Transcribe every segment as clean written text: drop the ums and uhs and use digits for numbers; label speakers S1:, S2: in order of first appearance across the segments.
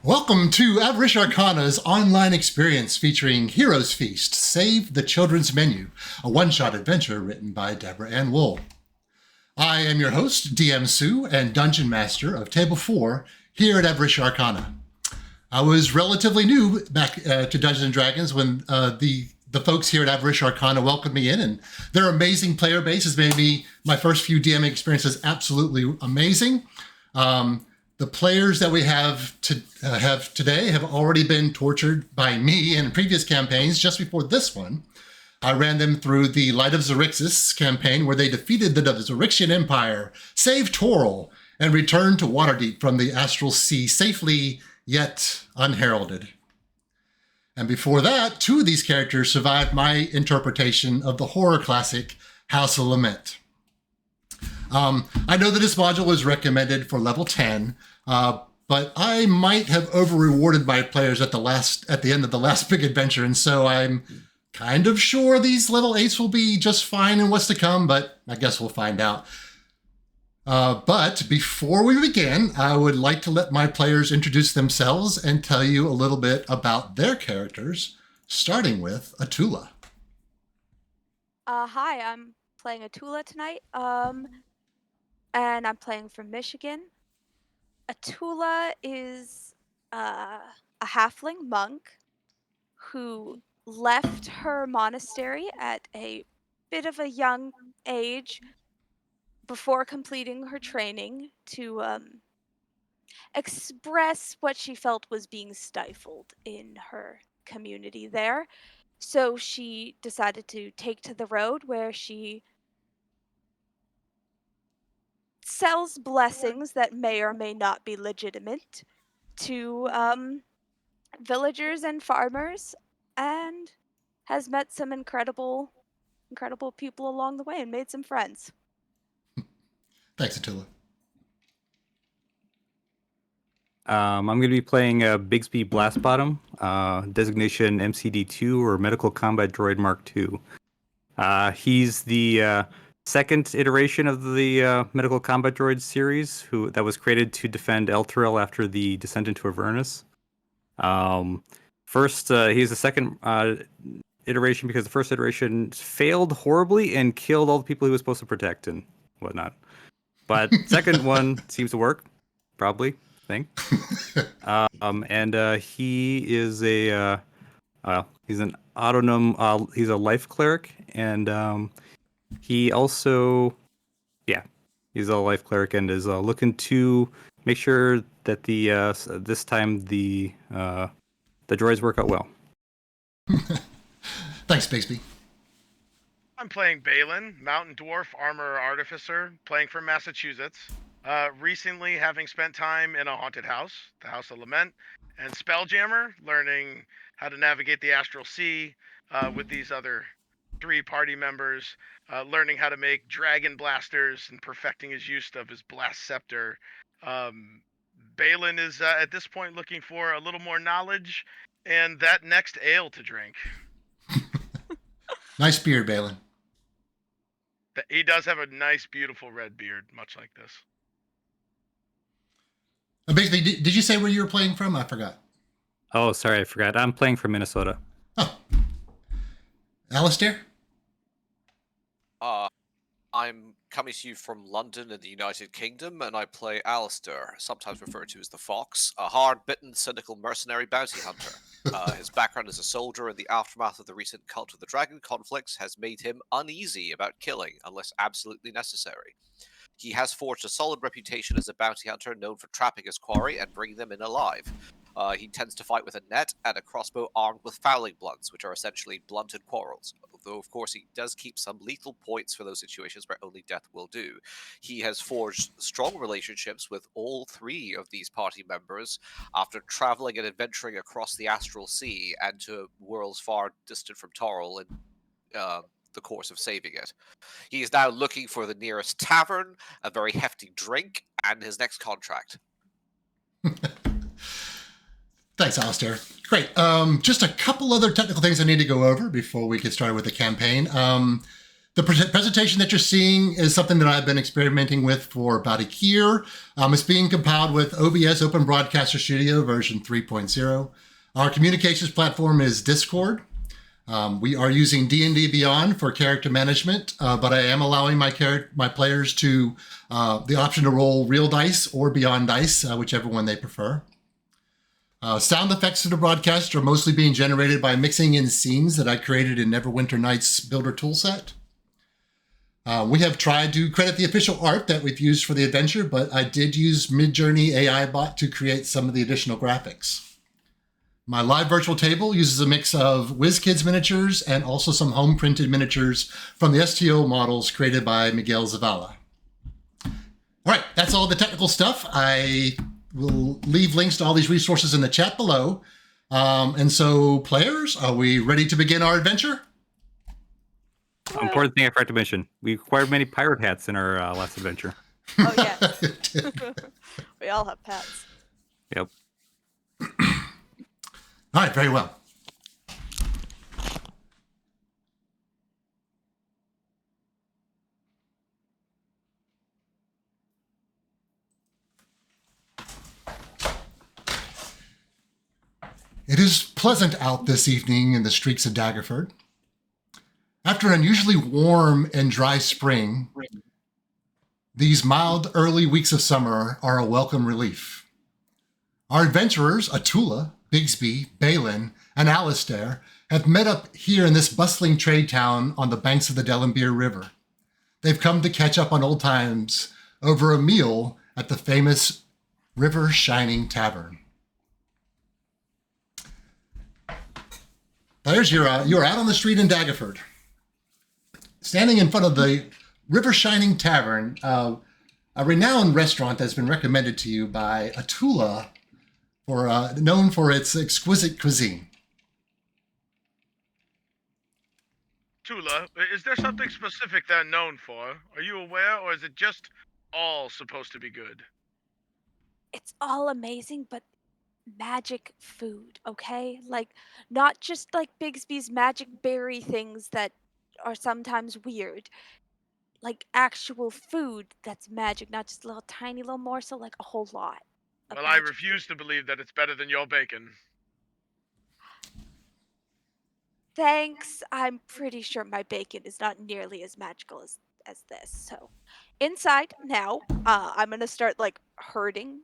S1: Welcome to Avaricia Arcana's online experience featuring Heroes Feast, Save the Children's Menu, a one-shot adventure written by Deborah Ann Wool. I am your host, DM Sue, and Dungeon Master of Table 4 here at Avaricia Arcana. I was relatively new back to Dungeons & Dragons when the folks here at Avaricia Arcana welcomed me in, and their amazing player base has made me my first few DMing experiences absolutely amazing. The players that we have today have already been tortured by me in previous campaigns. Just before this one, I ran them through the Light of Xerxes campaign, where they defeated the Xerxian Empire, saved Toril, and returned to Waterdeep from the Astral Sea safely, yet unheralded. And before that, two of these characters survived my interpretation of the horror classic House of Lament. I know that this module is recommended for level 10, but I might have over-rewarded my players at the end of the last big adventure, and so I'm kind of sure these level 8s will be just fine in what's to come, but I guess we'll find out. But before we begin, I would like to let my players introduce themselves and tell you a little bit about their characters, starting with Atula.
S2: Hi, I'm playing Atula tonight. And I'm playing from Michigan. Atula is a halfling monk who left her monastery at a bit of a young age before completing her training to express what she felt was being stifled in her community there. So she decided to take to the road where she sells blessings that may or may not be legitimate to villagers and farmers, and has met some incredible people along the way and made some friends.
S1: Thanks, Atula.
S3: I'm going to be playing Bigsby Blastbottom, designation MCD2 or Medical Combat Droid Mark II. He's the second iteration of the Medical Combat Droid series that was created to defend Elturel after the descent into Avernus. He's the second iteration because the first iteration failed horribly and killed all the people he was supposed to protect and whatnot. But second one seems to work, probably. Thing. He is he's an autonom. He's a life cleric, and he's a life cleric, and is looking to make sure that this time the droids work out well.
S1: Thanks, Bigsby.
S4: I'm playing Balin, Mountain Dwarf Armor Artificer, playing from Massachusetts. Recently having spent time in a haunted house, the House of Lament, and Spelljammer, learning how to navigate the Astral Sea with these other 3 party members, learning how to make dragon blasters and perfecting his use of his blast scepter. Balin is at this point looking for a little more knowledge and that next ale to drink.
S1: Nice beard, Balin.
S4: He does have a nice, beautiful red beard, much like this.
S1: Basically, did you say where you were playing from? I forgot.
S3: Oh, sorry, I forgot. I'm playing from Minnesota.
S1: Oh. Alistair?
S5: I'm coming to you from London in the United Kingdom, and I play Alistair, sometimes referred to as the Fox, a hard-bitten, cynical mercenary bounty hunter. His background as a soldier in the aftermath of the recent Cult of the Dragon conflicts has made him uneasy about killing unless absolutely necessary. He has forged a solid reputation as a bounty hunter known for trapping his quarry and bringing them in alive. He tends to fight with a net and a crossbow armed with fowling blunts, which are essentially blunted quarrels. Although, of course, he does keep some lethal points for those situations where only death will do. He has forged strong relationships with all 3 of these party members after traveling and adventuring across the Astral Sea and to worlds far distant from Toril in the course of saving it. He is now looking for the nearest tavern, a very hefty drink, and his next contract.
S1: Thanks, Alistair. Great. Just a couple other technical things I need to go over before we get started with the campaign. The presentation that you're seeing is something that I've been experimenting with for about a year. It's being compiled with OBS Open Broadcaster Studio version 3.0. Our communications platform is Discord. We are using D&D Beyond for character management, but I am allowing my players to the option to roll real dice or Beyond dice, whichever one they prefer. Sound effects of the broadcast are mostly being generated by mixing in scenes that I created in Neverwinter Nights Builder toolset. We have tried to credit the official art that we've used for the adventure, but I did use Midjourney AI bot to create some of the additional graphics. My live virtual table uses a mix of WizKids miniatures and also some home printed miniatures from the STO models created by Miguel Zavala. All right, that's all the technical stuff. I will leave links to all these resources in the chat below. And so, players, are we ready to begin our adventure?
S3: Important thing I forgot to mention. We acquired many pirate hats in our last adventure.
S2: Oh, yes. We all have pets.
S3: Yep.
S1: All right, very well. It is pleasant out this evening in the streets of Daggerford. After an unusually warm and dry spring, these mild early weeks of summer are a welcome relief. Our adventurers, Atula, Bigsby, Balin, and Alistair, have met up here in this bustling trade town on the banks of the Dellenbeer River. They've come to catch up on old times over a meal at the famous River Shining Tavern. Players, you're out on the street in Daggerford. Standing in front of the River Shining Tavern, a renowned restaurant that's been recommended to you by Atula, known for its exquisite cuisine.
S4: Tula, is there something specific they're known for? Are you aware, or is it just all supposed to be good?
S2: It's all amazing, but magic food, okay? Like, not just like Bigsby's magic berry things that are sometimes weird. Like actual food that's magic, not just a little tiny little morsel, like a whole lot.
S4: Well, I refuse to believe that it's better than your bacon.
S2: Thanks. I'm pretty sure my bacon is not nearly as magical as this. So, inside now, I'm gonna start like herding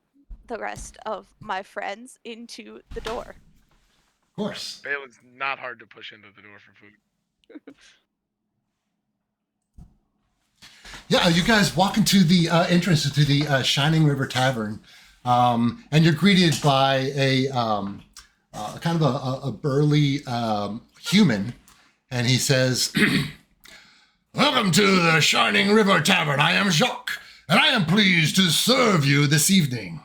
S2: the rest of my friends into the door.
S1: Of course.
S4: Balin's not hard to push into the door for food.
S1: Yeah, you guys walk into the entrance to the Shining River Tavern, and you're greeted by a kind of a burly human, and he says, "Welcome to the Shining River Tavern. I am Jacques, and I am pleased to serve you this evening."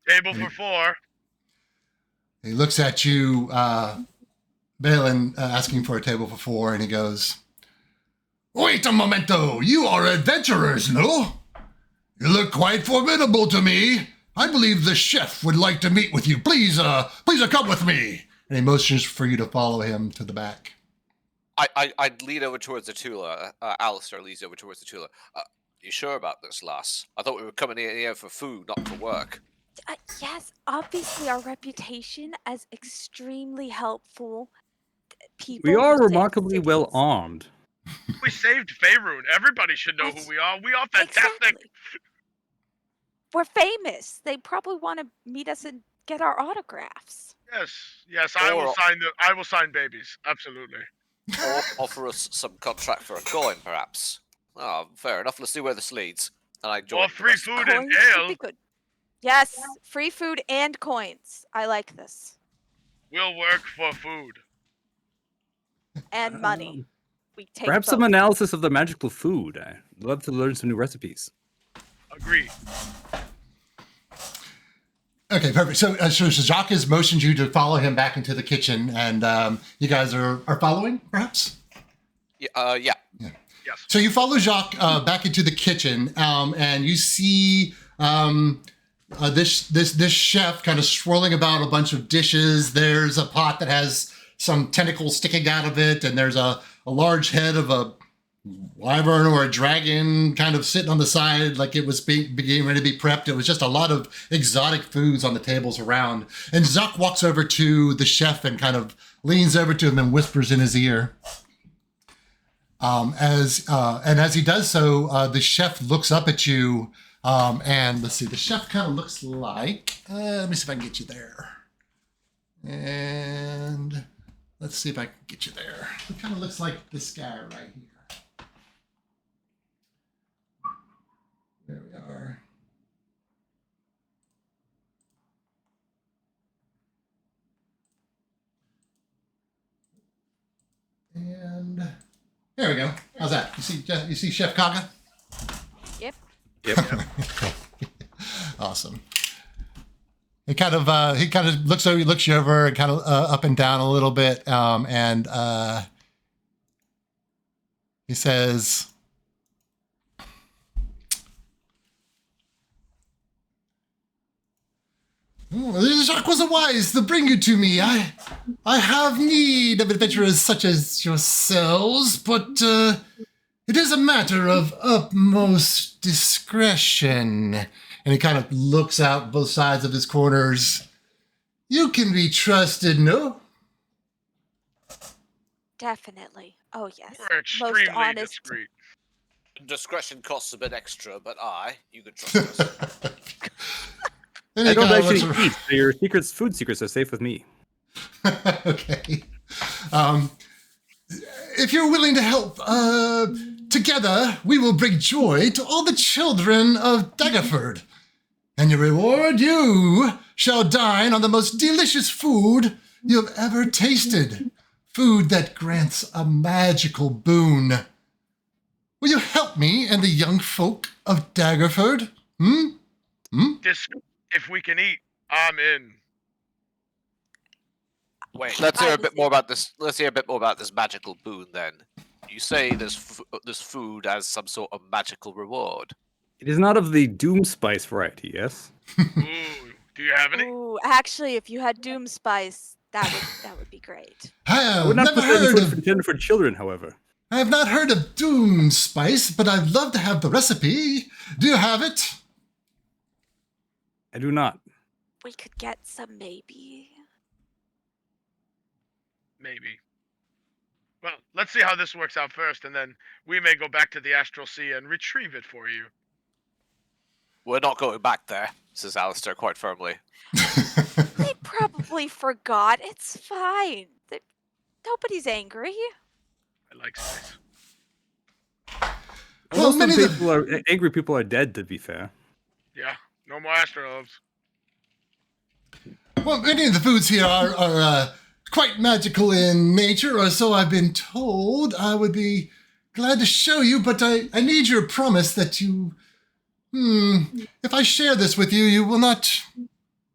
S4: Table for four.
S1: He looks at you, Balin, asking for a table for four, and he goes, "Wait a momento, you are adventurers, no? You look quite formidable to me. I believe the chef would like to meet with you. Please come with me." And he motions for you to follow him to the back.
S5: I'd lead over towards the Tula. Alistair leads over towards the Tula. You sure about this, lass? I thought we were coming in here for food, not for work.
S2: Yes, obviously our reputation as extremely helpful people.
S3: We are
S2: who save
S3: remarkably well
S2: cities.
S3: armed.
S4: We saved Faerun. Everybody should know who we are. We are fantastic.
S2: Exactly. We're famous. They probably want to meet us and get our autographs.
S4: Yes. I will sign babies. Absolutely.
S5: Or offer us some contract for a coin, perhaps. Oh, fair enough. Let's see where this leads. And I join.
S4: Or free food and
S2: Coins would
S4: ale.
S2: be good. Yes, free food and coins. I like this.
S4: We'll work for food.
S2: And money. We take
S3: Perhaps some
S2: both.
S3: analysis of the magical food. I'd love to learn some new recipes.
S4: Agreed.
S1: Okay, perfect. So Jacques has motioned you to follow him back into the kitchen, and you guys are following, perhaps?
S5: Yeah.
S4: Yes.
S1: So you follow Jacques back into the kitchen, and you see this chef kind of swirling about a bunch of dishes. There's a pot that has some tentacles sticking out of it, and there's a large head of a wyvern or a dragon kind of sitting on the side like it was beginning ready to be prepped. It was just a lot of exotic foods on the tables around. And Zuck walks over to the chef and kind of leans over to him and whispers in his ear. As he does so, the chef looks up at you, and let's see, the chef kind of looks like, let me see if I can get you there. And let's see if I can get you there. It kind of looks like this guy right here. There we are. And there we go. How's that? You see Chef Kaga?
S2: Yep.
S1: Awesome. He kind of looks you over and kind of up and down a little bit, and he says, Jacques was wise to bring you to me. I have need of adventurers such as yourselves, but it is a matter of utmost discretion. And he kind of looks out both sides of his corners. You can be trusted, no?
S2: Definitely. Oh, yes.
S4: We're extremely
S2: Most honest.
S4: discreet.
S5: Discretion costs a bit extra, but you can trust us.
S1: Then
S3: I
S1: he
S3: don't
S1: kinda
S3: actually
S1: looks
S3: eat, so your food secrets are safe with me.
S1: Okay. If you're willing to help, together we will bring joy to all the children of Daggerford. And your reward, you shall dine on the most delicious food you have ever tasted. Food that grants a magical boon. Will you help me and the young folk of Daggerford?
S4: If we can eat, I'm in.
S5: Wait, let's hear a bit more about this. Let's hear a bit more about this magical boon. Then, you say this food has some sort of magical reward.
S3: It is not of the doom spice variety, yes?
S4: Ooh, do you have any?
S2: Ooh, actually, if you had Doom Spice, that would be great.
S1: I
S3: I
S1: have
S3: would not
S1: never
S3: put that in
S1: heard
S3: food
S1: of...
S3: intended for children, however.
S1: I have not heard of Doom Spice, but I'd love to have the recipe. Do you have it?
S3: I do not.
S2: We could get some, maybe.
S4: Maybe. Well, let's see how this works out first, and then we may go back to the Astral Sea and retrieve it for you.
S5: We're not going back there, says Alistair quite firmly.
S2: They probably forgot. It's fine. Nobody's angry.
S4: I like spice.
S1: Well,
S3: Most of the angry people are dead, to be fair.
S4: Yeah, no more Astrolobes.
S1: Well, many of the foods here are quite magical in nature, or so I've been told. I would be glad to show you, but I need your promise that you... if I share this with you, you will not...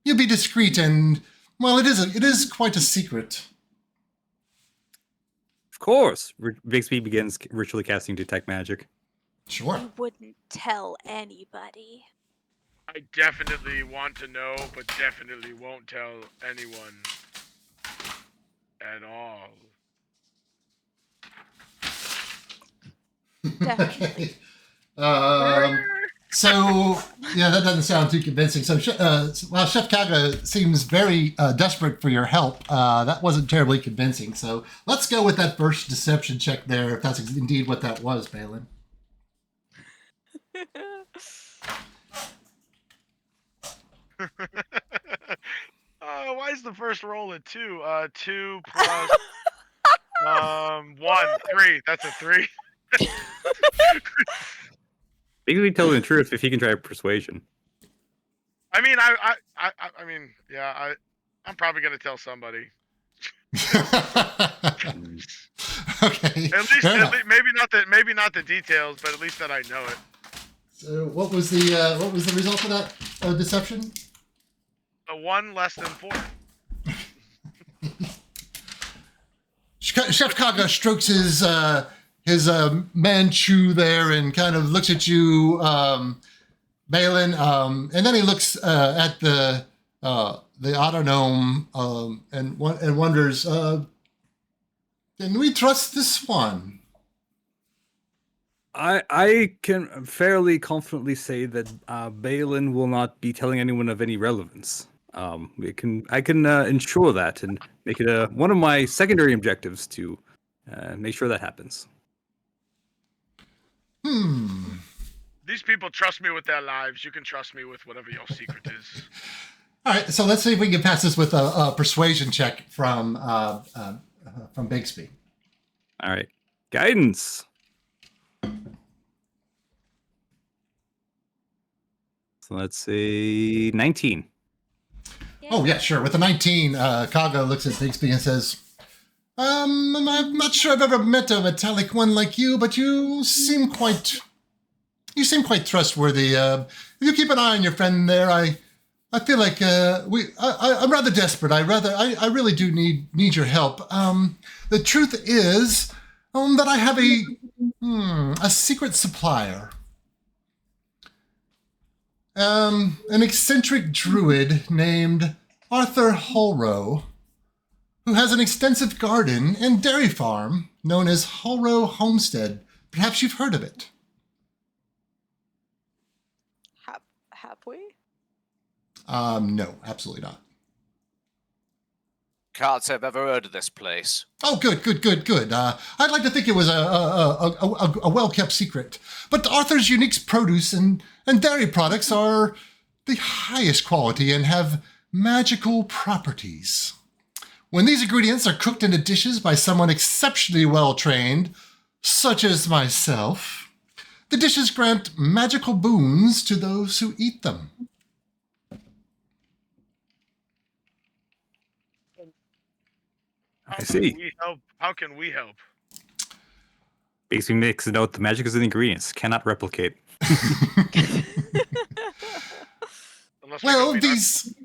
S1: You'll be discreet and... Well, it is quite a secret.
S3: Of course. Bixby begins ritually casting Detect Magic.
S1: Sure.
S2: I wouldn't tell anybody.
S4: I definitely want to know, but definitely won't tell anyone at all.
S2: Definitely.
S1: So, yeah, that doesn't sound too convincing. So, while Chef Kaga seems very desperate for your help, that wasn't terribly convincing. So, let's go with that first deception check there, if that's indeed what that was, Balin.
S4: Why is the first roll a 2? 2 plus 1, 3. That's a 3.
S3: Bixby telling the truth if he can try persuasion.
S4: I mean, I mean, yeah, I'm probably gonna tell somebody.
S1: Okay.
S4: At least maybe not the details, but at least that I know it.
S1: So, what was the result of that deception?
S4: A 1 less than 4.
S1: Chef Kaga strokes his Manchu there and kind of looks at you, Balin, and then he looks at the Autognome and wonders, Can we trust this one?
S3: I can fairly confidently say that Balin will not be telling anyone of any relevance. I can ensure that and make it one of my secondary objectives to make sure that happens.
S4: These people trust me with their lives. You can trust me with whatever your secret is.
S1: All right, so let's see if we can pass this with a persuasion check from Bigsby.
S3: All right, guidance. So let's say 19.
S1: Oh, yeah, sure. With a 19, Kaga looks at Bigsby and says, I'm not sure I've ever met a metallic one like you, but you seem quite trustworthy. If you keep an eye on your friend there, I feel like I'm rather desperate. I really do need your help. The truth is that I have a secret supplier. An eccentric druid named Arthur Holrow, who has an extensive garden and dairy farm known as Holrow Homestead. Perhaps you've heard of it.
S2: Have we?
S1: No, absolutely not.
S5: Can't say I've ever heard of this place.
S1: Oh, good. I'd like to think it was a well-kept secret. But Arthur's unique produce and dairy products are the highest quality and have magical properties. When these ingredients are cooked into dishes by someone exceptionally well-trained, such as myself, the dishes grant magical boons to those who eat them.
S3: I see.
S4: How can we help?
S3: Basically makes a note the magic is in the ingredients. Cannot replicate.
S1: Well, these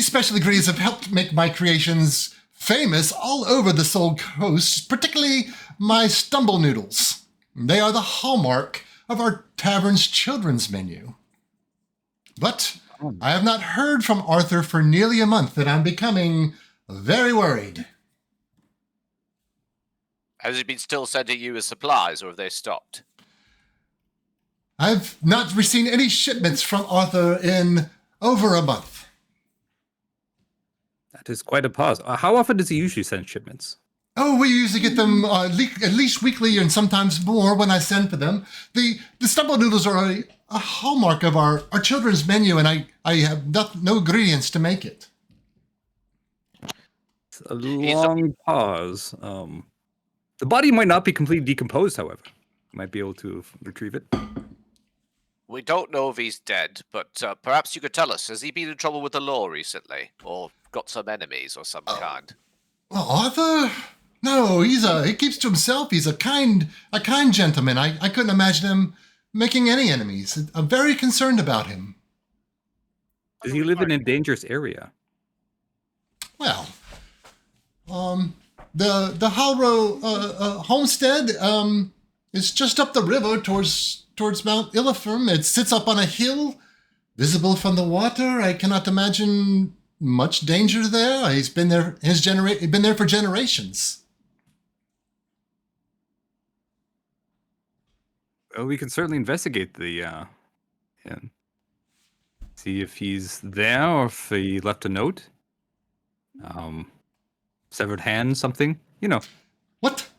S1: special ingredients have helped make my creations famous all over the Soul Coast, particularly my stumble noodles. They are the hallmark of our tavern's children's menu. But I have not heard from Arthur for nearly a month, and I'm becoming very worried.
S5: Has he been still sending you his supplies, or have they stopped?
S1: I've not received any shipments from Arthur in over a month.
S3: That is quite a pause. How often does he usually send shipments?
S1: Oh, we usually get them at least weekly and sometimes more when I send for them. The stumble noodles are a hallmark of our children's menu, and I have no ingredients to make it.
S3: It's a long pause. The body might not be completely decomposed, however. You might be able to retrieve it.
S5: We don't know if he's dead, but perhaps you could tell us. Has he been in trouble with the law recently? Or got some enemies or some kind?
S1: Well, Arthur? No, he keeps to himself. He's a kind gentleman. I couldn't imagine him making any enemies. I'm very concerned about him.
S3: Does he live in a dangerous area?
S1: Well, the Halrow homestead is just up the river towards Mount Illifern. It sits up on a hill, visible from the water. I cannot imagine much danger there. He's been there. He's been there for generations.
S3: Well, we can certainly investigate and see if he's there or if he left a note. Severed hand, something,
S1: What?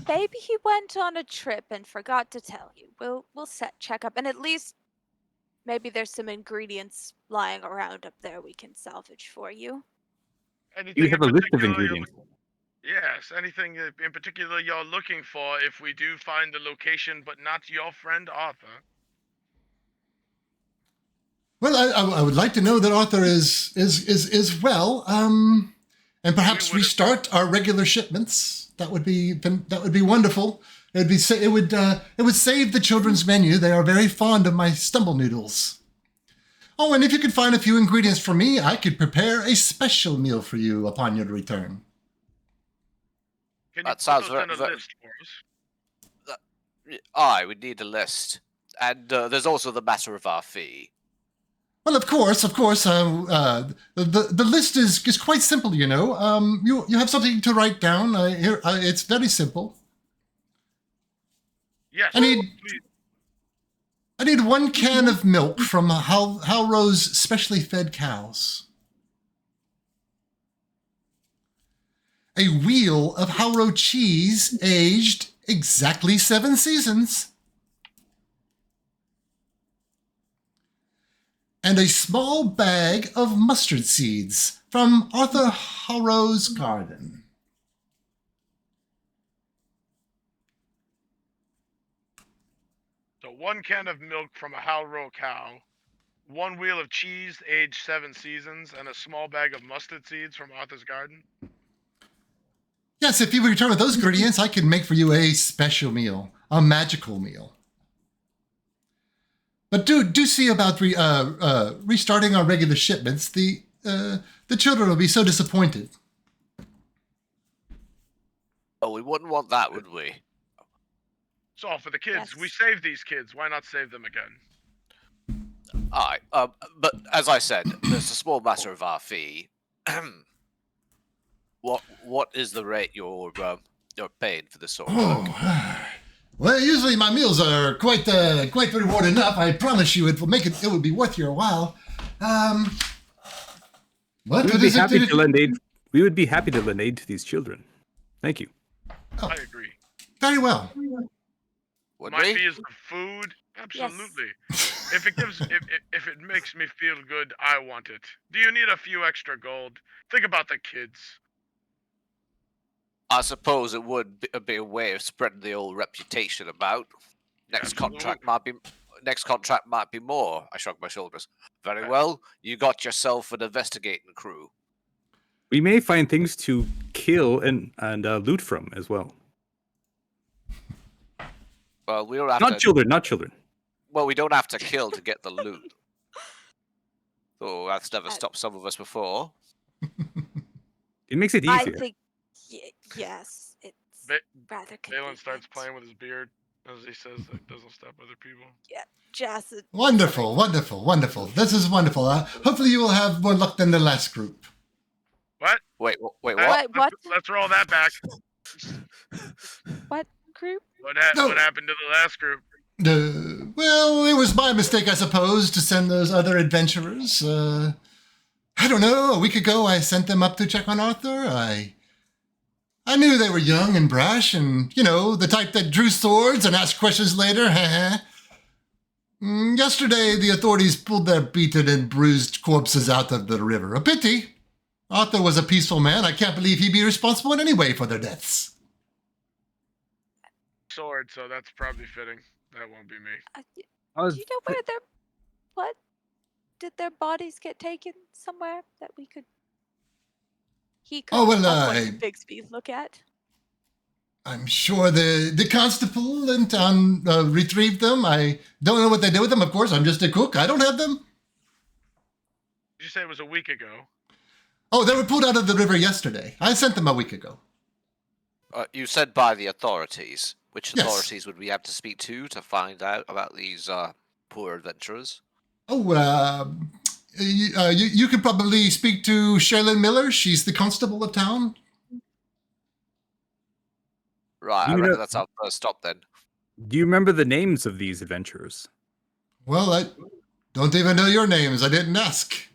S2: Maybe he went on a trip and forgot to tell you. We'll check up, and at least maybe there's some ingredients lying around up there we can salvage for you.
S3: You have a list of
S4: particular
S3: ingredients.
S4: Yes, anything in particular you're looking for if we do find the location, but not your friend Arthur.
S1: Well, I would like to know that Arthur is well. And perhaps we start our regular shipments. That would be wonderful. It would save the children's menu. They are very fond of my stumble noodles. Oh, and if you could find a few ingredients for me, I could prepare a special meal for you upon your return.
S4: Can
S5: That
S4: you
S5: sounds
S4: put those in a
S5: very-
S4: list for us?
S5: Aye, we need a list. And there's also the matter of our fee.
S1: Well, of course. The list is quite simple, you know. You have something to write down. Here, it's very simple.
S4: Yes.
S1: I need
S4: Please.
S1: I need 1 can of milk from Halrow's specially fed cows. A wheel of Halrow cheese aged exactly 7 seasons. And a small bag of mustard seeds from Arthur Halrow's garden.
S4: So 1 can of milk from a Halrow cow, 1 wheel of cheese aged 7 seasons, and a small bag of mustard seeds from Arthur's garden.
S1: Yes, if you return with those ingredients, I can make for you a special meal, a magical meal. But do see about restarting our regular shipments. The children will be so disappointed.
S5: Oh, we wouldn't want that, would we?
S4: It's all for the kids.
S2: Yes.
S4: We saved these kids. Why not save them again?
S5: Alright, but as I said, it's a small matter of our fee. What is the rate you're paying for this sort of work?
S1: Oh, well, usually my meals are quite reward enough. I promise you, it would be worth your while. What
S3: We would be
S1: is it?
S3: happy to lend aid. We would be happy to lend aid to these children. Thank you.
S4: I agree.
S1: Very well.
S5: Would
S4: My
S5: we?
S4: fee is the food. Absolutely. If it makes me feel good, I want it. Do you need a few extra gold? Think about the kids.
S5: I suppose it would be a way of spreading the old reputation about. Next contract might be more. I shrug my shoulders. Very well. You got yourself an investigating crew.
S3: We may find things to kill and loot from as well.
S5: Well, we don't have
S3: Not
S5: to.
S3: children, not children.
S5: Well, we don't have to kill to get the loot. Oh, that's never stopped some of us before.
S3: It makes it
S2: I
S3: easier.
S2: think, yes, it's
S4: Ba-
S2: rather
S4: Balin starts
S2: convenient.
S4: playing with his beard as he says that doesn't stop other people.
S2: Just
S1: Wonderful. This is wonderful. Hopefully you will have more luck than the last group.
S4: What?
S5: Wait, what?
S2: What?
S4: Let's roll that back.
S2: What group?
S4: What
S1: No.
S4: happened to the last group?
S1: Well, it was my mistake, I suppose, to send those other adventurers. I don't know. A week ago, I sent them up to check on Arthur. I knew they were young and brash, and the type that drew swords and asked questions later. Yesterday, the authorities pulled their beaten and bruised corpses out of the river. A pity. Arthur was a peaceful man. I can't believe he'd be responsible in any way for their deaths.
S4: Sword, so that's probably fitting. That won't be me.
S2: Do
S3: I was
S2: you know where what? Did their bodies get taken somewhere that we could? He could.
S1: Oh, well,
S2: I'll point to Bigsby look at.
S1: I'm sure the constable in town retrieved them. I don't know what they did with them, of course. I'm just a cook. I don't have them.
S4: Did you say it was a week ago?
S1: Oh, they were pulled out of the river yesterday. I sent them a week ago.
S5: You said by the authorities. Which
S1: Yes.
S5: authorities would we have to speak to find out about these poor adventurers?
S1: Oh, you could probably speak to Sherilyn Miller. She's the constable of town.
S5: Right, I
S3: You
S5: reckon
S3: know-
S5: that's our first stop then.
S3: Do you remember the names of these adventurers?
S1: Well, I don't even know your names. I didn't ask.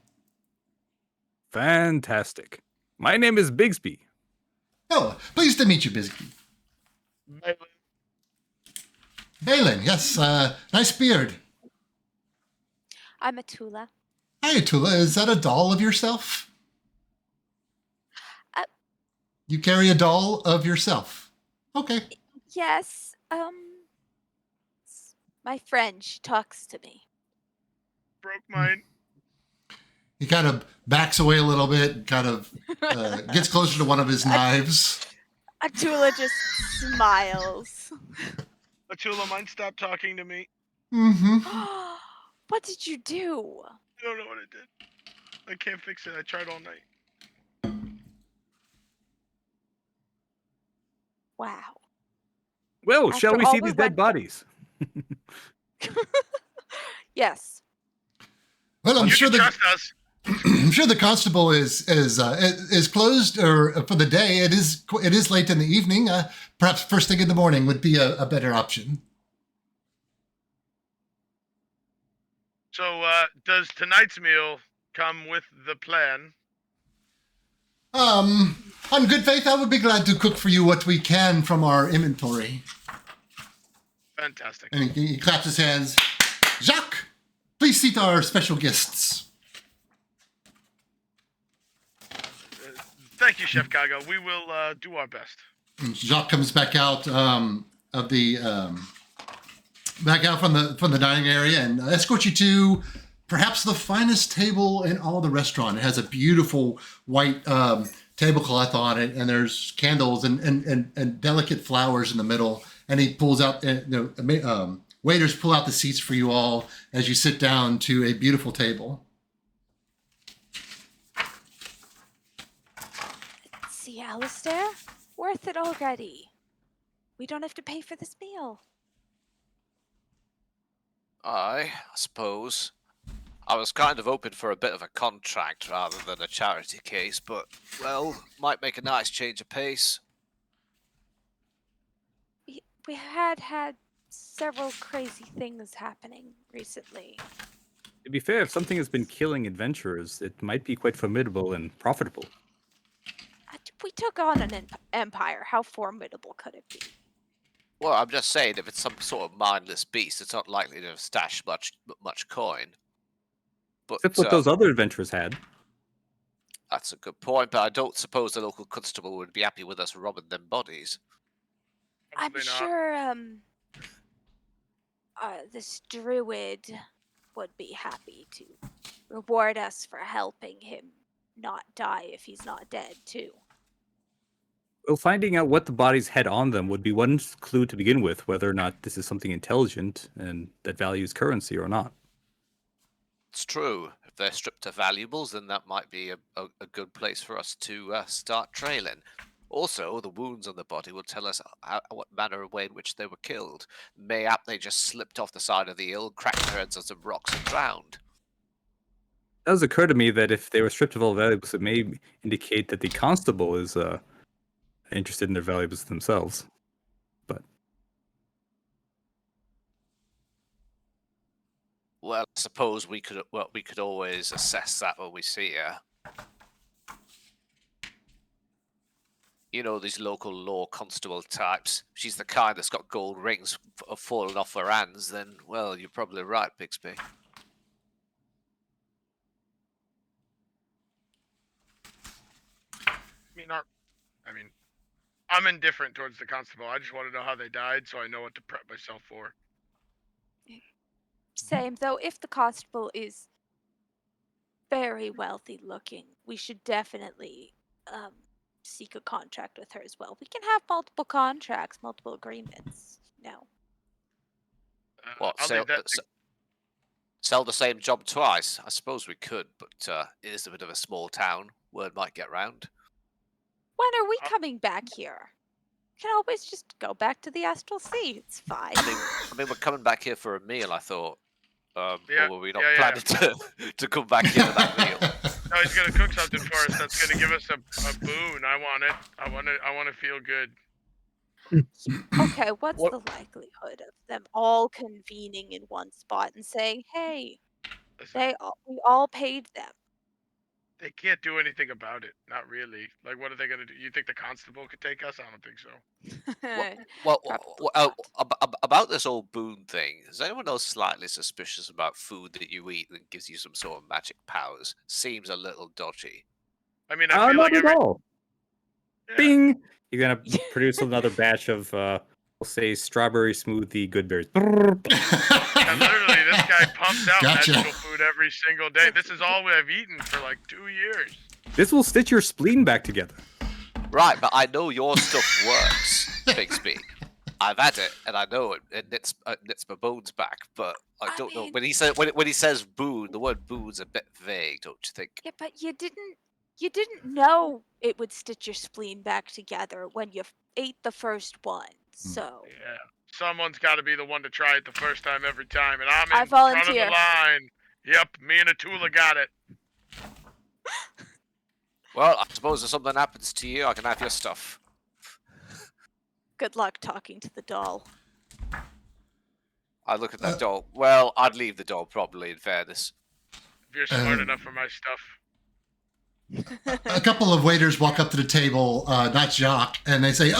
S3: Fantastic. My name is Bigsby.
S1: Oh, pleased to meet you, Bisky. Balin, yes, nice beard.
S2: I'm a Tula.
S1: Hi, Tula. Is that a doll of yourself? You carry a doll of yourself. Okay.
S2: Yes. My friend. She talks to me.
S4: Broke mine.
S1: He kind of backs away a little bit, kind of gets closer to one of his knives.
S2: Tula just smiles.
S4: Atula, mine stopped talking to me.
S1: Mm-hmm.
S2: What did you do?
S4: I don't know what I did. I can't fix it. I tried all night.
S2: Wow.
S3: Well,
S2: After
S3: shall we
S2: all
S3: see
S2: we
S3: these dead
S2: went-
S3: bodies?
S2: Yes.
S1: Well, I'm
S4: You
S1: sure
S4: can
S1: the
S4: trust us.
S1: I'm sure the constable is closed or for the day. It is late in the evening. Perhaps first thing in the morning would be a better option.
S4: So, does tonight's meal come with the plan?
S1: On good faith, I would be glad to cook for you what we can from our inventory.
S4: Fantastic.
S1: And he claps his hands. Jacques, please seat our special guests.
S4: Thank you, Chef Kaga. We will do our best.
S1: And Jacques comes back out of the back out from the dining area and escorts you to perhaps the finest table in all the restaurant. It has a beautiful white tablecloth on it, and there's candles and delicate flowers in the middle. And he pulls out, waiters pull out the seats for you all as you sit down to a beautiful table.
S2: See, Alistair? Worth it already. We don't have to pay for this meal.
S5: I suppose. I was kind of hoping for a bit of a contract rather than a charity case, but, well, might make a nice change of pace.
S2: We had several crazy things happening recently.
S3: To be fair, if something has been killing adventurers, it might be quite formidable and profitable.
S2: We took on an empire. How formidable could it be?
S5: Well, I'm just saying, if it's some sort of mindless beast, it's not likely to stash much coin. But
S3: Except what those other adventurers had.
S5: that's a good point, but I don't suppose the local constable would be happy with us robbing them bodies.
S2: I'm
S4: Probably not.
S2: sure this druid would be happy to reward us for helping him not die if he's not dead too.
S3: Well, finding out what the bodies had on them would be one clue to begin with, whether or not this is something intelligent and that values currency or not.
S5: It's true. If they're stripped of valuables, then that might be a good place for us to start trailing. Also, the wounds on the body will tell us what manner of way in which they were killed. Mayhap they just slipped off the side of the hill, cracked their heads on some rocks and drowned.
S3: It does occur to me that if they were stripped of all valuables, it may indicate that the constable is interested in their valuables themselves. But
S5: Well, I suppose we could always assess that when we see her. You know, these local law constable types. She's the kind that's got gold rings falling off her hands, then, well, you're probably right, Bixby.
S4: I'm indifferent towards the constable. I just want to know how they died so I know what to prep myself for.
S2: Same, though, if the constable is very wealthy looking, we should definitely seek a contract with her as well. We can have multiple contracts, multiple agreements. No.
S5: What,
S4: I'll leave that to-
S5: sell the same job twice? I suppose we could, but it is a bit of a small town. Word might get round.
S2: When are we coming back here? We can always just go back to the Astral Sea. It's fine.
S5: I mean, we're coming back here for a meal, I thought.
S4: Yeah,
S5: or were we not
S4: yeah.
S5: planning to come back here for that meal?
S4: No, he's gonna cook something for us that's gonna give us a boon. I want it. I want to feel good.
S2: Okay, what's the likelihood of them all convening in one spot and saying, "Hey,
S4: Listen,
S2: we all paid them"?
S4: they can't do anything about it. Not really. Like, what are they gonna do? You think the constable could take us? I don't think so.
S5: Well,
S2: Probably
S5: about this old boon thing, is anyone else slightly suspicious about food that you eat that gives you some sort of magic powers? Seems a little dodgy.
S4: I mean, I feel
S3: not
S4: like
S3: at all.
S4: Yeah.
S3: Bing! You're gonna produce another batch of, we'll say, strawberry smoothie goodberries.
S4: And literally, this guy pumps out
S1: Gotcha.
S4: magical food every single day. This is all I've eaten for like 2 years.
S3: This will stitch your spleen back together.
S5: Right, but I know your stuff works, Bixby. I've had it, and I know it knits my bones back. But I don't know when he says boon. The word boon's a bit vague, don't you think?
S2: Yeah, but you didn't know it would stitch your spleen back together when you ate the first one. So
S4: Yeah. Someone's got to be the one to try it the first time every time, and I'm
S2: I
S4: in front of the
S2: volunteer.
S4: line. Yep, me and Atula got it.
S5: Well, I suppose if something happens to you, I can have your stuff.
S2: Good luck talking to the doll.
S5: I look at that doll. Well, I'd leave the doll probably, in fairness.
S4: If you're smart enough for my stuff.
S1: A couple of waiters walk up to the table, not Jacques, and they say,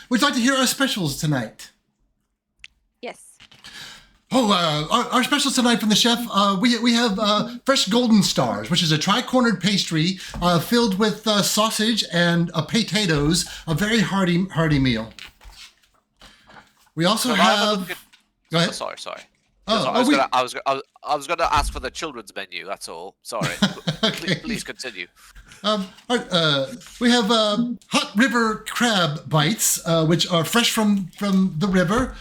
S1: we'd like to hear our specials tonight.
S2: Yes.
S1: Our specials tonight from the chef, we have fresh golden stars, which is a tri-cornered pastry filled with sausage and potatoes, a very hearty meal. We also have... Go ahead.
S5: Sorry.
S1: Oh,
S5: I was gonna ask for the children's menu. That's all. Sorry.
S1: Okay.
S5: Please continue.
S1: We have hot river crab bites, which are fresh from the river.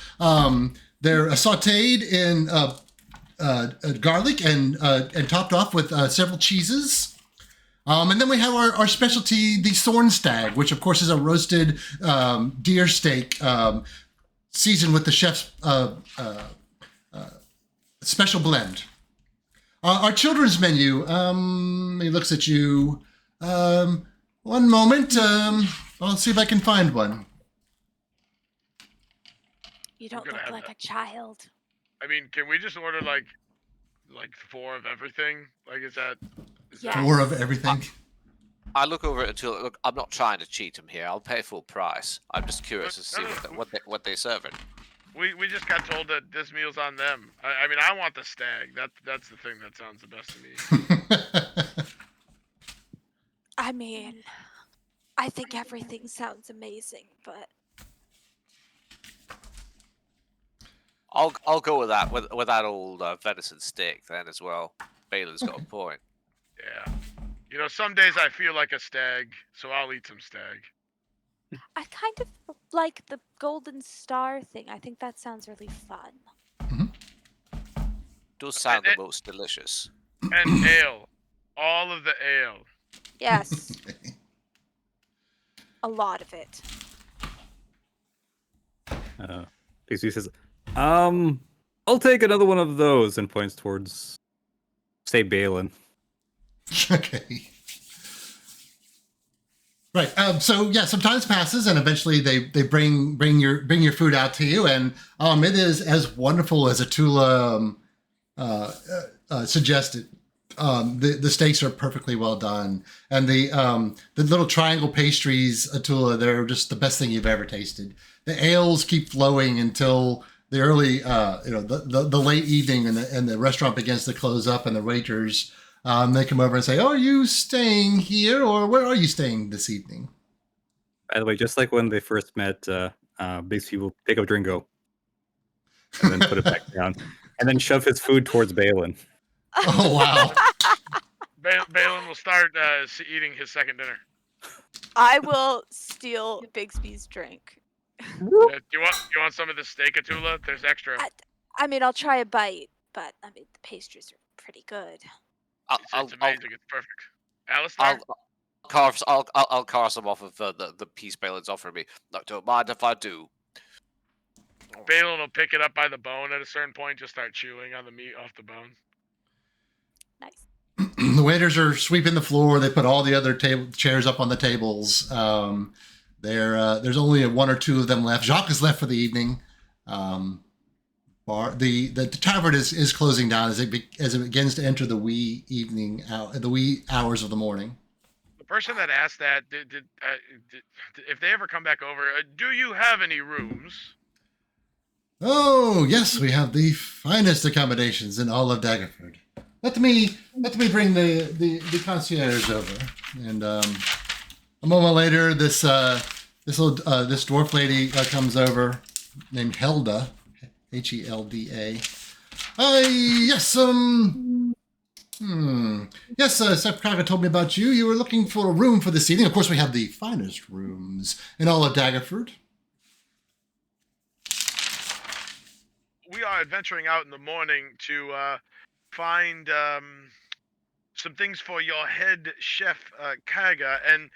S1: They're sautéed in garlic and topped off with several cheeses. And then we have our specialty, the Thorn Stag, which of course is a roasted deer steak seasoned with the chef's special blend. Our children's menu, he looks at you. One moment, I'll see if I can find one.
S2: You don't
S4: gonna
S2: look
S4: have
S2: like
S4: that.
S2: a child.
S4: I mean, can we just order like 4 of everything? Like, is that?
S2: Yes.
S1: 4 of everything.
S5: I look over it until look. I'm not trying to cheat him here. I'll pay full price. I'm just curious to see what they serving.
S4: We just got told that this meal's on them. I mean, I want the stag. That's the thing that sounds the best to me.
S2: I mean, I think everything sounds amazing, but
S5: I'll go with that with that old venison steak then as well. Baylor's got a point.
S4: Yeah. You know, some days I feel like a stag, so I'll eat some stag.
S2: I kind of like the golden star thing. I think that sounds really fun.
S5: Does sound the most delicious.
S4: And ale. All of the ale.
S2: Yes. A lot of it.
S3: Pixie says, I'll take another one of those, and points towards, say, Balin.
S1: Okay. Right. So yeah, some time passes, and eventually they bring your food out to you, and it is as wonderful as Atula suggested. The steaks are perfectly well done, and the little triangle pastries, Atula, they're just the best thing you've ever tasted. The ales keep flowing until the early, the late evening, and the restaurant begins to close up, and the waiters. They come over and say, "Oh, are you staying here, or where are you staying this evening?"
S3: By the way, just like when they first met, Bixby will pick up Dringo and then put it back down, and then shove his food towards Balin.
S1: Oh, wow.
S4: Balin will start eating his second dinner.
S2: I will steal Bigsby's drink.
S4: Do you want some of this steak, Atula? There's extra.
S2: I mean, I'll try a bite, but I mean, the pastries are pretty good.
S4: It's amazing. It's perfect. Alistair?
S5: I'll carve some off of the piece Balin's offering me. No, don't mind if I do.
S4: Balin will pick it up by the bone at a certain point, just start chewing on the meat off the bone.
S2: Nice.
S1: The waiters are sweeping the floor. They put all the other chairs up on the tables. There's only 1 or 2 of them left. Jacques is left for the evening. The tavern is closing down as it begins to enter the wee hours of the morning.
S4: The person that asked that, if they ever come back over, do you have any rooms?
S1: Oh yes, we have the finest accommodations in all of Daggerford. Let me bring the concierge over. And a moment later, this dwarf lady comes over, named Helda. Helda. Yes, Yes, Seth Kraga told me about you. You were looking for a room for this evening. Of course, we have the finest rooms in all of Daggerford.
S4: We are adventuring out in the morning to find some things for your head chef, Kaga, and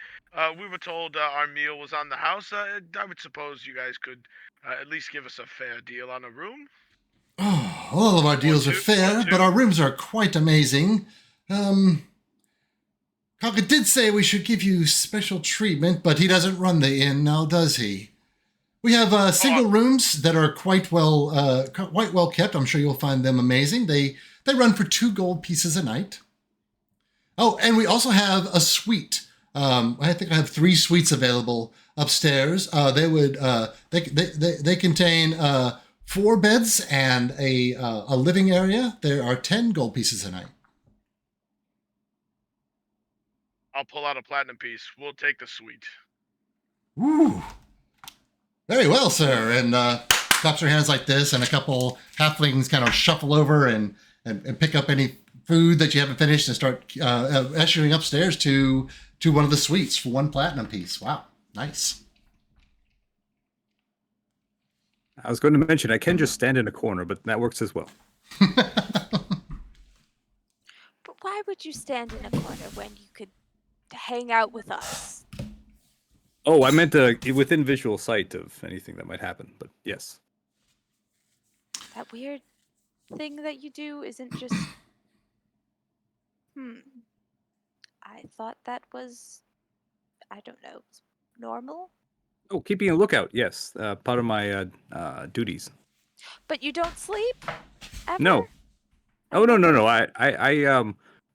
S4: we were told our meal was on the house. I would suppose you guys could at least give us a fair deal on a room.
S1: Oh, all of our deals are
S4: two,
S1: fair,
S4: one, two.
S1: but our rooms are quite amazing. Kaka did say we should give you special treatment, but he doesn't run the inn now, does he? We have single rooms that are quite well kept. I'm sure you'll find them amazing. They run for 2 gold pieces a night. Oh, and we also have a suite. I think I have 3 suites available upstairs. They contain 4 beds and a living area. There are 10 gold pieces a night.
S4: I'll pull out a platinum piece. We'll take the suite.
S1: Ooh. Very well, sir. And claps her hands like this, and a couple halflings kind of shuffle over and pick up any food that you haven't finished and start ushering upstairs to one of the suites for 1 platinum piece. Wow, nice.
S3: I was going to mention I can just stand in a corner, but that works as well.
S2: But why would you stand in a corner when you could hang out with us?
S3: Oh, I meant within visual sight of anything that might happen, but yes.
S2: That weird thing that you do isn't just... I thought that was, I don't know, normal?
S3: Oh, keeping a lookout, yes. Part of my duties.
S2: But you don't sleep? Ever?
S3: No. Oh, no.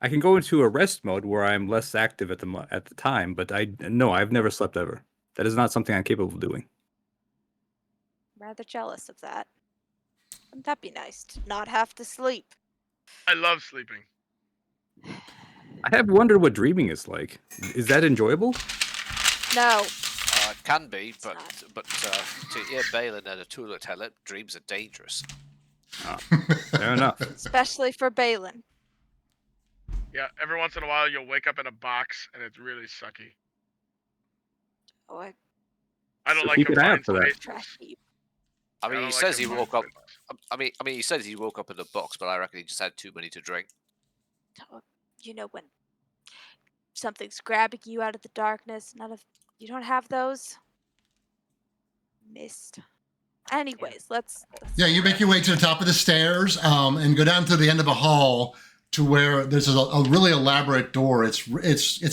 S3: I can go into a rest mode where I'm less active at the time, but I've never slept ever. That is not something I'm capable of doing.
S2: Rather jealous of that. Wouldn't that be nice to not have to sleep?
S4: I love sleeping.
S3: I have wondered what dreaming is like. Is that enjoyable?
S2: No.
S5: It can be, but
S2: not.
S5: To hear Balin and Atula tell it, dreams are dangerous.
S3: Fair enough.
S2: Especially for Balin.
S4: Yeah, every once in a while you'll wake up in a box and it's really sucky.
S2: Oh,
S4: I don't
S3: So
S4: like
S3: keep an eye out
S4: confined
S3: for that.
S4: spaces.
S2: trashy.
S5: I
S4: I
S5: mean,
S4: don't
S5: he
S4: like
S5: says he
S4: confined
S5: woke up.
S4: spaces.
S5: I mean, he says he woke up in a box, but I reckon he just had too many to drink.
S2: Oh, you know when something's grabbing you out of the darkness. You don't have those? Missed. Anyways, let's
S1: Yeah, you make your way to the top of the stairs and go down to the end of a hall to where there's a really elaborate door. It's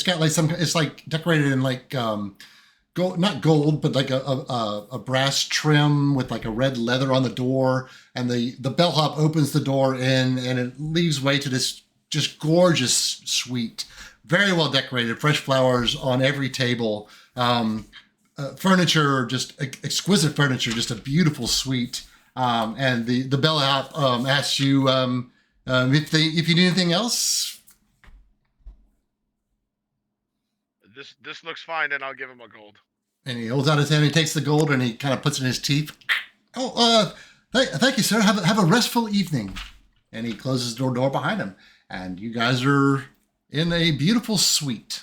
S1: got like it's like decorated in like gold, not gold, but like a brass trim with like a red leather on the door, and the bellhop opens the door in, and it leaves way to this just gorgeous suite, very well decorated, fresh flowers on every table. Furniture, just exquisite furniture, just a beautiful suite. And the bellhop asks you if you need anything else.
S4: This looks fine, and I'll give him a gold.
S1: And he holds out his hand. He takes the gold and he kind of puts it in his teeth. Oh, thank you, sir. Have a restful evening. And he closes the door behind him. And you guys are in a beautiful suite.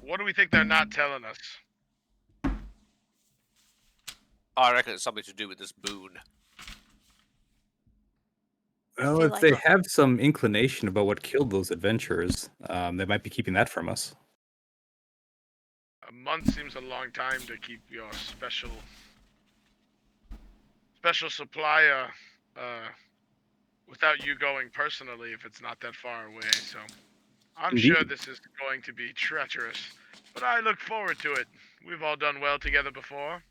S4: What do we think they're not telling us?
S5: I reckon it's something to do with this boon.
S3: Well,
S2: feel
S3: if
S2: like
S3: they
S2: it-
S3: have some inclination about what killed those adventurers, they might be keeping that from us.
S4: A month seems a long time to keep your special supply without you going personally if it's not that far away. So I'm
S3: Indeed.
S4: sure this is going to be treacherous, but I look forward to it. We've all done well together before.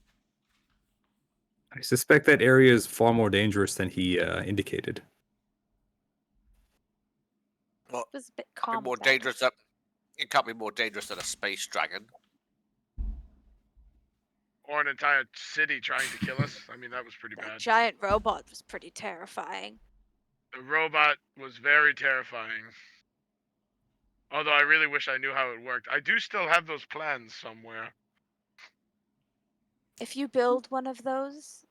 S3: I suspect that area is far more dangerous than he indicated.
S5: Well,
S2: It was a bit
S5: it
S2: calm.
S5: more
S2: back then.
S5: dangerous than it can't be more dangerous than a space dragon.
S4: Or an entire city trying to kill us. I mean, that was pretty
S2: That
S4: bad.
S2: giant robot was pretty terrifying.
S4: The robot was very terrifying. Although I really wish I knew how it worked. I do still have those plans somewhere.
S2: If you build one of those,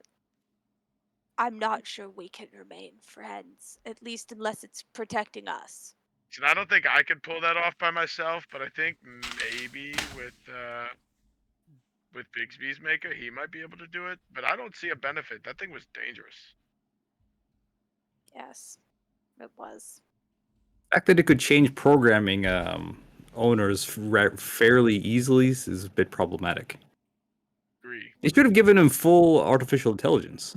S2: I'm not sure we can remain friends. At least unless it's protecting us.
S4: And I don't think I could pull that off by myself, but I think maybe with Bigsby's maker, he might be able to do it. But I don't see a benefit. That thing was dangerous.
S2: Yes, it was.
S3: The fact that it could change programming owners fairly easily is a bit problematic.
S4: Agreed. 3.
S3: You should have given him full artificial intelligence.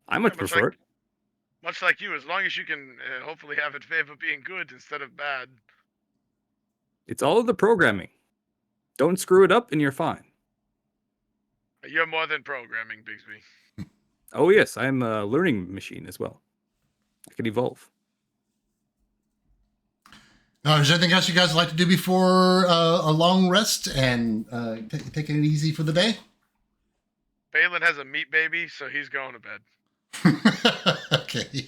S3: I much
S4: much
S3: prefer
S4: like-
S3: it.
S4: Much like you, as long as you can hopefully have it favor being good instead of bad.
S3: It's all the programming. Don't screw it up and you're fine.
S4: You're more than programming, Bigsby.
S3: Oh yes, I'm a learning machine as well. I can evolve.
S1: Is there anything else you guys would like to do before a long rest and taking it easy for the day?
S4: Balin has a meat baby, so he's going to bed.
S1: Okay.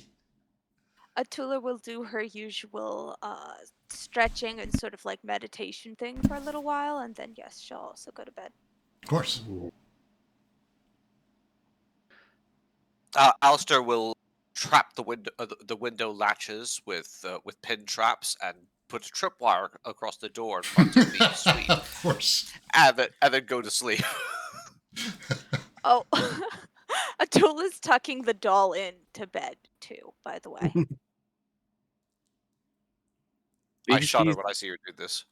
S2: Atula will do her usual stretching and sort of like meditation thing for a little while, and then yes, she'll also go to bed.
S1: Of course.
S5: Alistair will trap the window latches with pin traps and put a tripwire across the door in front of the suite,
S1: Of course.
S5: and then go to sleep.
S2: Oh, Atula's tucking the doll in to bed too, by the way.
S5: I shudder
S3: Bigsby's-
S5: when I see her do this.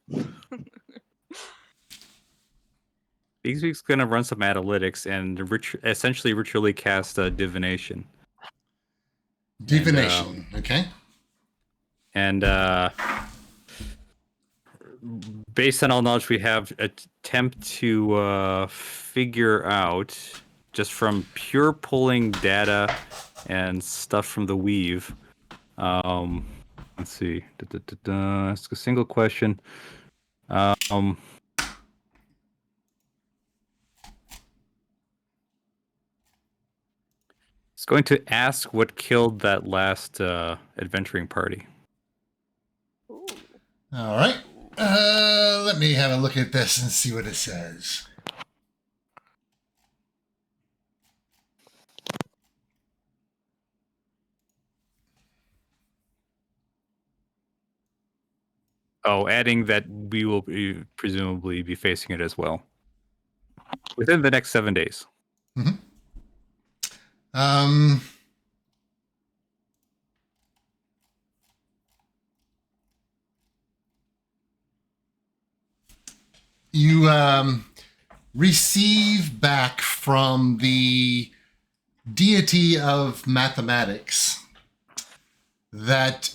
S3: Bigsby's gonna run some analytics and essentially ritually cast divination.
S1: Divination. Okay.
S3: And based on all knowledge we have, attempt to figure out just from pure pulling data and stuff from the weave. Let's see. Ask a single question. It's going to ask what killed that last adventuring party.
S2: Ooh.
S1: All right. Let me have a look at this and see what it says.
S3: Oh, adding that we will presumably be facing it as well within the next 7 days.
S1: Um, you receive back from the deity of mathematics that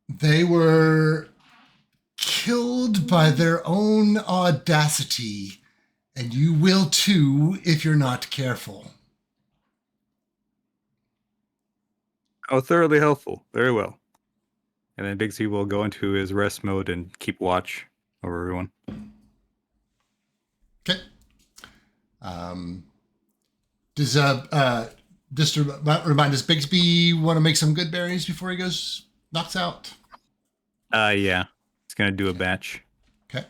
S1: they were killed by their own audacity, and you will too if you're not careful.
S3: Oh, thoroughly helpful. Very well. And then Bigsby will go into his rest mode and keep watch over everyone.
S1: Okay. Does just to remind us, Bigsby want to make some good berries before he knocks out?
S3: Yeah. He's gonna do a batch.
S1: Okay.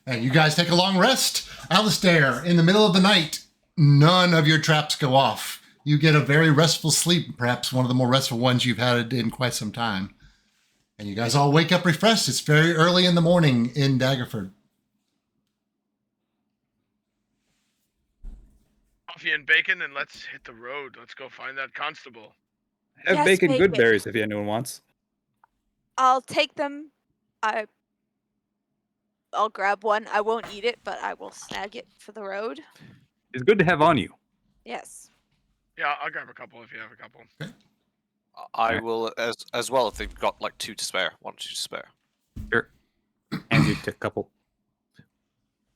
S1: And you guys take a long rest. Alistair, in the middle of the night, none of your traps go off. You get a very restful sleep, perhaps one of the more restful ones you've had in quite some time. And you guys all wake up refreshed. It's very early in the morning in Daggerford.
S4: Coffee and bacon, and let's hit the road. Let's go find that constable.
S3: Have
S2: Yes,
S3: bacon good
S2: bacon.
S3: berries if anyone wants.
S2: I'll take them. I'll grab one. I won't eat it, but I will snag it for the road.
S3: It's good to have on you.
S2: Yes.
S4: Yeah, I'll grab a couple if you have a couple.
S5: I will as well if they've got like 2 to spare. 1 or 2 to spare.
S3: Sure. And you take a couple.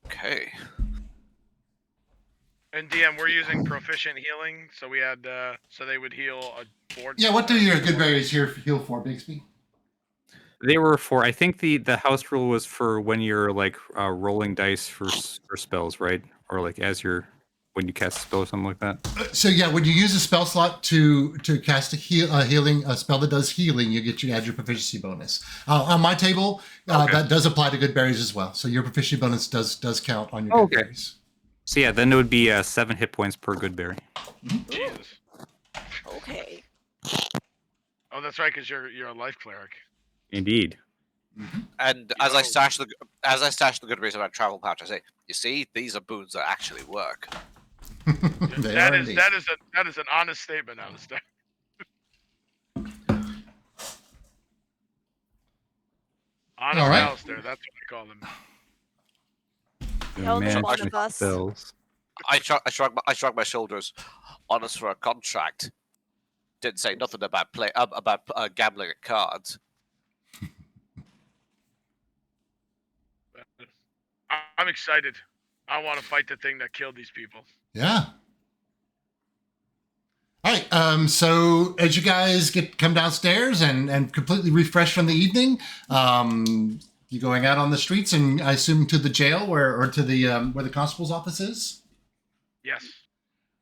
S5: Okay.
S4: And DM, we're using proficient healing, so we had so they would heal a board.
S1: Yeah, what do your good berries here heal for, Bigsby?
S3: They were for, I think the house rule was for when you're like rolling dice for spells, right? Or like when you cast a spell or something like that.
S1: So yeah, when you use a spell slot to cast a spell that does healing, you add your proficiency bonus. On my table, that does apply to good berries as well. So your proficiency bonus does count on your good berries.
S3: So yeah, then it would be 7 hit points per good berry.
S4: Jesus.
S2: Okay.
S4: Oh, that's right, because you're a life cleric.
S3: Indeed.
S5: And as I stash the good berries in my travel pouch, I say, "You see, these are boons that actually work."
S4: That is an honest statement, Alistair. Honest
S1: All right.
S4: Alistair, that's what I call him.
S2: The only one of us.
S3: Spells.
S5: I shrug my shoulders. Honest for a contract. Didn't say nothing about gambling at cards.
S4: I'm excited. I want to fight the thing that killed these people.
S1: Yeah. All right. So as you guys come downstairs and completely refreshed from the evening, you going out on the streets and I assume to the jail or to the where the constable's office is.
S4: Yes.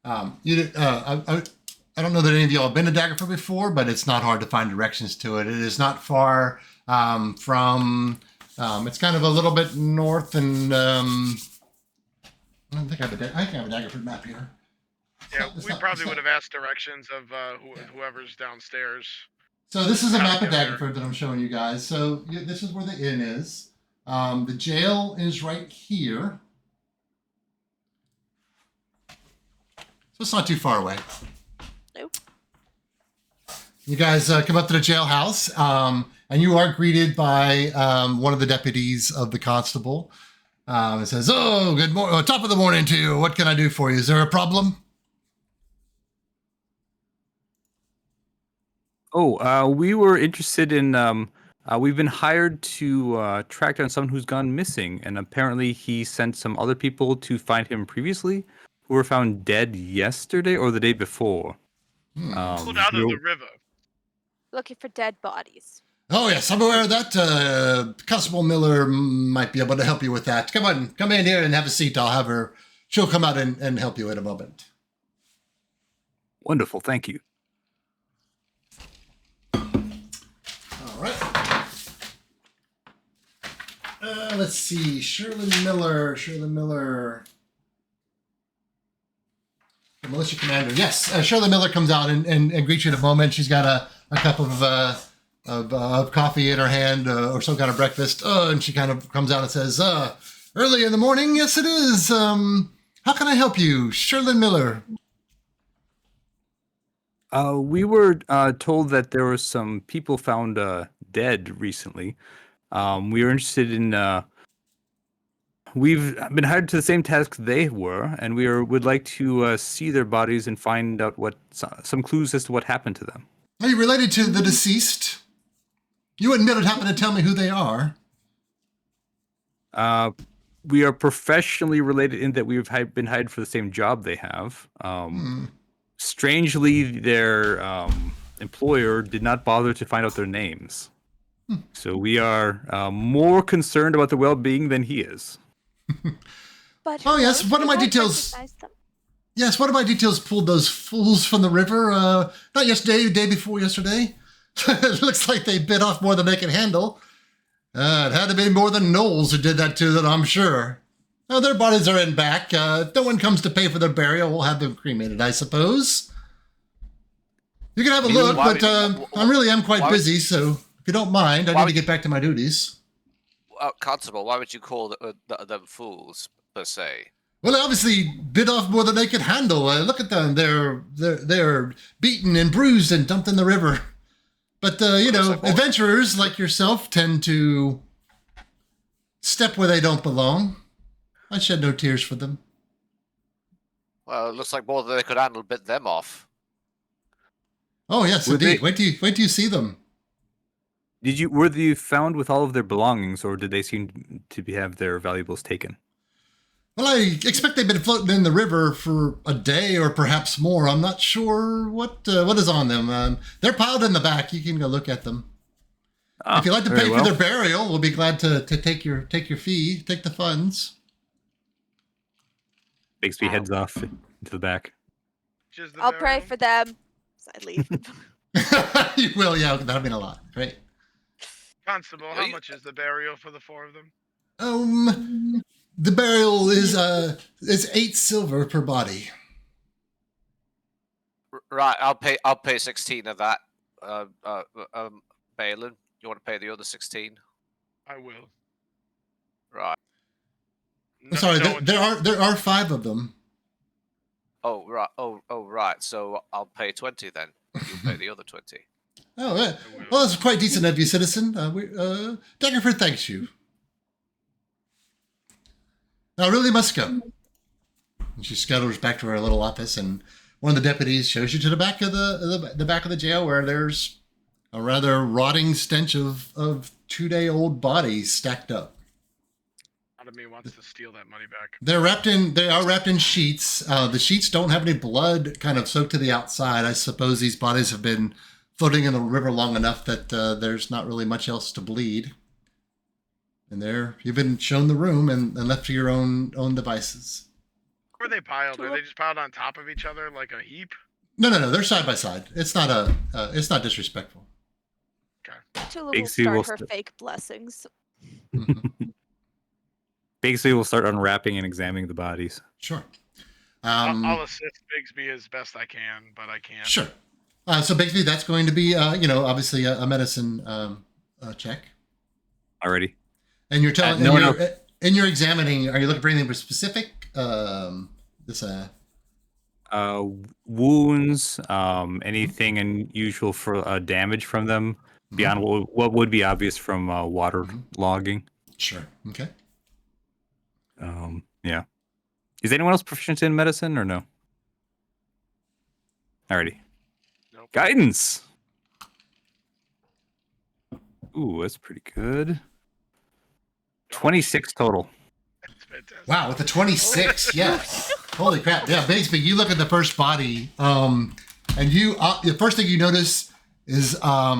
S1: I don't know that any of y'all have been to Daggerford before, but it's not hard to find directions to it. It is not far from. It's kind of a little bit north, and I don't think I have a Daggerford map here.
S4: Yeah, we probably would have asked directions of whoever's downstairs.
S1: So this is a map of
S4: There.
S1: Daggerford that I'm showing you guys. So this is where the inn is. The jail is right here. So it's not too far away.
S2: Nope.
S1: You guys come up to the jailhouse, and you are greeted by one of the deputies of the constable. It says, "Oh, good morning, top of the morning to you. What can I do for you? Is there a problem?"
S3: Oh, we were interested in. We've been hired to track down someone who's gone missing, and apparently he sent some other people to find him previously, who were found dead yesterday or the day before.
S4: Pulled out of the river.
S2: Looking for dead bodies.
S1: Oh yes, I'm aware of that. Constable Miller might be able to help you with that. Come in here and have a seat. I'll have her. She'll come out and help you in a moment.
S3: Wonderful, thank you.
S1: All right. Let's see. Shirley Miller. The militia commander. Yes, Shirley Miller comes out and greets you in a moment. She's got a cup of coffee in her hand or some kind of breakfast. And she kind of comes out and says, "Early in the morning? Yes, it is. How can I help you? Shirley Miller."
S3: We were told that there were some people found dead recently. We were interested in. We've been hired to the same task they were, and would like to see their bodies and find out some clues as to what happened to them.
S1: Are you related to the deceased? You wouldn't be able to happen to tell me who they are.
S3: We are professionally related in that we've been hired for the same job they have. Strangely, their employer did not bother to find out their names. So we are more concerned about their well-being than he is.
S2: But
S1: Oh, yes,
S2: knows?
S1: one of
S2: We
S1: my
S2: won't
S1: details-
S2: recognize them.
S1: Yes, one of my details pulled those fools from the river. Not yesterday, the day before yesterday. It looks like they bit off more than they could handle. It had to be more than Knowles who did that to them, I'm sure. Their bodies are in back. If no one comes to pay for their burial, we'll have them cremated, I suppose. You can have a look, but I really am quite busy, so if you don't mind, I need to get back to my duties.
S5: Constable, why would you call them fools, per se?
S1: Well, they obviously bit off more than they could handle. Look at them; they're beaten and bruised and dumped in the river. But adventurers like yourself tend to step where they don't belong. I shed no tears for them.
S5: Well, it looks like more than they could handle bit them off.
S1: Oh yes, indeed. Wait till you see them.
S3: Were they found with all of their belongings, or did they seem to have their valuables taken?
S1: Well, I expect they've been floating in the river for a day or perhaps more. I'm not sure what is on them. They're piled in the back. You can go look at them. If you'd like to pay for their burial, we'll be glad to take your fee, take the funds.
S3: Bixby heads off into the back.
S2: I'll pray for them. So I leave.
S1: You will, yeah. That'll mean a lot. Great.
S4: Constable, how much is the burial for the four of them?
S1: The burial is 8 silver per body.
S5: Right, I'll pay 16 of that. Balin, you want to pay the other 16?
S4: I will.
S5: Right.
S1: I'm sorry, there are 5 of them.
S5: Oh right. Oh right. So I'll pay 20 then. You pay the other 20.
S1: Oh, well, that's quite decent of you, citizen. Daggerford thanks you. I really must go. And she scuttles back to her little office, and one of the deputies shows you to the back of the back of the jail, where there's a rather rotting stench of 2-day-old bodies stacked up.
S4: Part of me wants to steal that money back.
S1: They are wrapped in sheets. The sheets don't have any blood kind of soaked to the outside. I suppose these bodies have been floating in the river long enough that there's not really much else to bleed. And there, you've been shown the room and left to your own devices.
S4: Where are they piled? Are they just piled on top of each other like a heap?
S1: No, they're side by side. It's not disrespectful.
S2: Tula will
S3: Basically,
S2: start her fake blessings.
S3: Basically, we'll start unwrapping and examining the bodies.
S1: Sure.
S4: I'll assist Bigsby as best I can, but I can't.
S1: Sure. So basically, that's going to be, obviously a medicine check.
S3: Already.
S1: And you're telling,
S3: no.
S1: in your examining, are you looking for anything specific?
S3: Wounds, anything unusual for damage from them beyond what would be obvious from water logging.
S1: Sure. Okay.
S3: Yeah. Is anyone else proficient in medicine or no? Alrighty.
S4: Nope.
S3: Guidance. Ooh, that's pretty good. 26 total.
S4: That's fantastic.
S1: Wow, with the 26, yes. Holy crap. Yeah, basically, you look at the first body, and you the first thing you notice is, I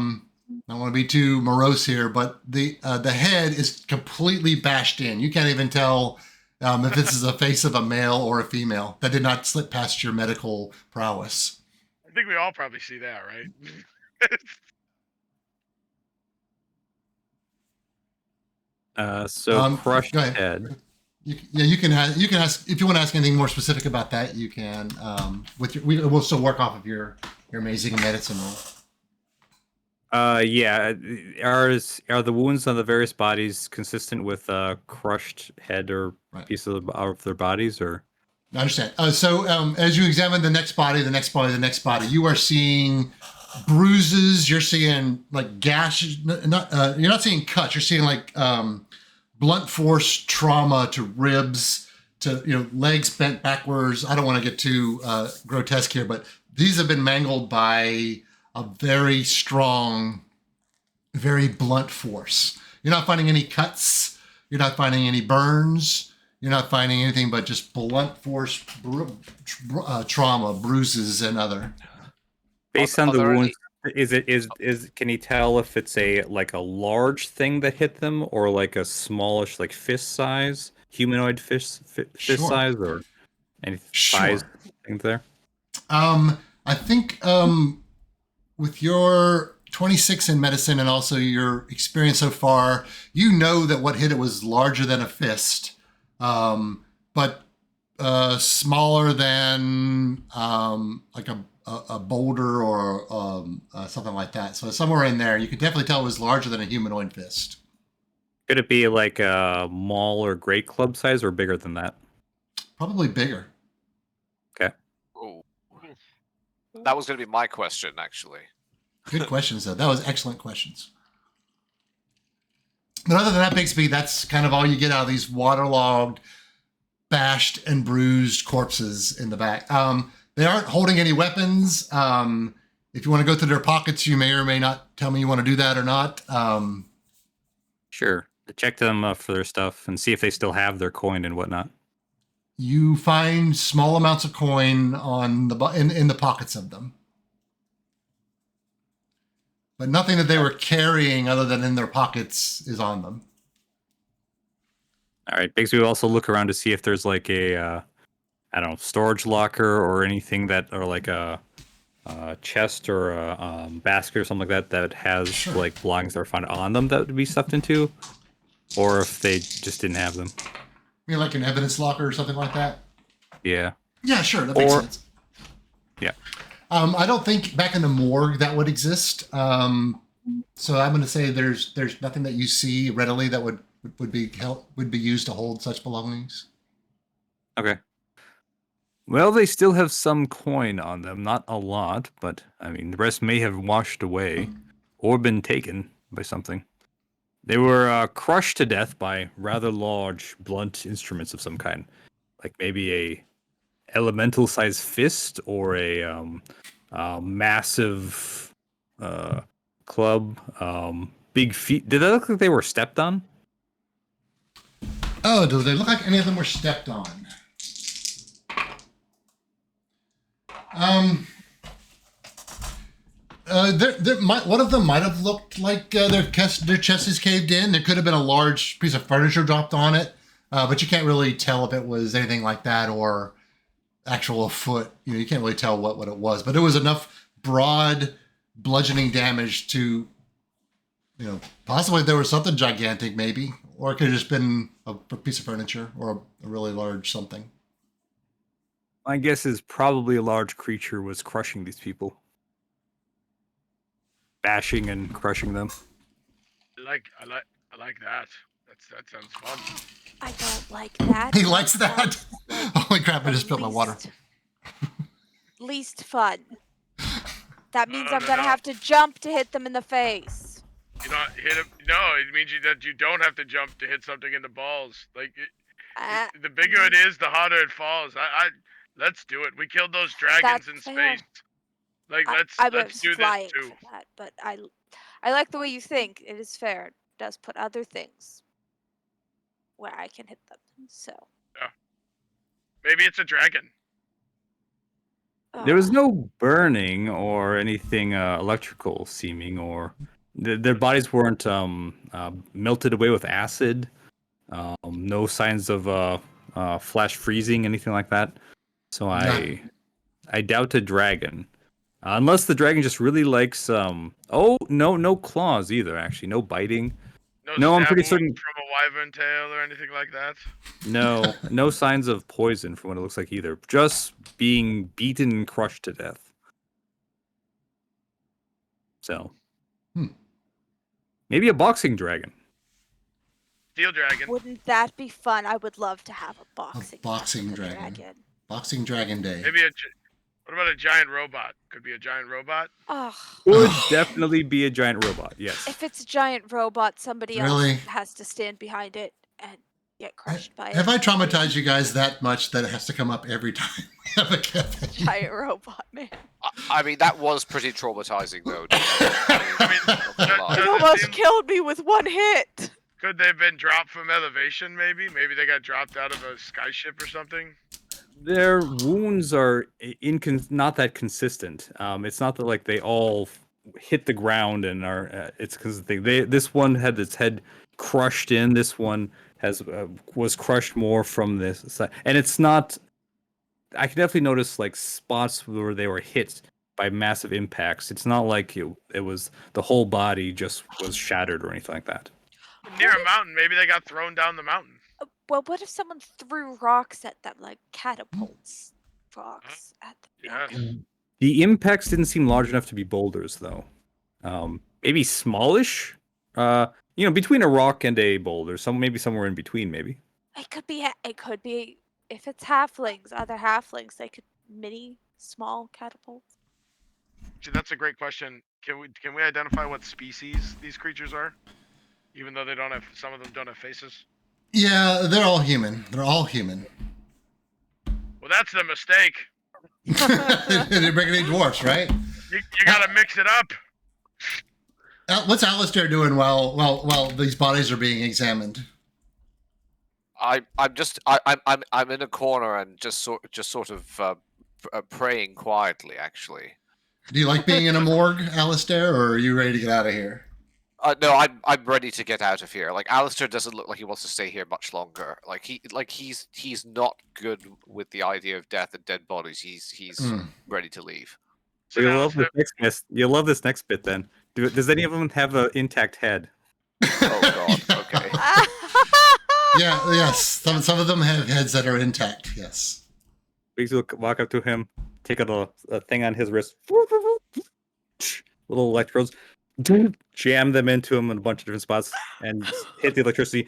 S1: don't want to be too morose here, but the head is completely bashed in. You can't even tell if this is a face of a male or a female. That did not slip past your medical prowess.
S4: I think we all probably see that, right?
S3: Crushed
S1: go ahead.
S3: head.
S1: You can ask if you want to ask anything more specific about that. You can we'll still work off of your amazing medicine roll.
S3: Yeah. Are the wounds on the various bodies consistent with crushed head or pieces of their bodies, or?
S1: I understand. As you examine the next body, you are seeing bruises. You're seeing like gashes. You're not seeing cuts. You're seeing like blunt force trauma to ribs, to legs bent backwards. I don't want to get too grotesque here, but these have been mangled by a very strong, very blunt force. You're not finding any cuts. You're not finding any burns. You're not finding anything but just blunt force trauma, bruises, and other.
S3: Based on the wounds, is can you tell if it's a large thing that hit them, or like a smallish, like fist size, humanoid fist
S1: Sure.
S3: size, or any size thing there?
S1: I think with your 26 in medicine and also your experience so far, you know that what hit it was larger than a fist, but smaller than like a boulder or something like that. So somewhere in there, you could definitely tell it was larger than a humanoid fist.
S3: Could it be like a mall or great club size, or bigger than that?
S1: Probably bigger.
S3: Okay.
S5: Ooh. That was going to be my question, actually.
S1: Good questions, though. That was excellent questions. But other than that, Bixby, that's kind of all you get out of these waterlogged, bashed, and bruised corpses in the back. They aren't holding any weapons. If you want to go through their pockets, you may or may not tell me you want to do that or not.
S3: Sure. Check them for their stuff and see if they still have their coin and whatnot.
S1: You find small amounts of coin on in the pockets of them, but nothing that they were carrying other than in their pockets is on them.
S3: All right. Biggsby will also look around to see if there's like a, storage locker or anything that, or like a chest or a basket or something like that has like belongings that are found on them that would be stuffed into, or if they just didn't have them.
S1: You mean like an evidence locker or something like that?
S3: Yeah.
S1: Yeah, sure. That makes sense.
S3: Yeah.
S1: I don't think back in the morgue that would exist. So I'm going to say there's nothing that you see readily that would be used to hold such belongings.
S3: Okay. Well, they still have some coin on them, not a lot, but I mean the rest may have washed away. or been taken by something. They were crushed to death by rather large, blunt instruments of some kind, like maybe a elemental-sized fist or a massive club. Big feet. Did they look like they were stepped on?
S1: Oh, do they look like any of them were stepped on? One of them might have looked like their chest is caved in. There could have been a large piece of furniture dropped on it, but you can't really tell if it was anything like that or actual foot. You can't really tell what it was, but it was enough broad bludgeoning damage to, possibly there was something gigantic maybe, or it could have just been a piece of furniture or a really large something.
S3: My guess is probably a large creature was crushing these people. Bashing and crushing them.
S4: I like that. That sounds fun.
S2: I don't like that.
S1: He likes that. Holy crap! I just spilled my water.
S2: Least fun. That means I'm gonna
S4: no.
S2: have to jump to hit them in the face.
S4: You not hit him. No, it means that you don't have to jump to hit something in the balls. The bigger it is, the harder it falls. Let's do it. We killed those dragons in space. Let's do this too.
S2: For that, but I like the way you think. It is fair. It does put other things where I can hit them. So.
S4: Yeah. Maybe it's a dragon.
S3: There was no burning or anything electrical seeming, or their bodies weren't melted away with acid. No signs of flash freezing, anything like that. So I doubt a dragon. Unless the dragon just really likes no claws either, actually. No biting. No, I'm pretty certain
S4: from a wyvern tail or anything like that.
S3: No signs of poison from what it looks like either. Just being beaten and crushed to death. So maybe a boxing dragon.
S4: Steel dragon.
S2: Wouldn't that be fun? I would love to have a
S1: boxing dragon. Boxing dragon day.
S4: Maybe what about a giant robot? Could be a giant robot.
S3: Would definitely be a giant robot. Yes.
S2: If it's a giant robot, somebody else has to stand behind it and get crushed by it.
S1: Have I traumatized you guys that much that it has to come up every time we have a campaign?
S2: Giant robot, man.
S5: I mean, that was pretty traumatizing, though.
S2: It almost killed me with one hit.
S4: Could they have been dropped from elevation, maybe? Maybe they got dropped out of a skyship or something?
S3: Their wounds are not that consistent. It's not that like they all hit the ground and are. It's because this one had its head crushed in. This one was crushed more from this side, and it's not. I can definitely notice like spots where they were hit by massive impacts. It's not like it was the whole body just was shattered or anything like that.
S4: Near a mountain, maybe they got thrown down the mountain.
S2: Well, what if someone threw rocks at them, like catapults rocks at them?
S4: Yes.
S3: The impacts didn't seem large enough to be boulders, though. Maybe smallish. Between a rock and a boulder. Maybe somewhere in between. Maybe.
S2: It could be. If it's halflings, other halflings, they could small catapults.
S4: Actually, that's a great question. Can we identify what species these creatures are? Even though some of them don't have faces.
S1: Yeah, they're all human.
S4: Well, that's the mistake.
S1: They're regular dwarfs, right?
S4: You gotta mix it up.
S1: What's Alistair doing while these bodies are being examined?
S5: I'm in a corner and just sort of praying quietly. Actually.
S1: Do you like being in a morgue, Alistair, or are you ready to get out of here?
S5: No, I'm ready to get out of here. Like Alistair doesn't look like he wants to stay here much longer. He's not good with the idea of death and dead bodies. He's ready to leave.
S3: So you'll love this next bit then. Does any of them have an intact head?
S5: Oh God. Okay.
S1: Yes. Some of them have heads that are intact. Yes.
S3: Biggs will walk up to him, take out a thing on his wrist, little electrodes. Jam them into him in a bunch of different spots and hit the electricity.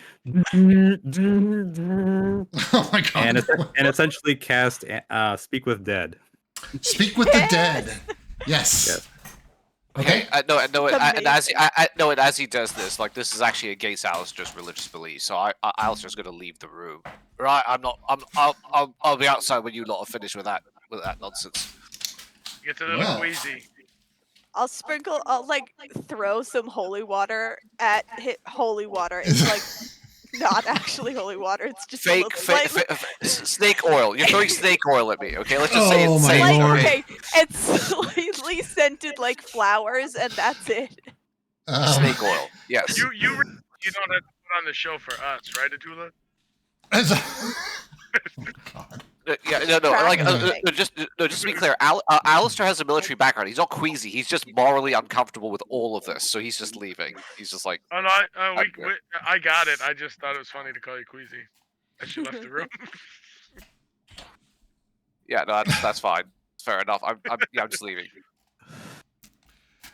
S1: Oh my God.
S3: And essentially cast Speak with Dead.
S1: Speak with the dead. Yes. Okay.
S5: No, no, and
S2: Amazing.
S5: and as he does this, like this is actually against Alistair's religious beliefs. So Alistair's going to leave the room. Right, I'm not. I'll be outside when you lot are finished with that nonsense.
S4: Gets a little
S1: Well.
S4: queasy.
S2: I'll like throw some holy water at holy water. It's like not actually holy water. It's just a little slightly,
S5: Snake oil. You're throwing snake oil at me. Okay, let's just say
S1: Oh
S5: it's
S1: my
S5: safe.
S1: lord.
S2: okay. It's slightly scented like flowers, and that's it.
S5: Snake oil. Yes.
S4: You don't have to put on the show for us, right, Atula?
S1: Oh, God.
S5: Yeah, no. Like,
S2: Practicing.
S5: just to be clear, Alistair has a military background. He's not queasy. He's just morally uncomfortable with all of this, so he's just leaving. He's just like,
S4: Oh no, I got it. I just thought it was funny to call you queasy. And she left the room.
S5: yeah, no, that's fine. Fair enough. I'm just leaving.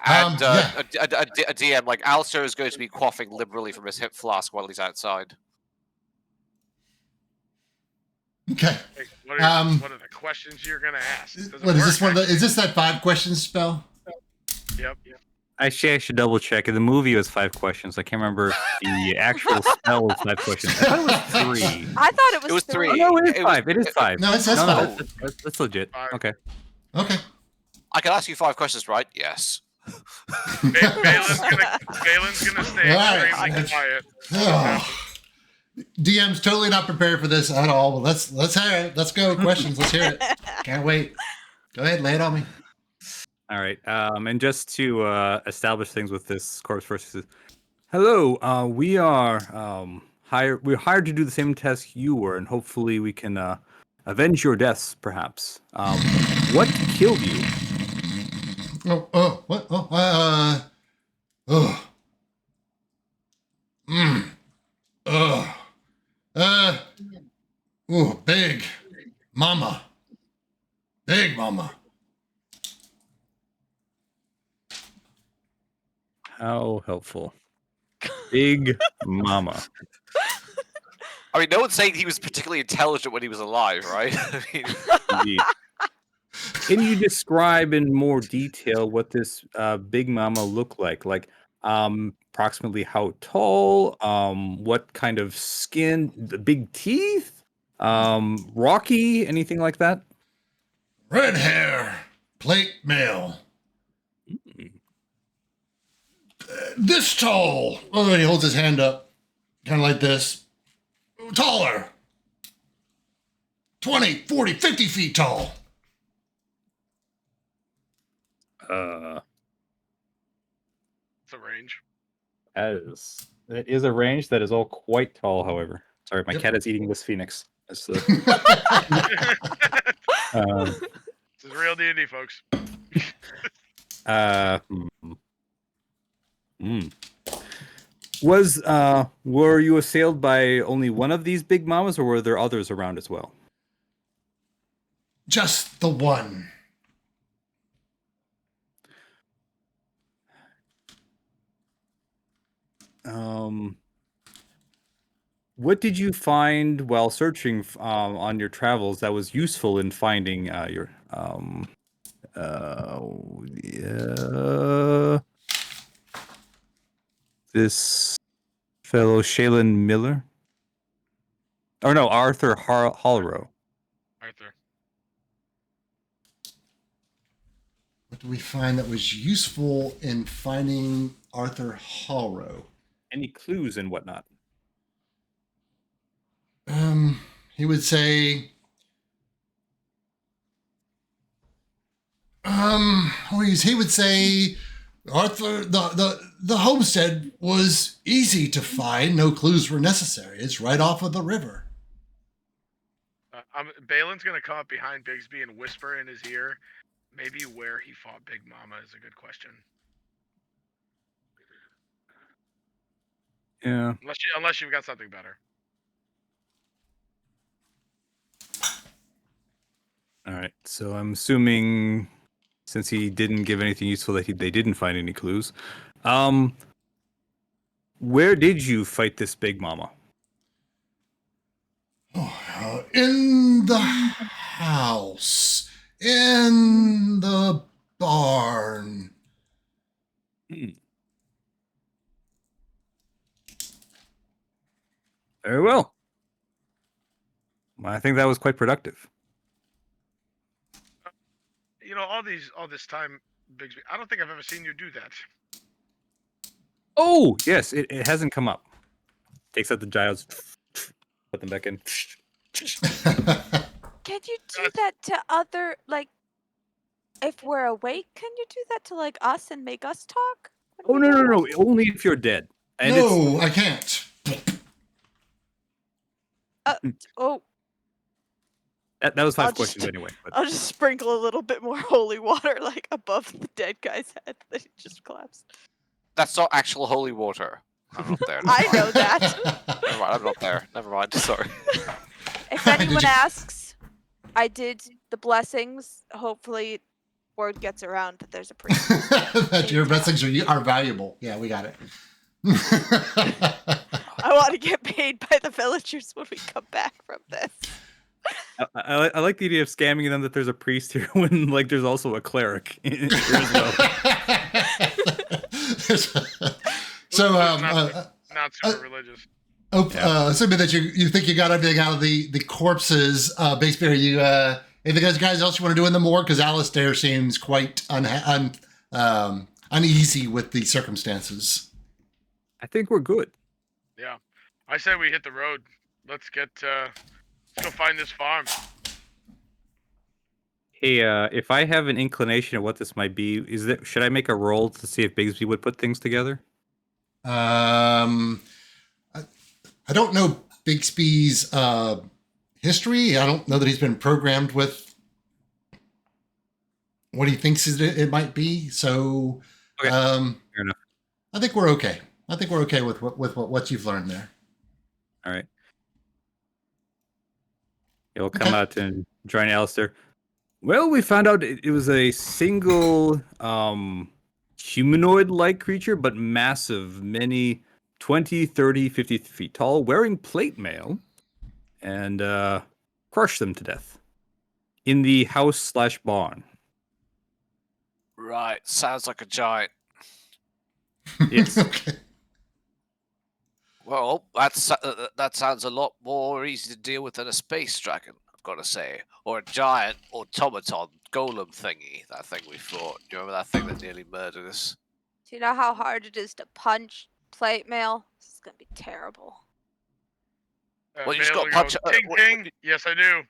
S5: And
S1: yeah.
S5: a DM like Alistair is going to be quaffing liberally from his hip flask while he's outside.
S1: Okay.
S4: Hey, what are the questions you're gonna ask?
S1: What is this one? Is this that 5 questions spell?
S4: Yep.
S3: Actually, I should double check. In the movie, it was 5 questions. I can't remember if the actual spell was 5 questions. I thought it was 3.
S2: I thought it was
S5: three.
S3: Oh, no, it is 5. It is 5.
S1: No, it says
S3: No,
S1: 5.
S3: that's legit.
S4: 5.
S3: Okay.
S1: Okay.
S5: I can ask you 5 questions, right? Yes.
S4: Balin's gonna stay
S1: All right.
S4: extremely quiet.
S1: Oh. DM's totally not prepared for this at all. Well, let's hear it. Let's go. Questions. Let's hear it. Can't wait. Go ahead. Lay it on me.
S3: All right. And just to establish things with this corpse versus. Hello. We are hired. We're hired to do the same task you were, and hopefully we can avenge your deaths, perhaps. What killed you?
S1: What? Big Mama. Big Mama.
S3: How helpful. Big Mama.
S5: I mean, no one's saying he was particularly intelligent when he was alive, right? I mean,
S3: Indeed. Can you describe in more detail what this Big Mama looked like? Like, approximately how tall? What kind of skin? The big teeth? Rocky? Anything like that?
S1: Red hair. Plate mail. This tall. Oh, he holds his hand up. Kind of like this. Taller. 20, 40, 50 feet tall.
S4: It's a range.
S3: That is a range that is all quite tall, however. Sorry, my
S1: Yep.
S3: cat is eating this phoenix. That's the,
S4: This is real D&D, folks.
S3: Were you assailed by only one of these big mamas, or were there others around as well?
S1: Just the one.
S3: What did you find while searching on your travels that was useful in finding your this fellow Shaylin Miller? Or no, Arthur Hallrow.
S4: Arthur.
S1: What do we find that was useful in finding Arthur Hallrow?
S3: Any clues and whatnot?
S1: He would say, he would say, Arthur, the homestead was easy to find. No clues were necessary. It's right off of the river.
S4: Balin's gonna come up behind Bigsby and whisper in his ear, maybe where he fought Big Mama is a good question.
S3: Yeah.
S4: Unless you've got something better.
S3: All right. So I'm assuming, since he didn't give anything useful, that they didn't find any clues. Where did you fight this Big Mama?
S1: In the house, in the barn.
S3: Very well. I think that was quite productive.
S4: All this time, Bigsby, I don't think I've ever seen you do that.
S3: Oh, yes, it hasn't come up. Takes out the gyros, put them back in.
S2: Can you do that to other, like, if we're awake, can you do that to, like, us and make us talk?
S3: Oh, no. Only if you're dead. And
S1: no, I can't.
S2: Oh,
S3: that was 5
S2: I'll
S3: questions
S2: just-
S3: anyway. But
S2: I'll just sprinkle a little bit more holy water, like, above the dead guy's head that he just collapsed.
S5: That's not actual holy water. I'm not there.
S2: I know that.
S5: Never mind, I'm not there. Never mind. Sorry.
S2: If
S1: Did
S2: anyone
S1: you-
S2: asks, I did the blessings. Hopefully, word gets around that there's a priest.
S1: that your blessings are valuable. Yeah, we got it.
S2: I want to get paid by the villagers when we come back from this.
S3: I like the idea of scamming them that there's a priest here when like there's also a cleric here as well.
S1: So,
S4: Not super religious.
S1: assuming that you think you got everything out of the corpses, basically, are you anything guys else you want to do in the morgue? Because Alistair seems quite uneasy with the circumstances.
S3: I think we're good.
S4: Yeah, I say we hit the road. Let's go find this farm.
S3: Hey, if I have an inclination of what this might be, should I make a roll to see if Bigsby would put things together?
S1: I don't know Bixby's history. I don't know that he's been programmed with what he thinks it might be. So,
S3: Okay. Fair enough.
S1: I think we're okay. I think we're okay with what you've learned there.
S3: All right. He'll come out and join Alistair. Well, we found out it was a single humanoid-like creature, but massive, many 20, 30, 50 feet tall, wearing plate mail, and crushed them to death in the house/barn.
S5: Right. Sounds like a giant.
S3: Yes.
S1: Okay.
S5: Well, that sounds a lot more easy to deal with than a space dragon, I've got to say. Or a giant automaton golem thingy, that thing we fought. Do you remember that thing that nearly murdered us?
S2: Do you know how hard it is to punch plate mail? This is gonna be terrible.
S5: Well, you just
S4: Bail
S5: got
S4: will
S5: punch-
S4: go, ting, ting. Yes, I do.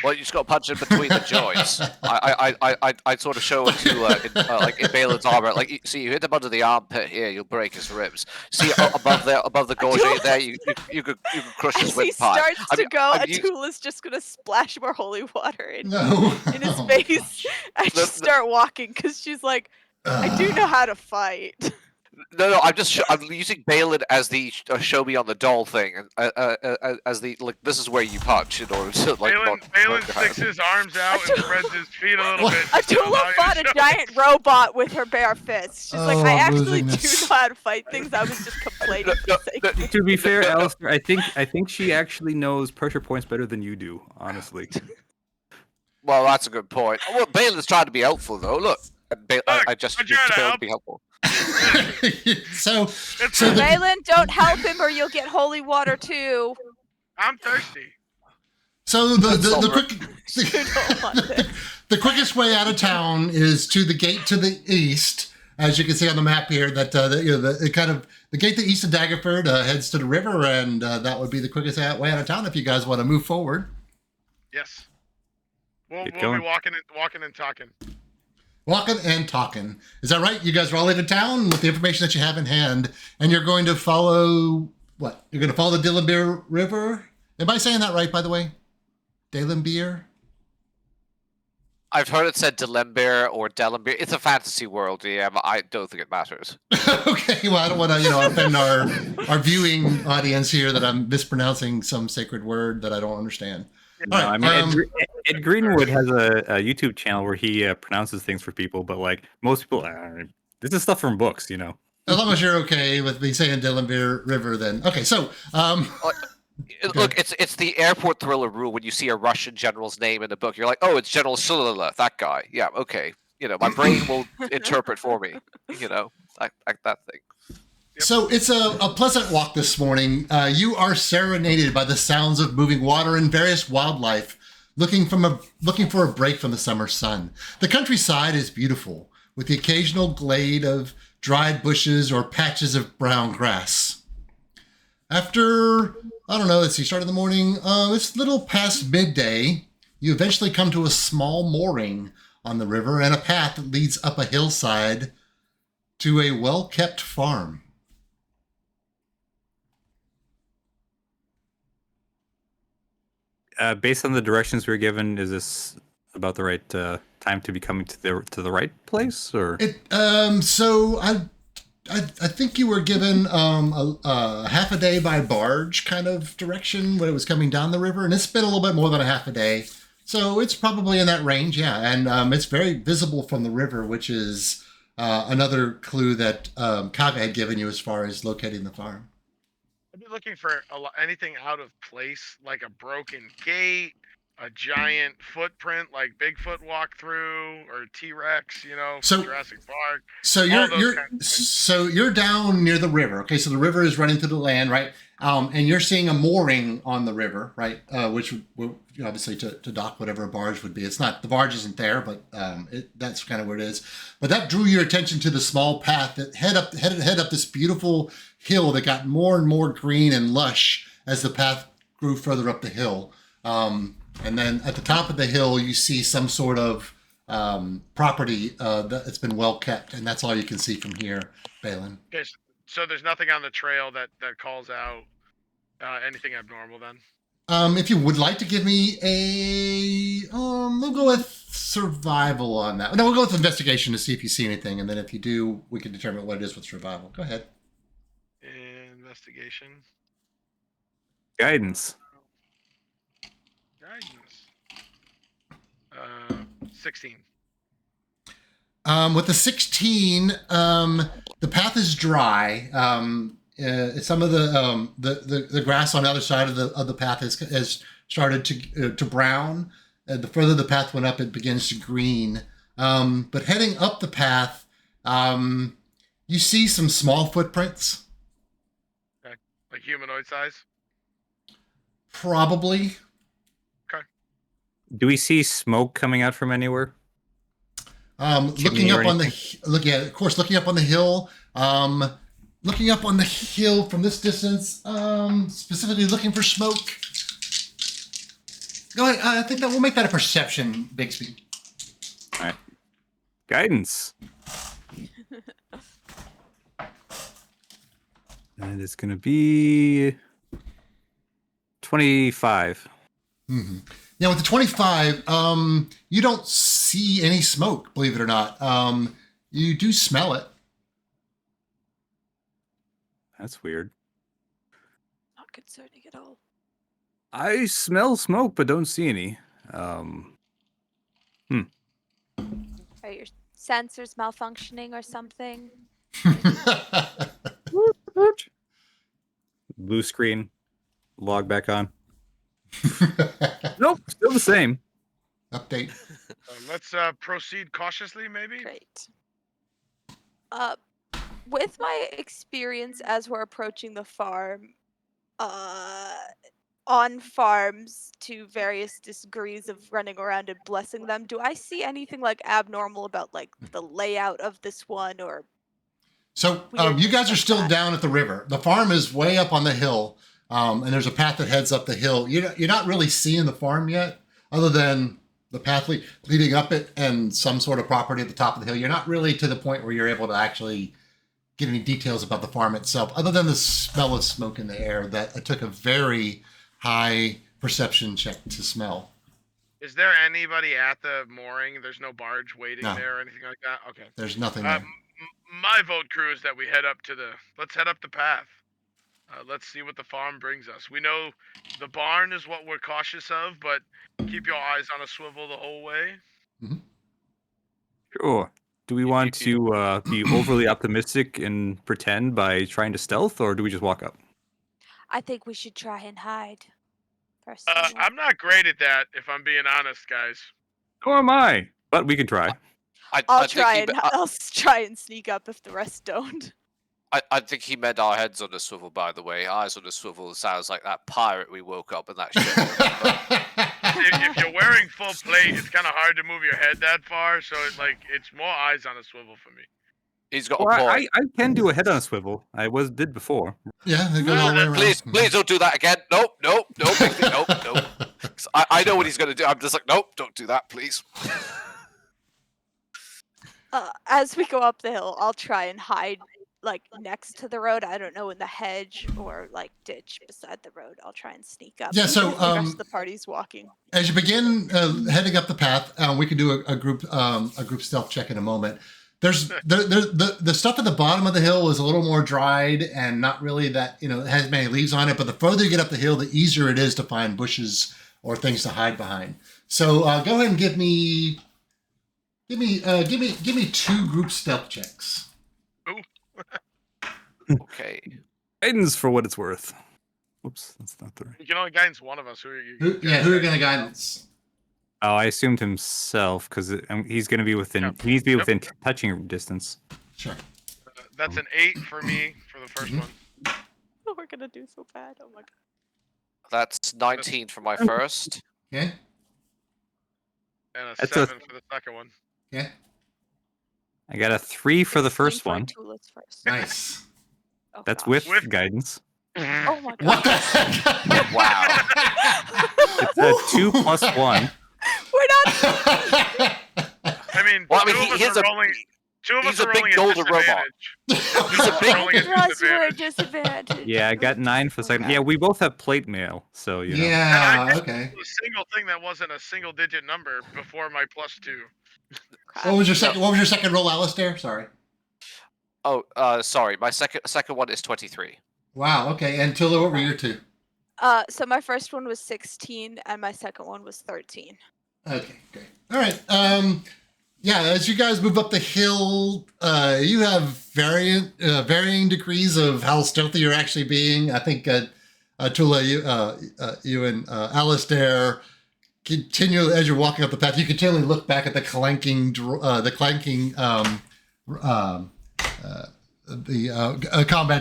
S5: Well, you just got to punch it between the joints. I sort of show it to in Balin's armor. Like, see, you hit him under the armpit here, you'll break his ribs. See, above the gorget there, you could crush his
S2: As he
S5: windpipe.
S2: starts to go,
S5: I've used-
S2: Atula's just gonna splash more holy water in
S1: No.
S2: his face. I just start walking because she's like, I do know how to fight.
S5: No, I'm using Balin as the show me on the doll thing, as the like. This is where you punch in order to like.
S4: Balin sticks his arms out and spreads his feet a little bit.
S2: Atula fought a giant robot with her bare fists. She's like,
S1: Oh,
S2: I
S1: I'm
S2: actually
S1: losing
S2: do
S1: this.
S2: know how to fight things. I was just complaining for the sake of it.
S3: To be fair, Alistair, I think she actually knows pressure points better than you do, honestly.
S5: Well, that's a good point. Well, Balin's trying to be helpful though. Look, I just
S4: I'm
S5: used
S4: trying to
S5: Balin
S4: help.
S5: to be helpful.
S1: so
S4: the,
S2: Balin, don't help him or you'll get holy water too.
S4: I'm thirsty.
S1: the
S2: You don't want this.
S1: the quickest way out of town is to the gate to the east, as you can see on the map here. That the gate to the east of Daggerford heads to the river, and that would be the quickest way out of town if you guys want to move forward.
S4: Yes. We'll
S3: Keep
S4: be
S3: going.
S4: walking and talking.
S1: Walking and talking. Is that right? You guys are all leaving town with the information that you have in hand, and you're going to follow what? You're going to follow the Dillenbeer River? Am I saying that right, by the way? Dillenbeer?
S5: I've heard it said Delembeer or Delembeer. It's a fantasy world, DM. I don't think it matters.
S1: Okay, well, I don't want to, offend our viewing audience here that I'm mispronouncing some sacred word that I don't understand.
S3: No,
S1: All right,
S3: I mean, Ed Greenwood has a YouTube channel where he pronounces things for people, but like most people, this is stuff from books,
S1: As long as you're okay with me saying Dillenbeer River, then okay. So,
S5: Look, it's the airport thriller rule. When you see a Russian general's name in the book, you're like, oh, it's General Shulala, that guy. Yeah, okay. my brain will interpret for me. That thing.
S4: Yep.
S1: So it's a pleasant walk this morning. You are serenaded by the sounds of moving water and various wildlife, looking for a break from the summer sun. The countryside is beautiful, with the occasional glade of dried bushes or patches of brown grass. After, start of the morning, it's a little past midday. You eventually come to a small mooring on the river and a path that leads up a hillside to a well-kept farm.
S3: Based on the directions we were given, is this about the right time to be coming to the right place, or?
S1: So I think you were given a half a day by barge kind of direction when it was coming down the river, and it's been a little bit more than a half a day. So it's probably in that range, yeah. And it's very visible from the river, which is another clue that Kaga had given you as far as locating the farm.
S4: I'd be looking for anything out of place, like a broken gate, a giant footprint like Bigfoot walked through, or T-Rex,
S1: So-
S4: from Jurassic Park.
S1: So you're down near the river. Okay, so the river is running through the land, right? And you're seeing a mooring on the river, right? Which would obviously to dock whatever a barge would be. It's not, the barge isn't there, but that's kind of where it is. But that drew your attention to the small path that headed up this beautiful hill that got more and more green and lush as the path grew further up the hill. And then at the top of the hill, you see some sort of property that's been well kept, and that's all you can see from here, Balin.
S4: Okay, so there's nothing on the trail that calls out anything abnormal then?
S1: If you would like to give me we'll go with survival on that. No, we'll go with investigation to see if you see anything, and then if you do, we can determine what it is with survival. Go ahead.
S4: Investigation.
S3: Guidance.
S4: 16.
S1: With the 16, the path is dry. Some of the grass on the other side of the path has started to brown. The further the path went up, it begins to green. But heading up the path, you see some small footprints.
S4: Okay. Like humanoid size?
S1: Probably.
S3: Do we see smoke coming out from anywhere?
S1: Looking up on the hill. Looking up on the hill from this distance, specifically looking for smoke. Go ahead. I think that we'll make that a perception, Bigsby.
S3: All right. Guidance. And it's going to be 25.
S1: Mm-hmm. Now with the 25, you don't see any smoke, believe it or not. You do smell it.
S3: That's weird.
S2: Not concerning at all.
S3: I smell smoke, but don't see any.
S2: Are your sensors malfunctioning or something?
S3: Blue screen. Log back on. Nope, still the same.
S1: Update.
S4: Let's proceed cautiously, maybe?
S2: Great. With my experience as we're approaching the farm, on farms to various degrees of running around and blessing them, do I see anything like abnormal about like the layout of this one or?
S1: So
S2: Weird
S1: you guys are
S2: like
S1: still
S2: that.
S1: down at the river. The farm is way up on the hill, and there's a path that heads up the hill. You're not really seeing the farm yet, other than the path leading up it and some sort of property at the top of the hill. You're not really to the point where you're able to actually get any details about the farm itself, other than the smell of smoke in the air that it took a very high perception check to smell.
S4: Is there anybody at the mooring? There's no barge waiting
S1: No.
S4: there or anything like that? Okay.
S1: There's nothing there.
S4: My vote, crew, is that we let's head up the path. Let's see what the farm brings us. We know the barn is what we're cautious of, but keep your eyes on a swivel the whole way.
S3: Sure. Do we want to be overly optimistic and pretend by trying to stealth, or do we just walk up?
S2: I think we should try and hide. Personally.
S4: I'm not great at that, if I'm being honest, guys.
S3: Nor am I, but we can try.
S2: I'll try and sneak up if the rest don't.
S5: I think he meant our heads on a swivel, by the way. Eyes on a swivel sounds like that pirate we woke up in that ship.
S4: If you're wearing full plate, it's kind of hard to move your head that far, so it's more eyes on a swivel for me.
S5: He's got
S3: Well,
S5: a point.
S3: I can do a head on a swivel. I did before.
S1: Yeah, they go all the way around.
S5: Please don't do that again. Nope. Big thing, nope. 'Cause I know what he's gonna do. I'm just like, nope, don't do that, please.
S2: As we go up the hill, I'll try and hide like next to the road. I don't know, in the hedge or like ditch beside the road. I'll try and sneak up.
S1: Yeah, so,
S2: the rest of the party's walking.
S1: As you begin heading up the path, we can do a group stealth check in a moment. There's the stuff at the bottom of the hill is a little more dried and not really that, it has many leaves on it. But the further you get up the hill, the easier it is to find bushes or things to hide behind. So go ahead and give me 2 group stealth checks.
S5: Okay.
S3: Guidance for what it's worth. Oops, that's not the right.
S4: You can only guidance one of us. Who are you?
S1: Who are you gonna guidance?
S3: Oh, I assumed himself because he's going to be within.
S4: Yep.
S3: He needs to be within touching distance.
S1: Sure.
S4: That's an 8 for me for the first one.
S2: Oh, we're gonna do so bad. Oh my god.
S5: That's 19 for my first.
S1: Okay.
S4: And a
S3: That's
S4: 7 for the second one.
S1: Okay.
S3: I got a 3 for the first one.
S2: Tula's first.
S1: Nice.
S2: Oh,
S3: That's
S2: gosh.
S3: with guidance.
S2: Oh my god.
S1: What the heck?
S5: Wow.
S3: It's a 2 plus 1.
S2: We're not.
S4: I mean,
S5: Well, I mean,
S4: two of
S5: he
S4: us
S5: is
S4: are
S5: a-
S4: rolling. Two of
S5: he's
S4: us
S5: a
S4: are
S5: big
S4: rolling
S5: golden
S4: at
S5: robot.
S4: disadvantage.
S5: He's a big-
S4: Rolling at
S2: Plus, we're at
S4: disadvantage.
S2: disadvantage.
S3: Yeah, I got 9 for the second. Yeah, we both have plate mail, so you know.
S1: Yeah.
S4: And I
S1: Okay.
S4: A single thing that wasn't a single digit number before my +2.
S1: What was your second roll, Alistair? Sorry.
S5: Oh, sorry. My second one is 23.
S1: Wow. Okay. And Tula, what were your 2?
S2: So my first one was 16, and my second one was 13.
S1: Okay, great. All right. Yeah, as you guys move up the hill, you have varying degrees of how stealthy you're actually being. I think Tula, you and Alistair continue as you're walking up the path. You continually look back at the clanking combat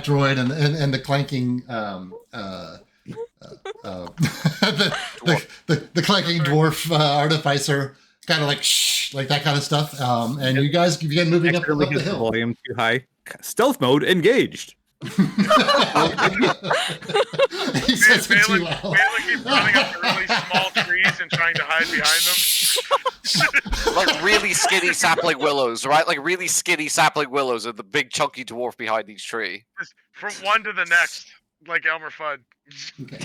S1: droid and the clanking the clanking dwarf artificer, kind of like shh, like that kind of stuff. And you guys begin moving up the
S3: Accidentally hit the
S1: hill.
S3: volume too high. Stealth mode engaged.
S1: He says it too loud.
S4: Baylor keeps running up to really small trees and trying to hide behind them.
S5: Like really skinny sapling willows, right? Like really skinny sapling willows and the big chunky dwarf behind each tree.
S4: Just from one to the next, like Elmer Fudd.
S1: Okay.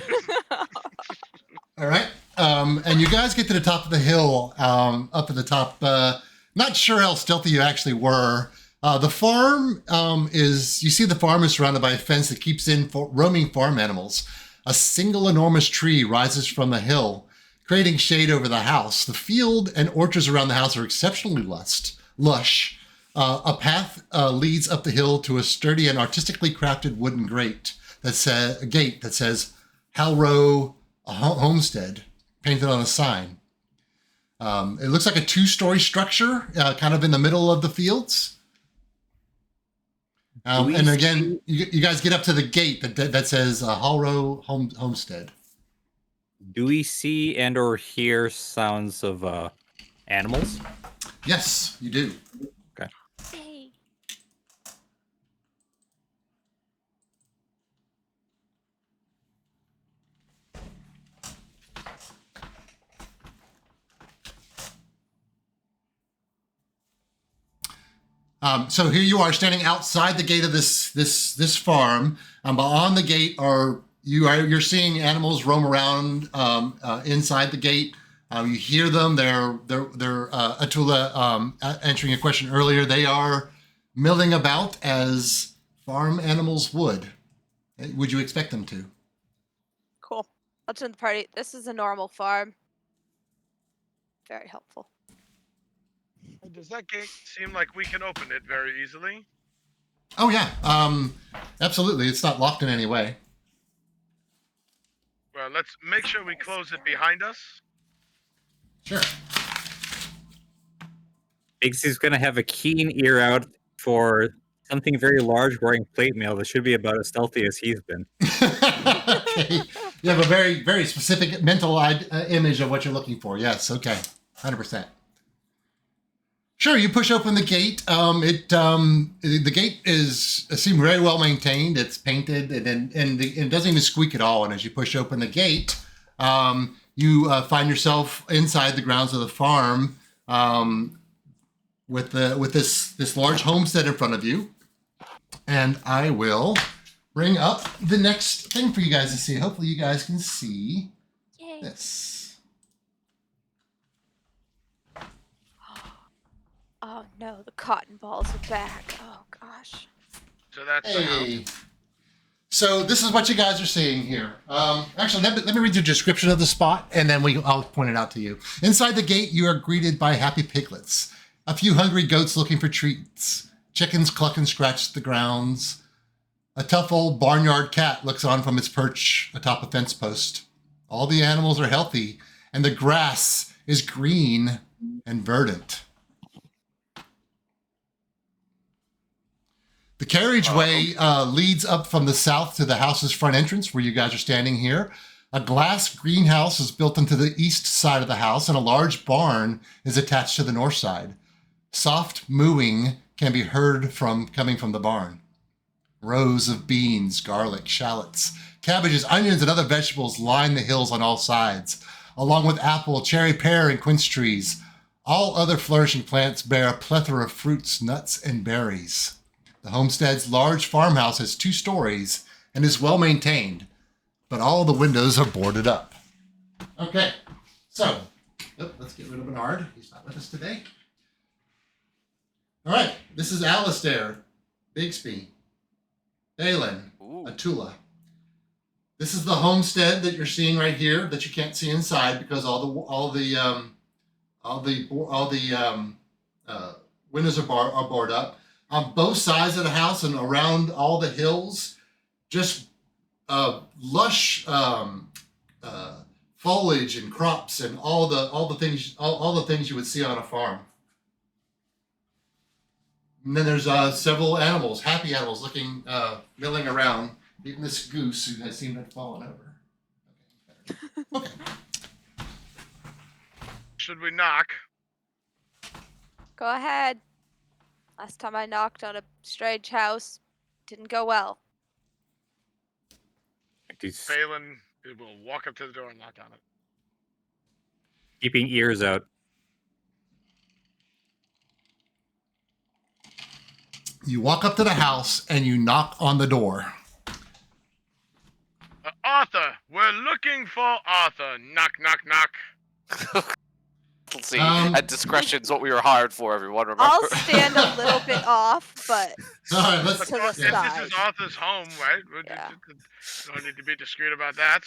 S1: All right. And you guys get to the top of the hill, up at the top. Not sure how stealthy you actually were. The farm you see the farm is surrounded by a fence that keeps in roaming farm animals. A single enormous tree rises from the hill, creating shade over the house. The field and orchards around the house are exceptionally lush. A path leads up the hill to a sturdy and artistically crafted wooden gate that says Halrow Homestead, painted on a sign. It looks like a 2-story structure, kind of in the middle of the fields. And again, you guys get up to the gate that says Halrow Homestead.
S3: Do we see and or hear sounds of animals?
S1: Yes, you do.
S2: Hey.
S1: So here you are standing outside the gate of this farm. Beyond the gate you're seeing animals roam around inside the gate. You hear them. They're Atula answering a question earlier. They are milling about as farm animals would. Would you expect them to?
S2: Cool. I'll turn the party. This is a normal farm. Very helpful.
S4: Does that gate seem like we can open it very easily?
S1: Oh yeah, absolutely. It's not locked in any way.
S4: Well, let's make sure we close it behind us.
S1: Sure.
S3: Bigsy's gonna have a keen ear out for something very large wearing plate mail that should be about as stealthy as he's been.
S1: Okay. You have a very, very specific mental image of what you're looking for. Yes. Okay. 100%. Sure. You push open the gate. The gate seems very well maintained. It's painted and it doesn't even squeak at all. And as you push open the gate, you find yourself inside the grounds of the farm with this large homestead in front of you. And I will bring up the next thing for you guys to see. Hopefully you guys can see
S2: Yay.
S1: this.
S2: Oh no, the cotton balls are back. Oh gosh.
S4: So that's the house.
S1: Hey. So this is what you guys are seeing here. Actually, let me read the description of the spot, and then I'll point it out to you. Inside the gate, you are greeted by happy piglets, a few hungry goats looking for treats, chickens cluck and scratch the grounds. A tough old barnyard cat looks on from its perch atop a fence post. All the animals are healthy, and the grass is green and verdant. The carriageway leads up from the south to the house's front entrance, where you guys are standing here. A glass greenhouse is built into the east side of the house, and a large barn is attached to the north side. Soft mooing can be heard coming from the barn. Rows of beans, garlic, shallots, cabbages, onions, and other vegetables line the hills on all sides, along with apple, cherry, pear, and quince trees. All other flourishing plants bear a plethora of fruits, nuts, and berries. The homestead's large farmhouse has 2 stories and is well maintained, but all the windows are boarded up. Okay, so let's get rid of Bernard. He's not with us today. All right, this is Alistair, Bigsby, Balin, Atula. This is the homestead that you're seeing right here that you can't see inside because all the windows are boarded up. On both sides of the house and around all the hills, just lush foliage and crops and all the things you would see on a farm. And then there's several animals, happy animals, milling around. Even this goose who has seemed to have fallen over. Okay.
S4: Should we knock?
S2: Go ahead. Last time I knocked on a strange house, didn't go well.
S4: Balin will walk up to the door and knock on it.
S3: Keeping ears out.
S1: You walk up to the house and you knock on the door.
S4: Arthur, we're looking for Arthur. Knock, knock, knock.
S5: Let's see. At discretion's what we were hired for, everyone. Remember?
S2: I'll stand a little bit off, but
S1: All right, let's.
S2: to the
S4: If this
S2: side.
S4: is Arthur's home, right?
S2: Yeah.
S4: Don't need to be discreet about that.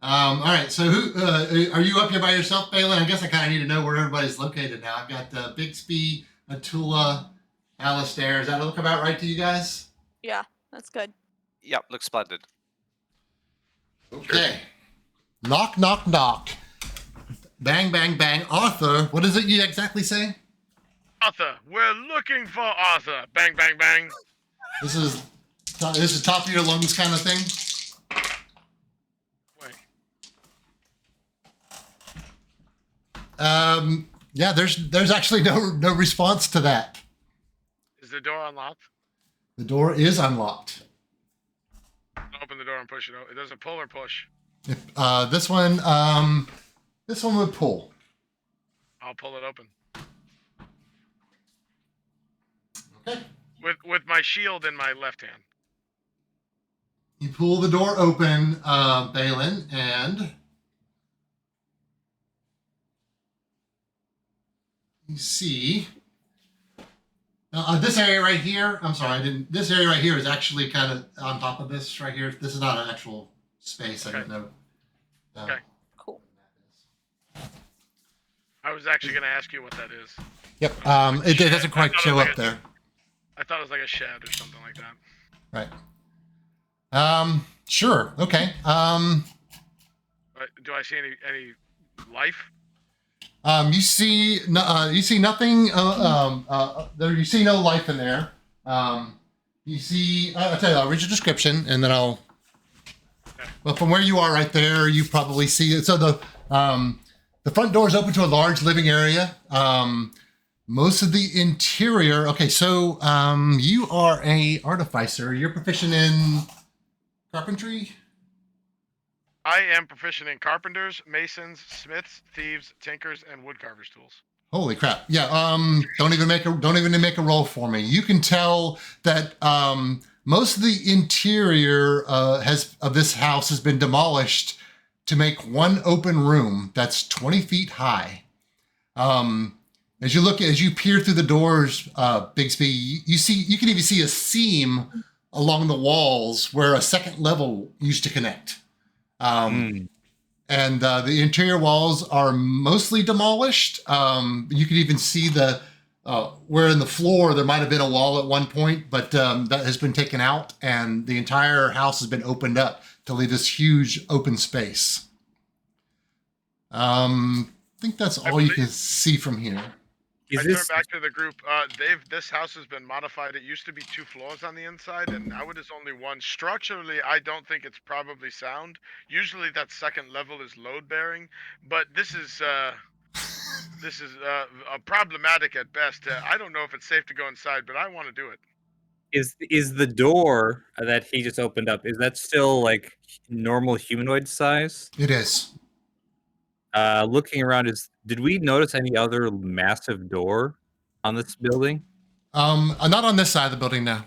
S1: All right. So, who are you up here by yourself, Balin? I guess I kind of need to know where everybody's located now. I've got Bigsby, Atula, Alistair. Does that look about right to you guys?
S2: Yeah, that's good.
S5: Yep, looks splendid.
S1: Okay. Knock, knock, knock. Bang, bang, bang. Arthur, what is it you exactly say?
S4: Arthur, we're looking for Arthur. Bang, bang, bang.
S1: This is top of your lungs kind of thing.
S4: Wait.
S1: Yeah, there's actually no response to that.
S4: Is the door unlocked?
S1: The door is unlocked.
S4: Open the door and push it out. It doesn't pull or push.
S1: This one would pull.
S4: I'll pull it open.
S1: Okay.
S4: With my shield in my left hand.
S1: You pull the door open, Balin, and you see this area right here. I'm sorry, this area right here is actually kind of on top of this right here. This is not an actual space.
S4: Okay.
S1: I don't know.
S4: Okay.
S2: Cool.
S4: I was actually going to ask you what that is.
S1: Yep. It doesn't quite show up there.
S4: I thought it was like a shed or something like that.
S1: Right. Sure. Okay.
S4: Do I see any life?
S1: You see nothing. There, you see no life in there. You see. I'll tell you. I'll read your description, and then I'll. Well, from where you are, right there, you probably see it. So the front door is open to a large living area. Most of the interior. Okay, so you are a artificer. You're proficient in carpentry.
S4: I am proficient in carpenters, masons, smiths, thieves, tinkers, and woodcarvers tools.
S1: Holy crap! Yeah. Don't even make a roll for me. You can tell that most of the interior of this house has been demolished to make one open room that's 20 feet high. As you peer through the doors, Bigsby, you can even see a seam along the walls where a second level used to connect. And the interior walls are mostly demolished. You can even see where in the floor there might have been a wall at one point, but that has been taken out, and the entire house has been opened up to leave this huge open space. I think that's all you can see from here.
S4: I turn back to the group. This house has been modified. It used to be 2 floors on the inside, and now it is only 1. Structurally, I don't think it's probably sound. Usually, that second level is load bearing, but this is problematic at best. I don't know if it's safe to go inside, but I want to do it.
S3: Is the door that he just opened up, is that still like normal humanoid size?
S1: It is.
S3: Looking around, did we notice any other massive door on this building?
S1: Not on this side of the building now.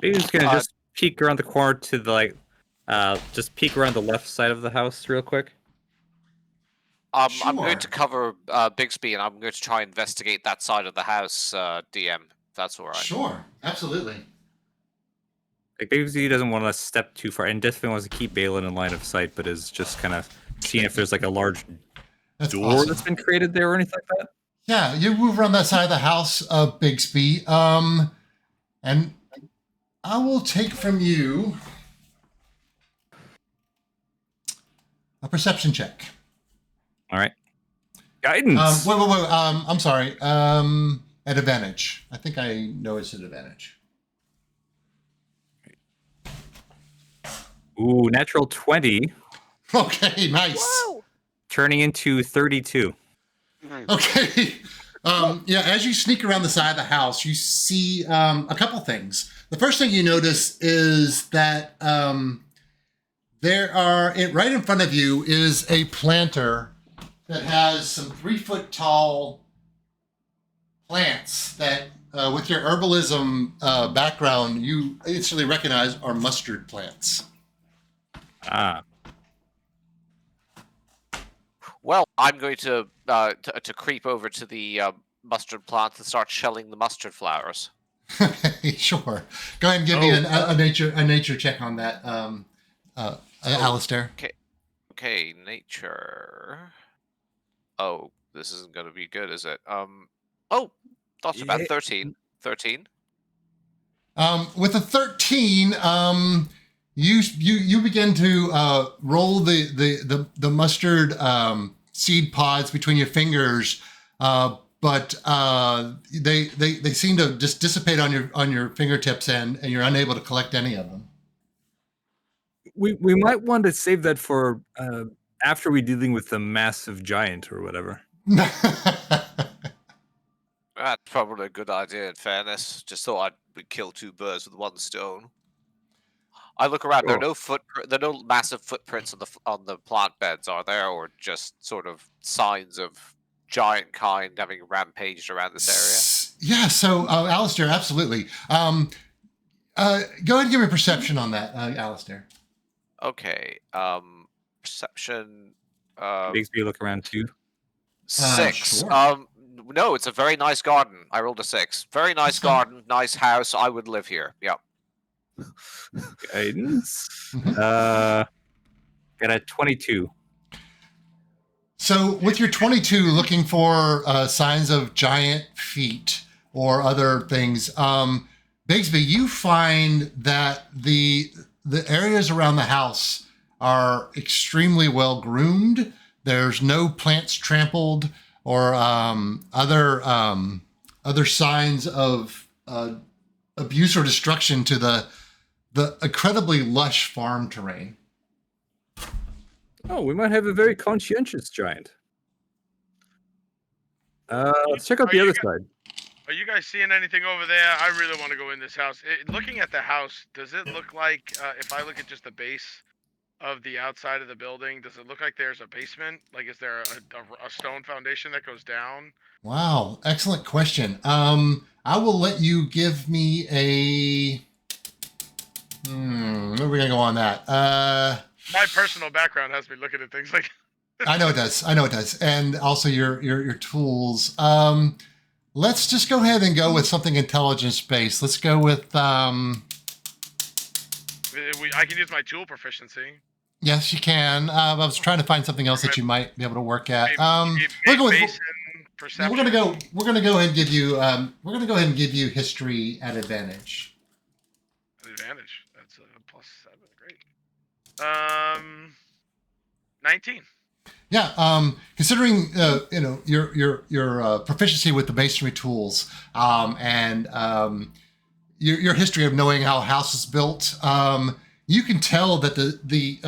S3: Maybe just gonna just peek around the corner to the just peek around the left side of the house real quick.
S1: Sure.
S5: I'm going to cover Bigsby, and I'm going to try and investigate that side of the house, DM. If that's all right.
S1: Sure, absolutely.
S3: Like Bigsby doesn't want to step too far, and definitely wants to keep Balin in line of sight, but is just kind of seeing if there's like a large door
S1: awesome.
S3: that's been created there or anything like that.
S1: Yeah, you move around that side of the house, Bigsby. And I will take from you a perception check.
S3: All right. Guidance.
S1: Wait. I'm sorry. At advantage. I think I know it's at advantage.
S3: Ooh, natural 20.
S1: Okay, nice.
S2: Whoa!
S3: Turning into 32.
S1: Okay. Yeah, as you sneak around the side of the house, you see a couple things. The first thing you notice is that right in front of you is a planter that has some 3-foot tall plants that, with your herbalism background, you instantly recognize are mustard plants.
S3: Ah.
S5: Well, I'm going to creep over to the mustard plant and start shelling the mustard flowers.
S1: Sure. Go ahead and give me a nature check on that, Alistair.
S5: Okay, nature. Oh, this isn't going to be good, is it? Oh, not so bad. 13. 13.
S1: With a 13, you begin to roll the mustard seed pods between your fingers, but they seem to just dissipate on your fingertips, and you're unable to collect any of them.
S3: We might want to save that for after we're dealing with the massive giant or whatever.
S5: That's probably a good idea, in fairness. Just thought I'd kill 2 birds with 1 stone. I look around. There are no massive footprints on the plant beds, are there, or just sort of signs of giant kind having rampaged around this
S1: area? Yeah. So, Alistair, absolutely. Go ahead and give me a perception on that, Alistair.
S5: Okay. Perception.
S3: Makes me look around too.
S5: 6.
S1: Sure.
S5: No, it's a very nice garden. I rolled a 6. Very nice garden, nice house. I would live here. Yep.
S3: Guidance. Got a 22.
S1: So with your 22, looking for signs of giant feet or other things, Bigsby, you find that the areas around the house are extremely well groomed. There's no plants trampled or other signs of abuse or destruction to the incredibly lush farm terrain.
S3: Oh, we might have a very conscientious giant. Let's check out
S4: Are
S3: the
S4: you
S3: other
S4: gu-
S3: side.
S4: Are you guys seeing anything over there? I really want to go in this house. Looking at the house, does it look like, if I look at just the base of the outside of the building, does it look like there's a basement? Like, is there a stone foundation that goes down?
S1: Wow, excellent question. I will let you give me a. Where are we gonna go on that?
S4: My personal background has me looking at things like.
S1: I know it does. I know it does, and also your tools. Let's just go ahead and go with something intelligence based. Let's go with.
S4: I can use my tool proficiency.
S1: Yes, you can. I was trying to find something else that you might be able to work at. We'll go with.
S4: Base and perception.
S1: We're gonna go. We're gonna go ahead and give you. We're gonna go ahead and give you history at advantage.
S4: Advantage. That's a +7. Great. 19.
S1: Yeah. Considering your proficiency with the masonry tools and your history of knowing how a house is built, you can tell that the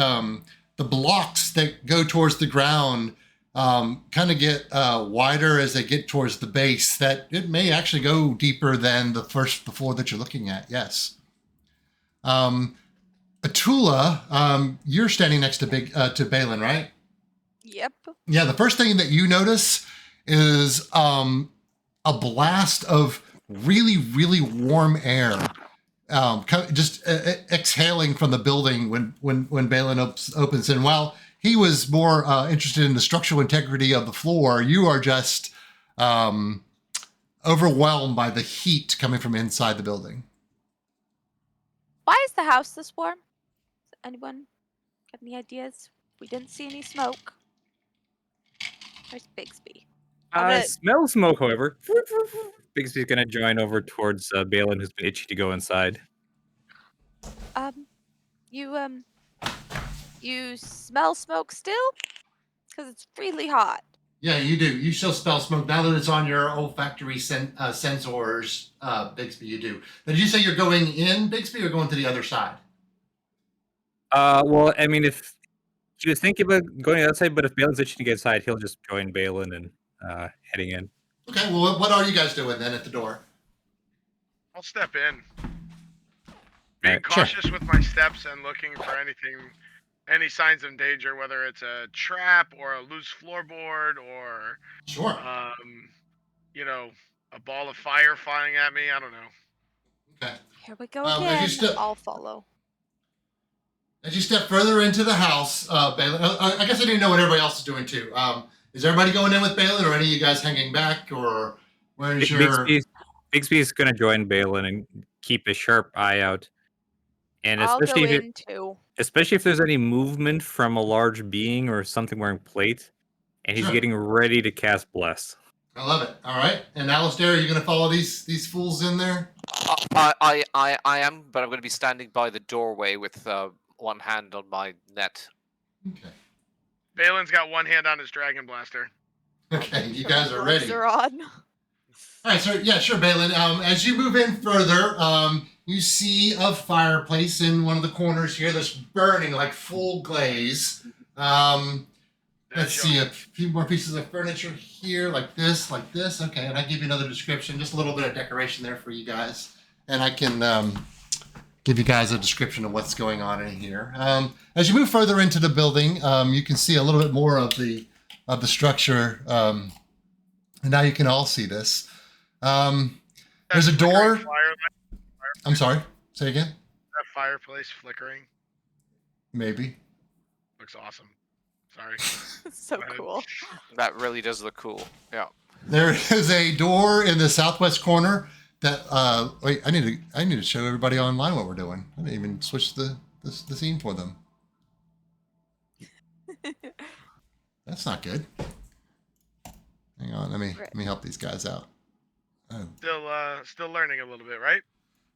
S1: blocks that go towards the ground kind of get wider as they get towards the base. That it may actually go deeper than the floor that you're looking at. Yes. Atula, you're standing next to Balin, right?
S2: Yep.
S1: Yeah. The first thing that you notice is a blast of really, really warm air. Just exhaling from the building when Balin opens. And while he was more interested in the structural integrity of the floor, you are just overwhelmed by the heat coming from inside the building.
S2: Why is the house this warm? Does anyone have any ideas? We didn't see any smoke. Where's Bigsby?
S3: I smell smoke, however. Bixby's gonna join over towards Balin, who's been itchy to go inside.
S2: You smell smoke still? Because it's really hot.
S1: Yeah, you do. You still smell smoke now that it's on your olfactory sensors, Bigsby. You do. Now, did you say you're going in, Bigsby, or going to the other side?
S3: Well, I mean, if he was thinking about going outside, but if Balin's itching to get inside, he'll just join Balin and heading in.
S1: Okay. Well, what are you guys doing then at the door?
S4: I'll step in. Being
S3: Alright, sure.
S4: cautious with my steps and looking for any signs of danger, whether it's a trap or a loose floorboard or,
S1: Sure.
S4: A ball of fire flying at me. I don't know.
S1: Okay.
S2: Here we go
S1: as you
S2: again. I'll follow.
S1: As you step further into the house, Balin, I guess I didn't know what everybody else is doing too. Is everybody going in with Balin, or any of you guys hanging back, or where is your?
S3: Bixby's gonna join Balin and keep a sharp eye out. And
S2: I'll
S3: especially
S2: go
S3: if
S2: in too.
S3: especially if there's any movement from a large being or something wearing plate, and he's
S1: Sure.
S3: getting ready to cast Bless.
S1: I love it. All right. And Alistair, are you going to follow these fools in there?
S5: I am, but I'm going to be standing by the doorway with one hand on my net.
S1: Okay.
S4: Balin's got one hand on his dragon blaster.
S1: Okay. You guys are ready.
S2: Are on.
S1: All right. So yeah, sure, Balin. As you move in further, you see a fireplace in one of the corners here that's burning like full glaze. Let's see, a few more pieces of furniture here, like this. Okay, and I give you another description, just a little bit of decoration there for you guys, and I can give you guys a description of what's going on in here. As you move further into the building, you can see a little bit more of the structure, and now you can all see this. There's a door. I'm sorry. Say again.
S4: That fireplace flickering.
S1: Maybe.
S4: Looks awesome. Sorry.
S2: So cool.
S5: That really does look cool. Yeah.
S1: There is a door in the southwest corner that wait, I need to show everybody online what we're doing. I didn't even switch the scene for them. That's not good. Hang on, let me help these guys out.
S4: Still learning a little bit, right?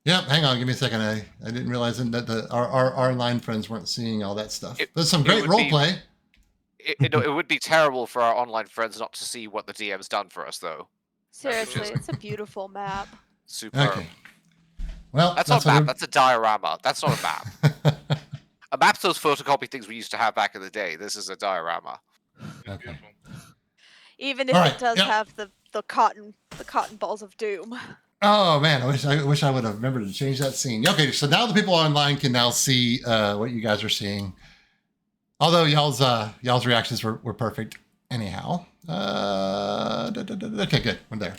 S1: Yep, hang on, give me a second. I didn't realize that our online friends weren't seeing all that stuff. There's some great
S5: would
S1: role
S5: be-
S1: play.
S5: It would be terrible for our online friends not to see what the DM's done for us, though.
S2: Seriously, it's a beautiful map.
S5: Superb.
S1: Okay. Well,
S5: That's not a map. That's a diorama. That's not a map. A map's those photocopy things we used to have back in the day. This is a diorama.
S1: Okay.
S4: Beautiful.
S2: Even if
S1: All right,
S2: it does
S1: yep.
S2: have the cotton balls of doom.
S1: Oh man, I wish I would have remembered to change that scene. Okay, so now the people online can now see what you guys are seeing. Although y'all's reactions were perfect. Anyhow, okay, good. We're there.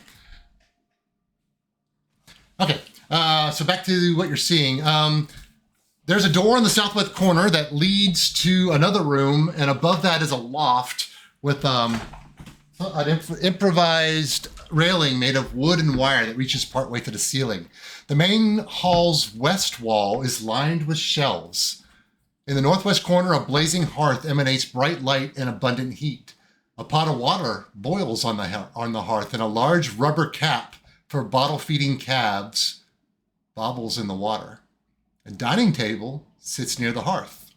S1: Okay, so back to what you're seeing. There's a door in the southwest corner that leads to another room, and above that is a loft with an improvised railing made of wood and wire that reaches partway to the ceiling. The main hall's west wall is lined with shelves. In the northwest corner, a blazing hearth emanates bright light and abundant heat. A pot of water boils on the hearth, and a large rubber cap for bottle-feeding calves bobbles in the water. A dining table sits near the hearth.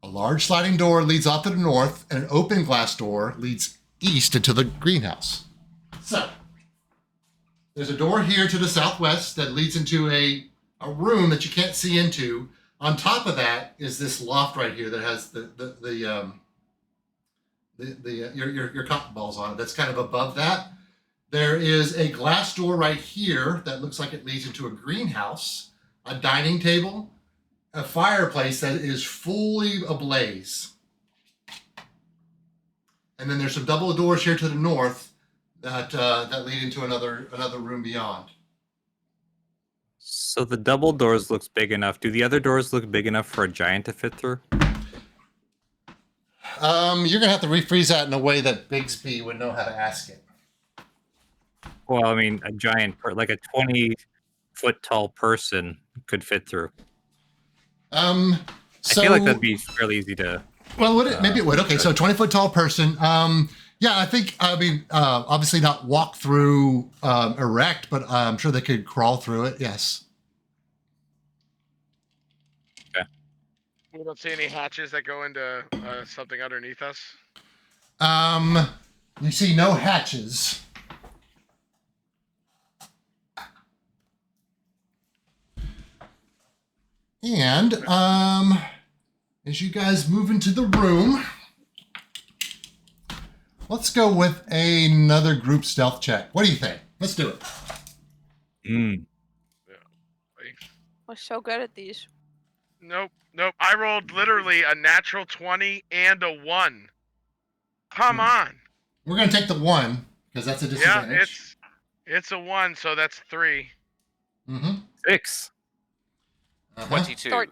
S1: A large sliding door leads off to the north, and an open glass door leads east into the greenhouse. So, there's a door here to the southwest that leads into a room that you can't see into. On top of that is this loft right here that has your cotton balls on it. That's kind of above that. There is a glass door right here that looks like it leads into a greenhouse, a dining table, a fireplace that is fully ablaze. And then there's some double doors here to the north that lead into another room beyond.
S3: So the double doors looks big enough. Do the other doors look big enough for a giant to fit through?
S1: You're gonna have to rephrase that in a way that Bigsby would know how to ask it.
S3: Well, I mean, a giant, like a 20-foot tall person could fit through.
S1: So,
S3: I feel like that'd be fairly easy to.
S1: Well, would it? Maybe it would. Okay, so 20-foot tall person. Yeah, I mean, obviously not walk through erect, but I'm sure they could crawl through it. Yes.
S4: We don't see any hatches that go into something underneath us.
S1: You see no hatches. And as you guys move into the room, let's go with another group stealth check. What do you think? Let's do it.
S2: We're so good at these.
S4: Nope. I rolled literally a natural 20 and a 1. Come on.
S1: We're going to take the 1 because that's a disadvantage.
S4: Yeah, it's a 1, so that's 3.
S1: Mm-hmm.
S3: 6.
S5: 22.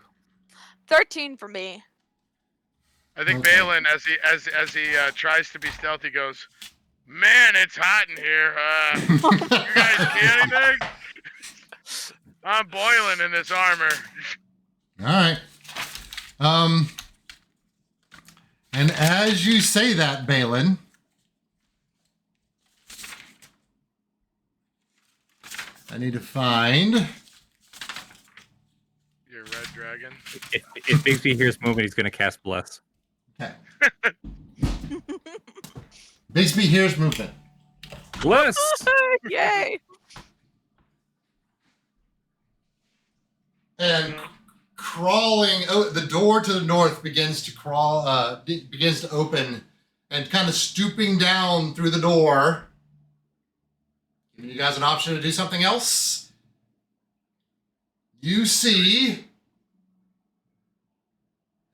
S2: 13 for me.
S4: I think
S1: Okay.
S4: Balin, as he tries to be stealthy, goes, "Man, it's hot in here. You guys see anything? I'm boiling in this armor."
S1: All right. And as you say that, Balin, I need to find.
S4: Your red dragon.
S3: If Bigsby hears movement, he's going to cast Bless.
S1: Okay. Bigsby hears movement.
S3: Bless!
S2: Yay!
S1: And crawling, the door to the north begins to open, and kind of stooping down through the door, giving you guys an option to do something else. You see,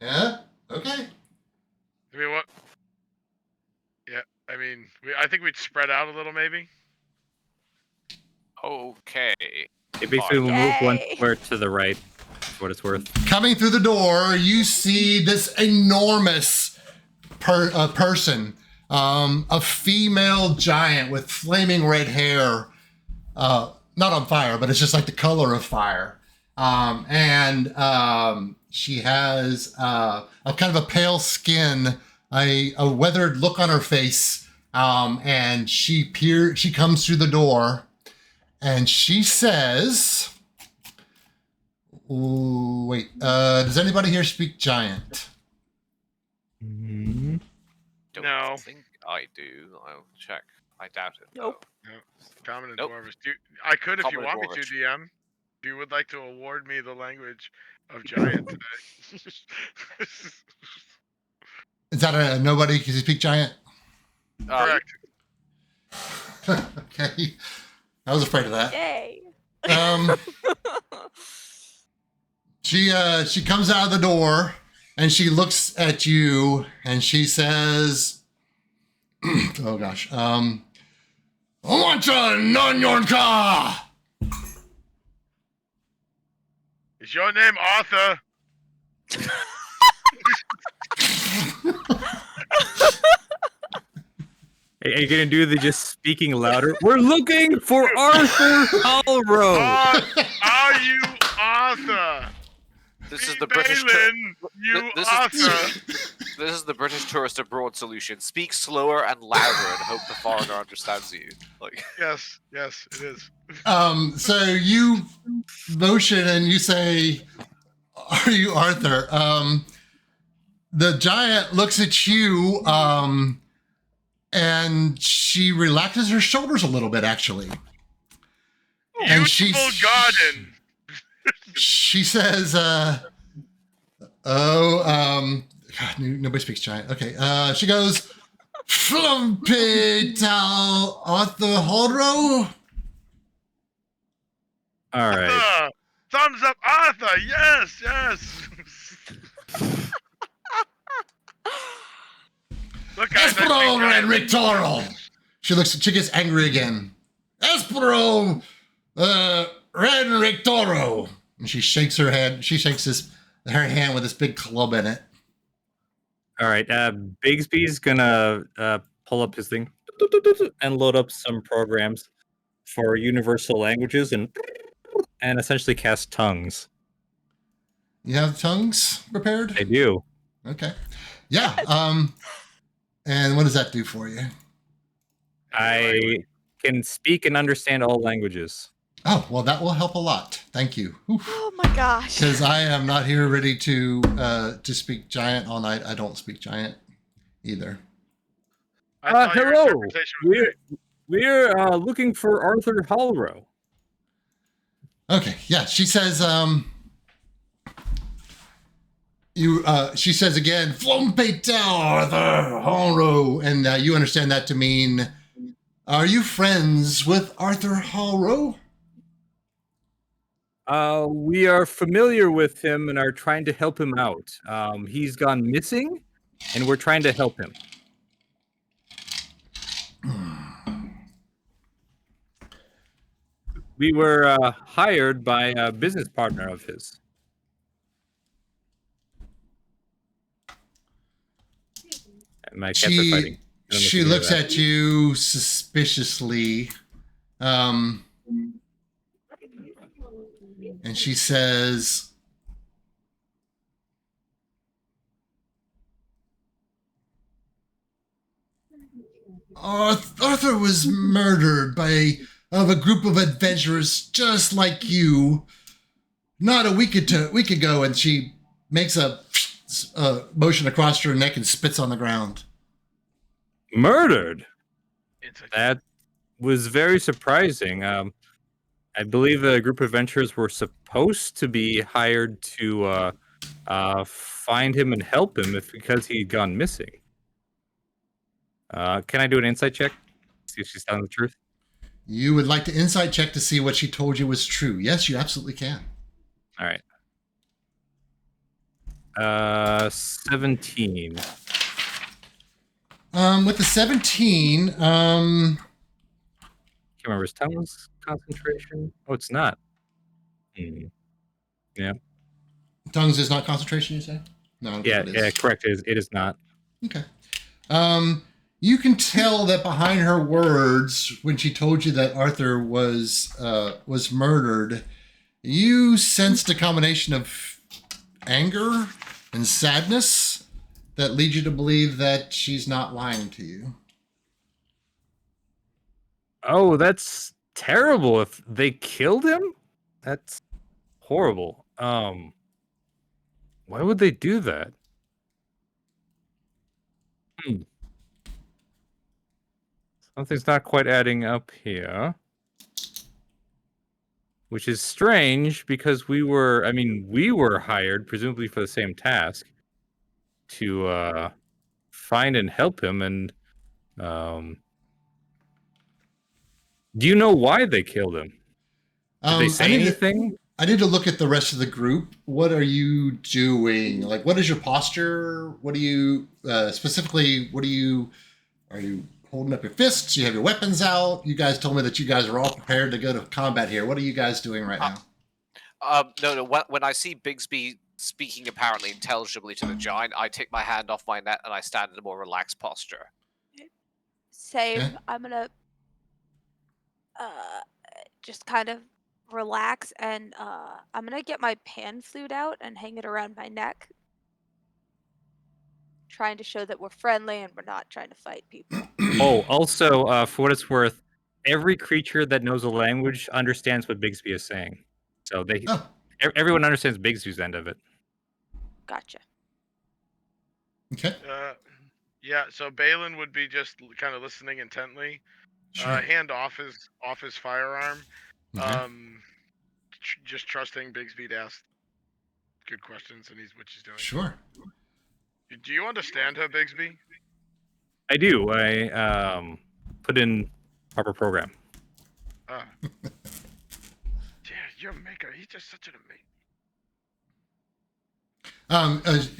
S1: yeah, okay.
S4: I mean, what? Yeah, I mean, I think we'd spread out a little, maybe.
S5: Okay.
S3: It basically will move one
S2: Yay.
S3: square to the right, for what it's worth.
S1: Coming through the door, you see this enormous person, a female giant with flaming red hair, not on fire, but it's just like the color of fire. She has a kind of a pale skin, a weathered look on her face, and she comes through the door, and she says, Ooh, wait. Does anybody here speak giant?
S3: Mhm.
S5: Don't
S4: No.
S5: think I do. I'll check. I doubt it.
S2: Nope.
S4: Common and
S5: Nope.
S4: Dwarvish. I could if you
S5: Common and
S4: want me to,
S5: Dwarvish.
S4: DM. If you would like to award me the language of giant today.
S1: Is that a nobody can speak giant?
S4: Correct.
S1: Okay. I was afraid of that.
S2: Yay.
S1: Um, she comes out of the door and she looks at you and she says, "Oh gosh, I want to non your car."
S4: Is your name Arthur?
S3: Are you gonna do the just speaking louder? We're looking for Arthur Hallrow.
S4: Are you Arthur?
S5: This is
S4: Me,
S5: the British.
S4: Balin, you
S5: this
S4: Arthur.
S5: This is the British tourist abroad solution. Speak slower and louder and hope the foreigner understands you. Like,
S4: Yes, it is.
S1: So you motion and you say, "Are you Arthur?" The giant looks at you, and she relaxes her shoulders a little bit, actually. And
S4: Beautiful garden.
S1: She says, God, nobody speaks giant. Okay. She goes, "Flumpy Tal Arthur Hallrow."
S3: All right.
S4: Arthur! Thumbs up, Arthur! Yes! Look, guys, I
S1: Espero
S4: think
S1: and Rictoro. She gets angry again. Espero Red Rictoro. And she shakes her head. She shakes her hand with this big club in it.
S3: All right. Bigsby's gonna pull up his thing and load up some programs for universal languages and essentially cast tongues.
S1: You have tongues prepared?
S3: I do.
S1: Okay. Yeah. And what does that do for you?
S3: I can speak and understand all languages.
S1: Oh, well, that will help a lot. Thank you.
S2: Oh my gosh.
S1: Because I am not here ready to speak giant all night. I don't speak giant either.
S4: I thought your
S3: Hello.
S4: interpretation was
S3: We're looking for Arthur Hallrow.
S1: Okay. Yeah. She says, she says again, "Flumpeta Arthur Hallrow," and you understand that to mean, "Are you friends with Arthur Hallrow?"
S3: We are familiar with him and are trying to help him out. He's gone missing, and we're trying to help him. We were hired by a business partner of his. And my cats are fighting. I don't know if
S1: She
S3: you hear
S1: looks
S3: that.
S1: at you suspiciously, and she says, "Arthur was murdered by a group of adventurers just like you, not a week ago." And she makes a motion across her neck and spits on the ground.
S3: Murdered?
S4: It's a
S3: That was very surprising. I believe a group of adventurers were supposed to be hired to find him and help him because he had gone missing. Can I do an insight check? See if she's telling the truth?
S1: You would like to insight check to see what she told you was true. Yes, you absolutely can.
S3: All right. 17.
S1: With the 17,
S3: Can't remember his tongue's concentration. Oh, it's not. Yeah.
S1: tongues is not concentration, you say? No, I don't think it is.
S3: Yeah, correct. It is not.
S1: Okay. You can tell that behind her words, when she told you that Arthur was murdered, you sensed a combination of anger and sadness that leads you to believe that she's not lying to you.
S3: Oh, that's terrible. If they killed him, that's horrible. Why would they do that? Something's not quite adding up here. Which is strange because we were hired presumably for the same task to find and help him. And do you know why they killed him? Did they say anything?
S1: I need to look at the rest of the group. What are you doing? Like, what is your posture? What do you specifically? Are you holding up your fists? You have your weapons out? You guys told me that you guys are all prepared to go to combat here. What are you guys doing right now?
S5: No. When I see Bigsby speaking apparently intelligibly to the giant, I take my hand off my net and I stand in a more relaxed posture.
S2: Same.
S1: Okay.
S2: I'm gonna just kind of relax, and I'm gonna get my pan flute out and hang it around my neck, trying to show that we're friendly and we're not trying to fight people.
S3: Oh, also, for what it's worth, every creature that knows a language understands what Bigsby is saying. So everyone understands Bigsby's end of it.
S2: Gotcha.
S1: Okay.
S4: Yeah. So Balin would be just kind of listening intently.
S1: Sure.
S4: Hand off his firearm.
S1: Okay.
S4: Just trusting Bigsby to ask good questions, and what she's doing.
S1: Sure.
S4: Do you understand her, Bigsby?
S3: I do. I put in proper program.
S4: Yeah, your maker. He's just such an
S1: amazing.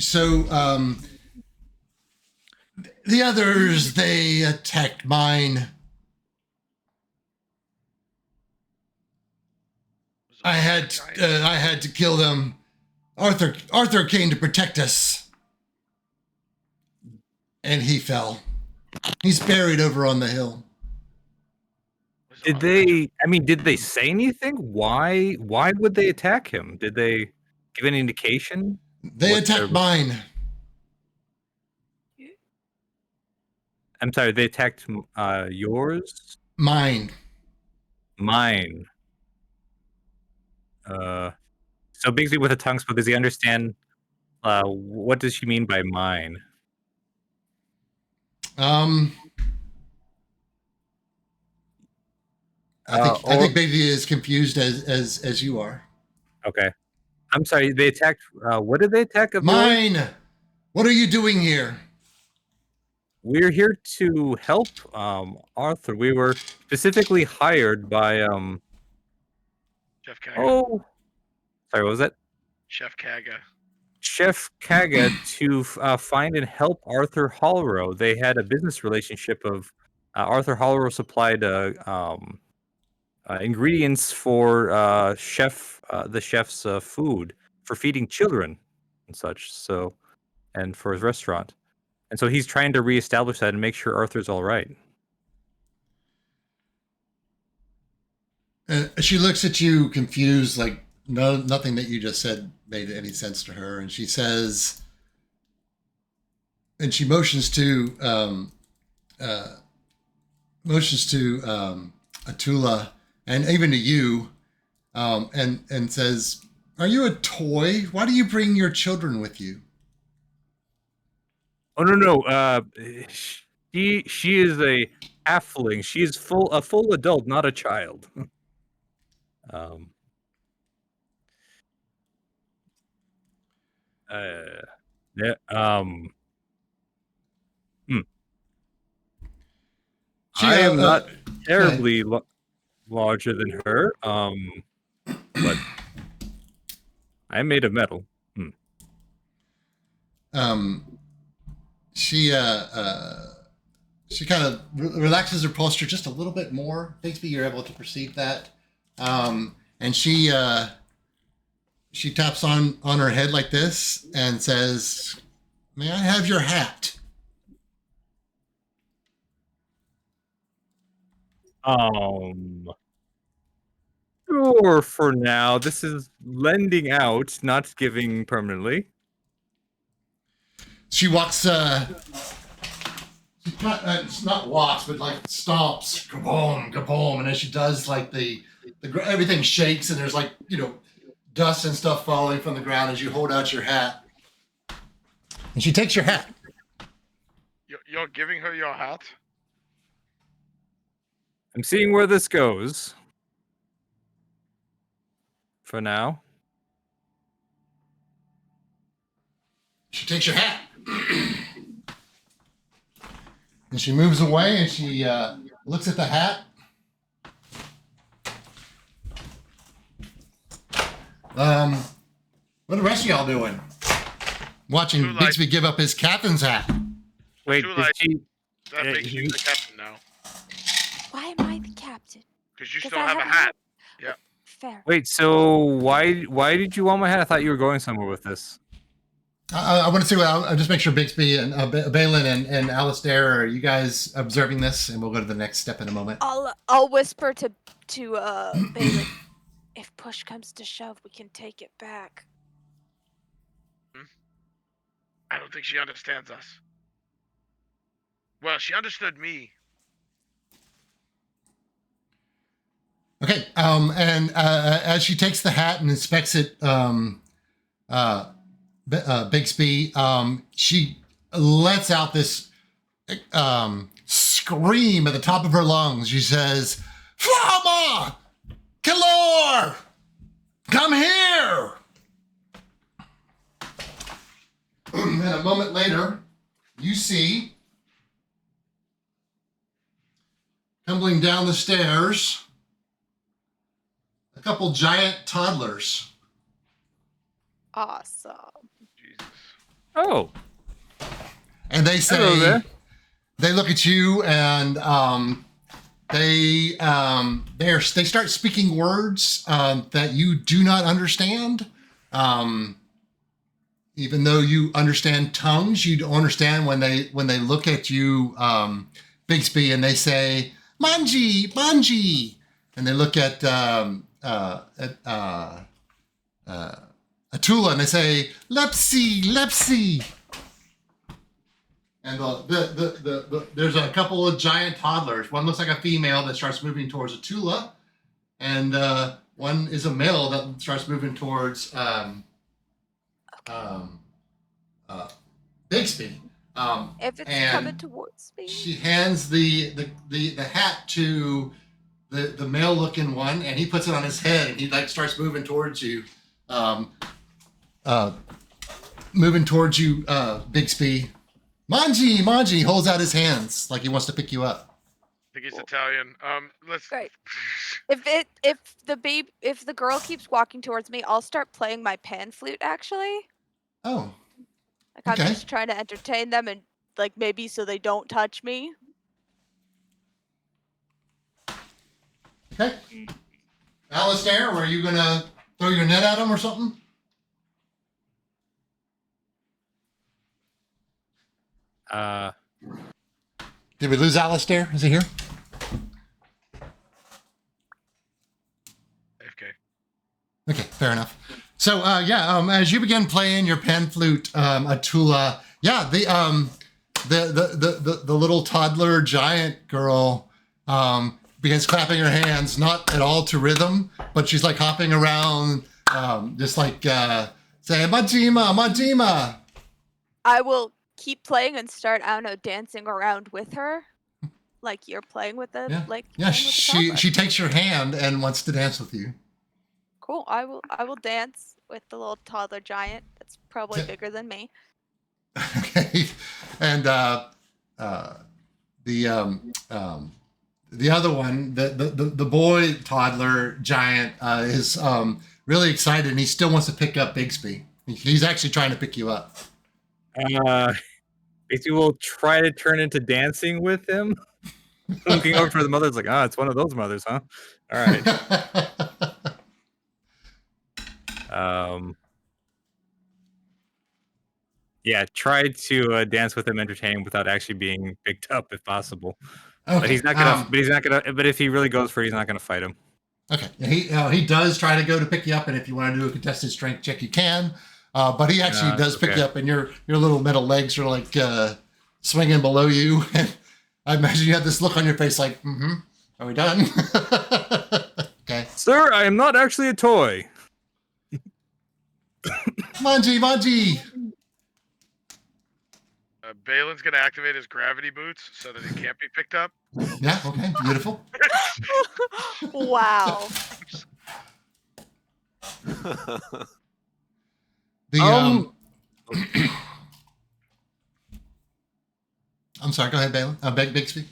S1: The others, they attacked mine. I had to kill them. Arthur came to protect us, and he fell. He's buried over on the hill.
S3: Did they say anything? Why would they attack him? Did they give any indication?
S1: They attacked mine.
S3: I'm sorry, they attacked yours?
S1: Mine.
S3: So Bigsby with a tongue slip, does he understand what does she mean by mine?
S1: I think Bigsby is confused as you are.
S3: Okay. I'm sorry, they attacked what did they attack?
S1: Mine! What are you doing here?
S3: We're here to help Arthur. We were specifically hired by
S4: Chef Kaga.
S3: Oh, sorry, what was that?
S4: Chef Kaga.
S3: Chef Kaga to find and help Arthur Hallrow. They had a business relationship of Arthur Hallrow supplied ingredients for the chef's food for feeding children and such. So, and for his restaurant, and so he's trying to reestablish that and make sure Arthur's all right.
S1: She looks at you confused, like nothing that you just said made any sense to her, and she says, and she motions to Atula and even to you, and says, "Are you a toy? Why do you bring your children with you?"
S3: Oh no! She is a halfling. She is a full adult, not a child. Yeah. I am not terribly larger than her. But I made of metal.
S1: She kind of relaxes her posture just a little bit more. Bigsby, you're able to perceive that. And she taps on her head like this and says, "May I have your hat?"
S3: Sure, for now. This is lending out, not giving permanently.
S1: She walks, not walks, but like stomps, kaboom, kaboom. And as she does, like the everything shakes and there's like, dust and stuff falling from the ground as you hold out your hat. And she takes your hat.
S4: You're giving her your hat?
S3: I'm seeing where this goes. For now.
S1: She takes your hat. And she moves away and she looks at the hat. What are the rest of y'all doing? Watching
S4: Too late.
S1: Bixby give up his captain's hat.
S3: Wait,
S4: Too
S3: did
S4: late.
S3: she...
S4: That
S3: Yeah,
S4: makes you the captain now.
S2: Why am I the captain?
S4: Because you
S2: 'Cause
S4: still
S2: I
S4: have a
S2: haven't
S4: hat.
S2: Fair.
S3: Wait, so why did you want my hat? I thought you were going somewhere with this.
S1: I want to see what I'll just make sure Bixby and Balin and Alistair, are you guys observing this? And we'll go to the next step in a moment.
S2: I'll whisper to Balin. If push comes to shove, we can take it back.
S4: I don't think she understands us. Well, she understood me.
S1: Okay. And as she takes the hat and inspects it, Bixby, she lets out this scream at the top of her lungs. She says, "Flama! Kalor! Come here!" And a moment later, you see, tumbling down the stairs, a couple giant toddlers.
S2: Awesome.
S4: Jesus.
S3: Oh,
S1: And they
S3: hello
S1: say,
S3: there.
S1: they look at you and they start speaking words that you do not understand. Even though you understand tongues, you don't understand when they look at you, Bixby, and they say "Manji, Manji," and they look at Atula and they say "Lepsy, Lepsy." And there's a couple of giant toddlers. One looks like a female that starts moving towards Atula, and one is a male that starts moving towards Bixby.
S2: If it's
S1: And
S2: coming towards me,
S1: she hands the hat to the male looking one, and he puts it on his head, and he like starts moving towards you, Bixby. Manji, Manji, he holds out his hands like he wants to pick you up.
S4: I think he's Italian. Let's.
S2: great. If the girl keeps walking towards me, I'll start playing my pan flute. Actually,
S1: Oh,
S2: like I'm
S1: Okay.
S2: just trying to entertain them and like maybe so they don't touch me.
S1: okay. Alistair, were you gonna throw your net at him or something? Did we lose Alistair? Is he here?
S4: AFK.
S1: Okay, fair enough. So as you begin playing your pan flute, Atula, the little toddler giant girl begins clapping her hands, not at all to rhythm, but she's like hopping around, just like saying "Majima, Majima."
S2: I will keep playing and start, I don't know, dancing around with her, like you're playing with the
S1: Yeah,
S2: like.
S1: yeah.
S2: playing with the toddler.
S1: She takes your hand and wants to dance with you.
S2: Cool. I will dance with the little toddler giant that's probably
S1: Yeah.
S2: bigger than me.
S1: Okay, and the other one, the boy toddler giant is really excited, and he still wants to pick up Bixby. He's actually trying to pick you up.
S3: Basically, we'll try to turn into dancing with him. Looking over for the mother's like, it's one of those mothers, huh? All right. Yeah, try to dance with him, entertain him without actually being picked up, if possible.
S1: Okay,
S3: But he's not gonna. But if he really goes for it, he's not gonna fight him.
S1: Okay, he does try to go to pick you up, and if you want to do a contested strength check, you can. But he actually does pick
S3: okay.
S1: you up, and your little metal legs are like swinging below you. And I imagine you have this look on your face, like, are we done? Okay.
S3: Sir, I am not actually a toy.
S1: Manji!
S4: Balin's gonna activate his gravity boots so that he can't be picked up.
S1: Yeah, okay, beautiful.
S2: Wow.
S1: The I'm sorry, go ahead, Balin. Bixby.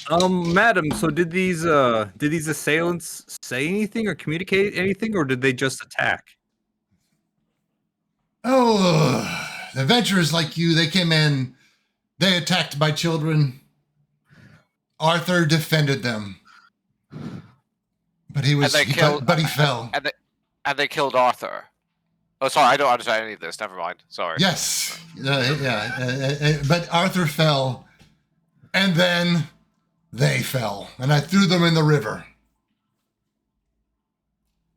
S3: Madam, so did these assailants say anything or communicate anything, or did they just attack?
S1: Oh, adventurers like you, they came in, they attacked my children. Arthur defended them. But he was, he fell.
S5: And they killed Arthur. Oh, sorry, I don't understand any of this. Never mind. Sorry.
S1: Yes, but Arthur fell, and then they fell, and I threw them in the river.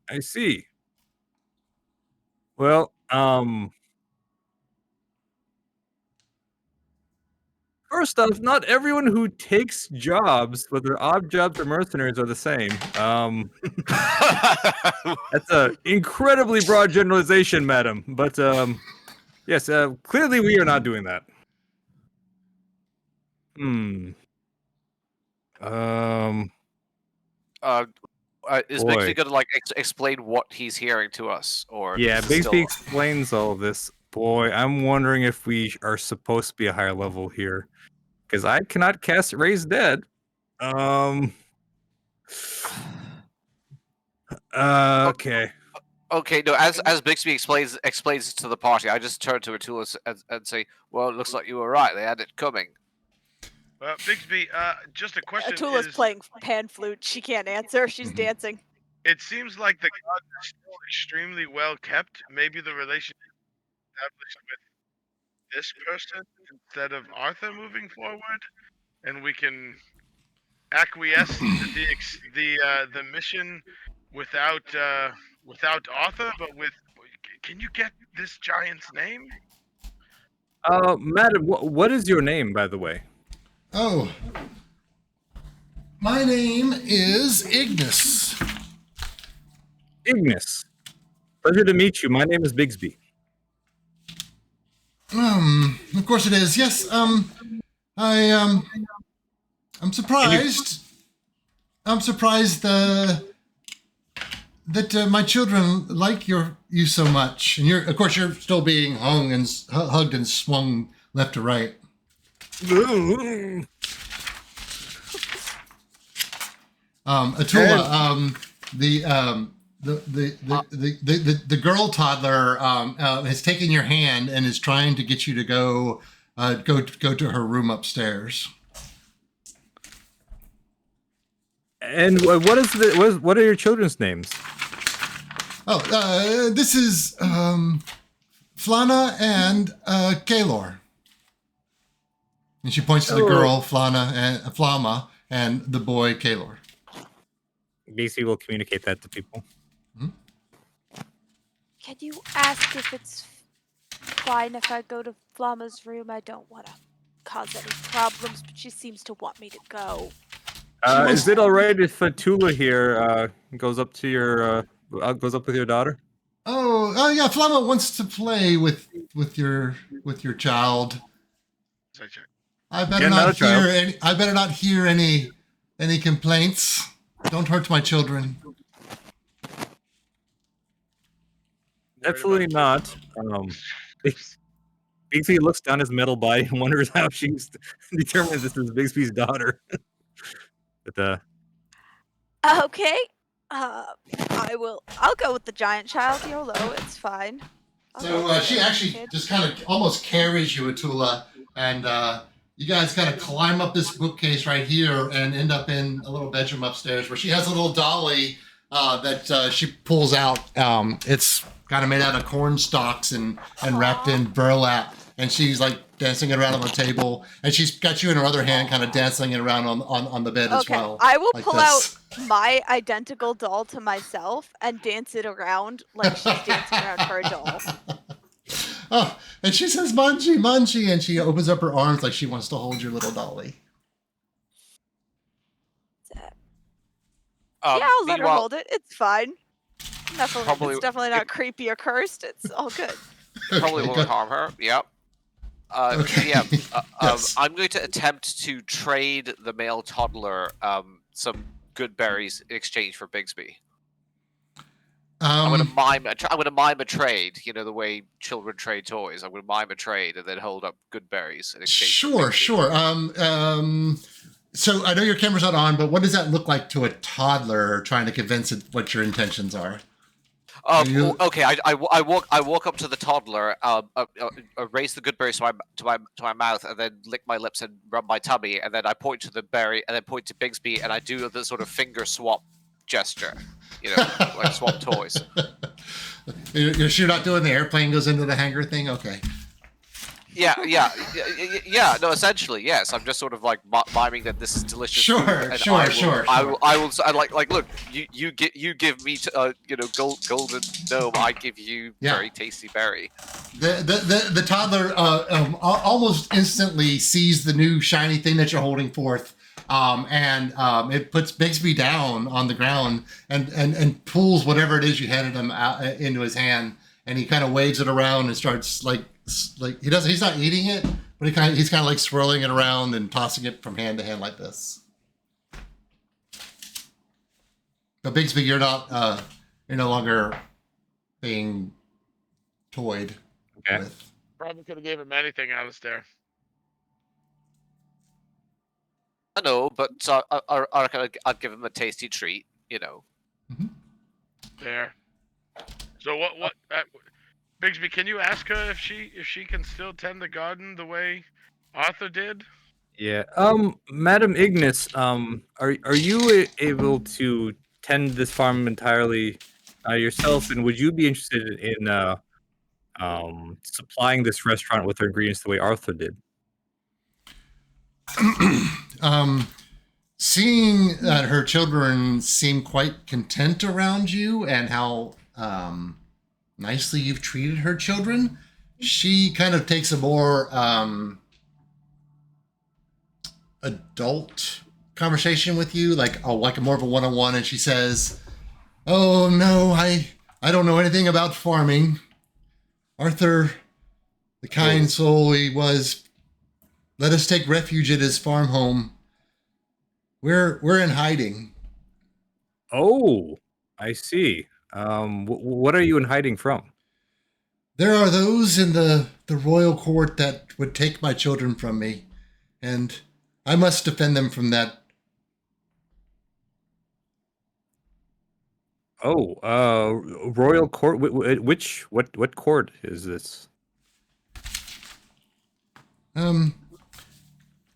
S3: I see. Well, first off, not everyone who takes jobs, whether odd jobs or mercenaries, are the same. That's an incredibly broad generalization, madam. But yes, clearly we are not doing that.
S5: Is Bixby gonna like explain what he's hearing to us, or
S3: yeah, Bixby explains all of this. Boy, I'm wondering if we are supposed to be a higher level here, because I cannot cast Raise Dead. Okay.
S5: Okay, no. As Bixby explains it to the party, I just turn to Atula and say, "Well, it looks like you were right. They had it coming."
S4: Bixby, just a question.
S2: Atula's playing pan flute. She can't answer. She's dancing.
S4: It seems like the gods are still extremely well kept. Maybe the relationship established with this person instead of Arthur moving forward, and we can acquiesce to the mission without Arthur, but with. Can you get this giant's name?
S3: Madam, what is your name, by the way?
S1: Oh, my name is Ignis.
S3: Ignis. Pleasure to meet you. My name is Bixby.
S1: Of course it is. Yes. I'm surprised. I'm surprised that my children like you so much, and of course you're still being hung and hugged and swung left to right. Atula, the girl toddler has taken your hand and is trying to get you to go to her room upstairs.
S3: And what are your children's names?
S1: Oh, this is Flana and Kaelor. And she points to the girl, Flama, and the boy, Kaelor.
S3: BC will communicate that to people.
S2: Can you ask if it's fine if I go to Flama's room? I don't want to cause any problems, but she seems to want me to go.
S3: Is it all right if Atula here goes up with your daughter?
S1: Oh yeah, Flama wants to play with your child. I better not hear any complaints. Don't hurt my children.
S3: Absolutely not. Bixby looks down his metal body and wonders how she's determined this is Bixby's daughter. But
S2: okay. I'll go with the giant child. YOLO, it's fine.
S1: So she actually just kind of almost carries you, Atula, and you guys kind of climb up this bookcase right here and end up in a little bedroom upstairs where she has a little dolly that she pulls out. It's kind of made out of corn stalks and wrapped in burlap. And she's like dancing it around on the table. And she's got you in her other hand kind of dancing it around on the bed as well.
S2: I will pull out my identical doll to myself and dance it around like she's dancing around her doll.
S1: Oh, and she says, Manji, Manji, and she opens up her arms like she wants to hold your little dolly.
S2: Yeah, I'll let her hold it. It's fine.
S5: Probably-
S2: It's definitely not creepy or cursed. It's all good.
S5: Probably
S1: Okay,
S5: won't
S1: good.
S5: harm her. Yep.
S1: Okay.
S5: Yeah.
S1: Yes.
S5: I'm going to attempt to trade the male toddler some good berries in exchange for Bigsby. I'm going to mime. I'm going to mime a trade. You know the way children trade toys. I'm going to mime a trade and then hold up good berries in exchange. for
S1: Sure.
S5: Bigsby.
S1: So I know your camera's not on, but what does that look like to a toddler trying to convince it what your intentions are?
S5: Okay. I walk up to the toddler, raise the good berry to my mouth, and then lick my lips and rub my tummy, and then I point to the berry, and then point to Bigsby, and I do the sort of finger swap gesture, like swap toys.
S1: You're not doing the airplane goes into the hangar thing? Okay.
S5: Yeah. No, essentially, yes. I'm just sort of like miming that this is delicious.
S1: Sure.
S5: I will. Look. You give me, golden gnome. I give you very tasty berry.
S1: The toddler almost instantly sees the new shiny thing that you're holding forth, and it puts Bigsby down on the ground and pulls whatever it is you handed him out into his hand, and he kind of waves it around and starts like he's not eating it, but he's kind of like swirling it around and tossing it from hand to hand like this. But Bigsby, you're no longer being toyed with.
S4: Probably could have gave him anything, Alistair.
S5: I know, but I'd give him a tasty treat.
S1: Mm-hmm.
S4: There. So what? Bigsby, can you ask her if she can still tend the garden the way Arthur did?
S3: Yeah. Madam Ignis, are you able to tend this farm entirely yourself, and would you be interested in supplying this restaurant with their ingredients the way Arthur did?
S1: Seeing that her children seem quite content around you and how nicely you've treated her children, she kind of takes a more adult conversation with you, like more of a one-on-one, and she says, "Oh no, I don't know anything about farming. Arthur, the kind soul he was, let us take refuge at his farm home. We're in hiding."
S3: Oh, I see. What are you in hiding from?
S1: There are those in the royal court that would take my children from me, and I must defend them from that.
S3: Oh, royal court. What court is this?
S1: I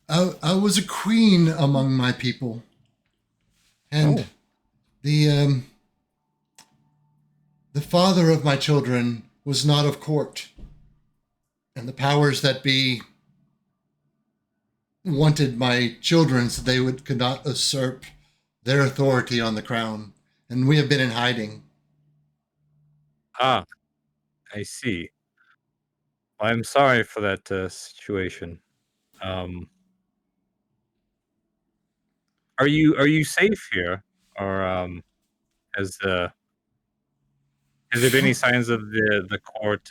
S1: was a queen among my people, and the father of my children was not of court, and the powers that be wanted my children so they could not usurp their authority on the crown, and we have been in hiding.
S3: Ah, I see. I'm sorry for that situation. Are you safe here, or has there been any signs of the court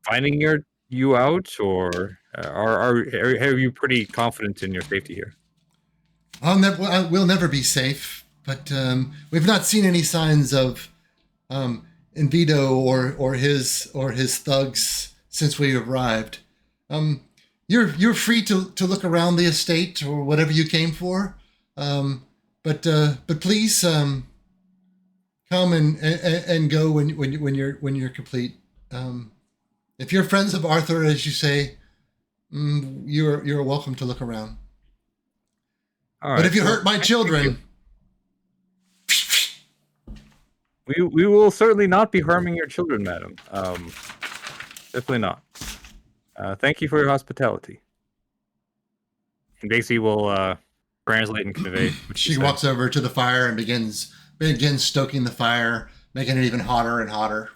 S3: finding you out, or are you pretty confident in your safety here?
S1: We'll never be safe, but we've not seen any signs of Envido or his thugs since we arrived. You're free to look around the estate or whatever you came for, but please come and go when you're complete. If you're friends of Arthur, as you say, you're welcome to look around.
S3: All right,
S1: but if you hurt my children,
S3: we will certainly not be harming your children, madam. Definitely not. Thank you for your hospitality. And Daisy will translate and convey what
S1: she walks over to the fire and begins stoking the fire, making it even hotter and hotter.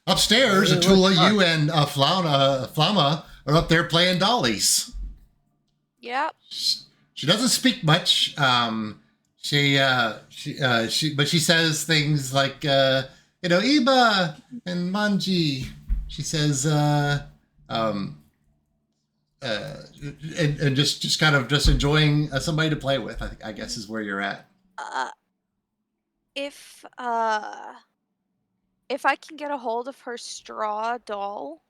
S1: Upstairs, Atula, you and Flama are up there playing dollies.
S2: Yep.
S1: She doesn't speak much. But she says things like, Iba and Manji. She says, um, uh, and just kind of just enjoying somebody to play with. I guess is where you're at.
S2: Uh, if I can get a hold of her straw doll,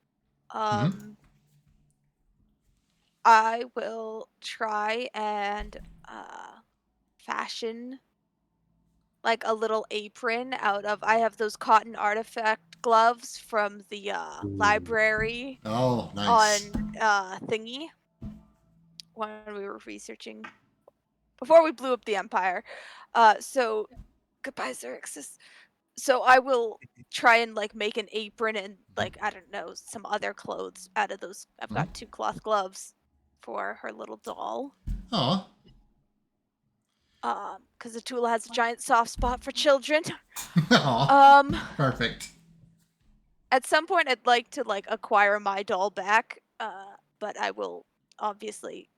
S2: I will try and fashion like a little apron out of. I have those cotton artifact gloves from the library
S1: Oh, nice.
S2: on thingy when we were researching before we blew up the empire. So goodbye, Xerxes. So I will try and like make an apron and like I don't know some other clothes out of those. I've got 2 cloth gloves for her little doll.
S1: Oh,
S2: Because Atula has a giant soft spot for children.
S1: perfect.
S2: At some point, I'd like to like acquire my doll back. But I will obviously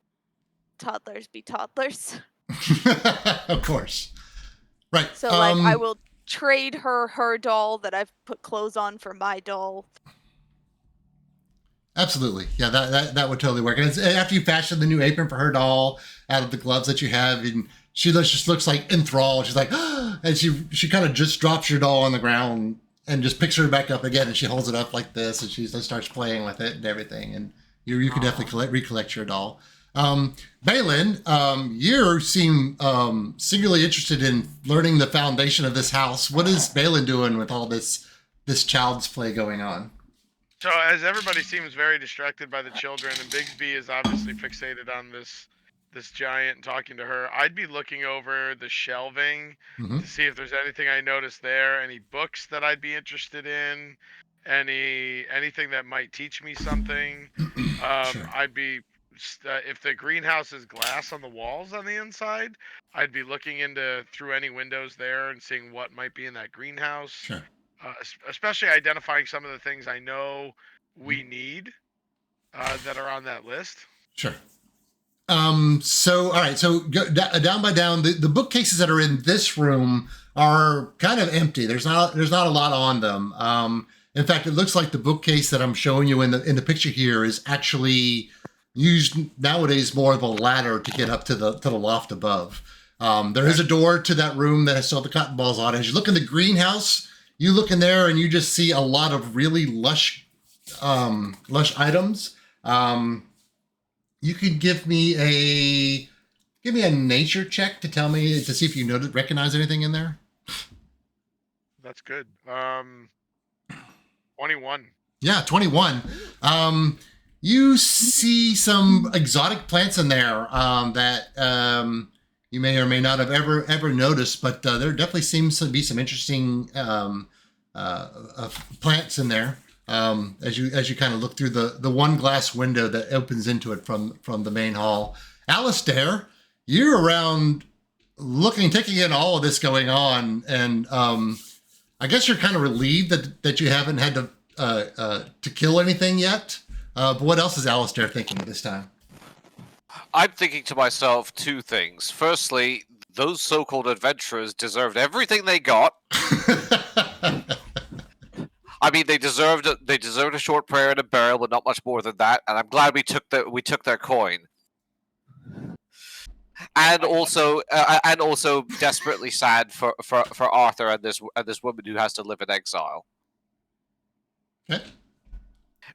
S2: toddlers be toddlers.
S1: Of course. Right.
S2: So like I will trade her doll that I've put clothes on for my doll.
S1: Absolutely. Yeah, that would totally work. And after you fashion the new apron for her doll out of the gloves that you have, and she just looks like enthralled. She's like, and she kind of just drops your doll on the ground and just picks her back up again, and she holds it up like this, and she starts playing with it and everything. And you can definitely recollect your doll. Balin, you seem singularly interested in learning the foundation of this house. What is Balin doing with all this child's play going on?
S4: So as everybody seems very distracted by the children, and Bigsby is obviously fixated on this giant and talking to her, I'd be looking over the shelving to see if there's anything I noticed there, any books that I'd be interested in, anything that might teach me something.
S1: Sure.
S4: I'd be if the greenhouse is glass on the walls on the inside, I'd be looking through any windows there and seeing what might be in that greenhouse.
S1: Sure.
S4: Especially identifying some of the things I know we need that are on that list.
S1: Sure. So, all right. So down by down, the bookcases that are in this room are kind of empty. There's not a lot on them. In fact, it looks like the bookcase that I'm showing you in the picture here is actually used nowadays more of a ladder to get up to the loft above. There is a door to that room that has all the cotton balls on it. As you look in the greenhouse, you look in there and you just see a lot of really lush items. You can give me a nature check to see if you recognize anything in there.
S4: That's good. 21.
S1: Yeah, 21. You see some exotic plants in there that you may or may not have ever noticed, but there definitely seems to be some interesting plants in there. As you kind of look through the one glass window that opens into it from the main hall. Alistair, you're around taking in all of this going on, and I guess you're kind of relieved that you haven't had to kill anything yet. But what else is Alistair thinking at this time?
S5: I'm thinking to myself 2 things. Firstly, those so-called adventurers deserved everything they got. I mean, they deserved a short prayer and a burial, but not much more than that. And I'm glad we took their coin. And also desperately sad for Arthur and this woman who has to live in exile.
S1: Okay.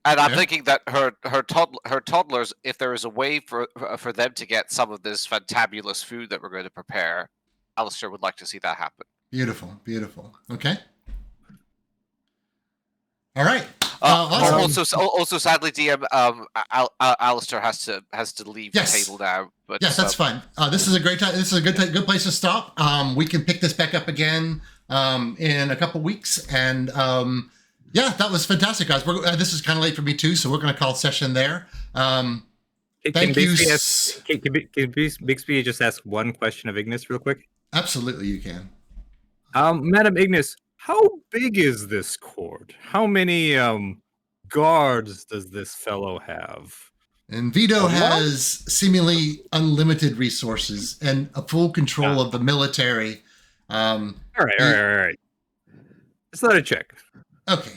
S5: And I'm thinking that her toddlers, if there is a way for them to get some of this fantabulous food that we're going to prepare, Alistair would like to see that happen.
S1: Beautiful, beautiful. Okay. All right.
S5: Also, sadly, DM, Alistair has to leave the table now. But
S1: yes, that's fine. This is a great time. This is a good place to stop. We can pick this back up again in a couple weeks, and yeah, that was fantastic, guys. This is kind of late for me too, so we're going to call session there. Thank you.
S3: Can Bixby just ask one question of Ignis real quick?
S1: Absolutely, you can.
S3: Madam Ignis, how big is this court? How many guards does this fellow have?
S1: And Vito has seemingly unlimited resources and a full control of the military.
S3: All right. It's not a check.
S1: Okay.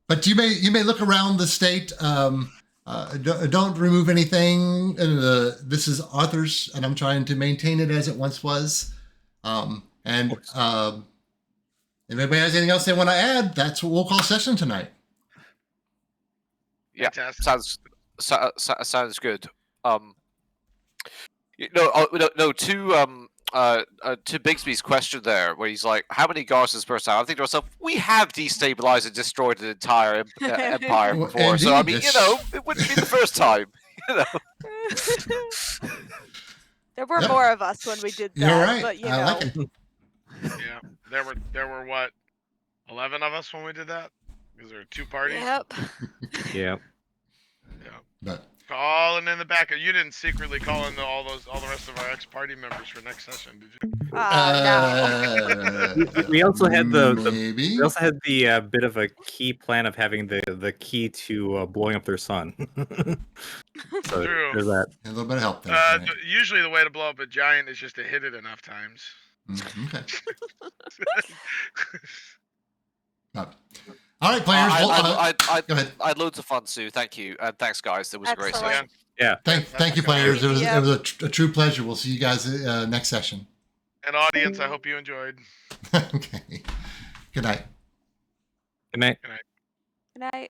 S1: But you may look around the state. Don't remove anything. This is Arthur's, and I'm trying to maintain it as it once was. If anybody has anything else they want to add, that's what we'll call session tonight.
S5: Yeah,
S4: Fantastic.
S5: sounds good. To Bigsby's question there, where he's like, "How many garrisons per town?" I think to myself, we have destabilized and destroyed an entire empire
S1: Well,
S5: before, so I
S1: indeed,
S5: mean,
S1: it's-
S5: it wouldn't be the first time.
S2: There were
S1: Yep.
S2: more of us when we did that.
S1: You're right.
S2: But,
S1: I like it.
S4: Yeah, there were what, 11 of us when we did that? Because there were 2 parties.
S2: Yep.
S3: Yeah.
S4: Yeah.
S1: But
S4: Calling in the back. You didn't secretly call in all the rest of our ex-party members for next session, did you?
S2: No.
S3: We also had
S1: maybe.
S3: we also had the bit of a key plan of having the key to blowing up their sun. So
S4: True.
S3: there's that.
S1: A little bit of help there. Right.
S4: Usually the way to blow up a giant is just to hit it enough times.
S1: Okay. But, all right, players. Go ahead.
S5: I had loads of fun, Sue. Thank you, and thanks, guys. That was a great
S2: Excellent.
S5: session.
S3: Yeah.
S1: Thank you, players. It was a true pleasure. We'll see you guys next session.
S4: And audience, I hope you enjoyed.
S1: Okay. Good night.
S3: Good night.
S2: Good night.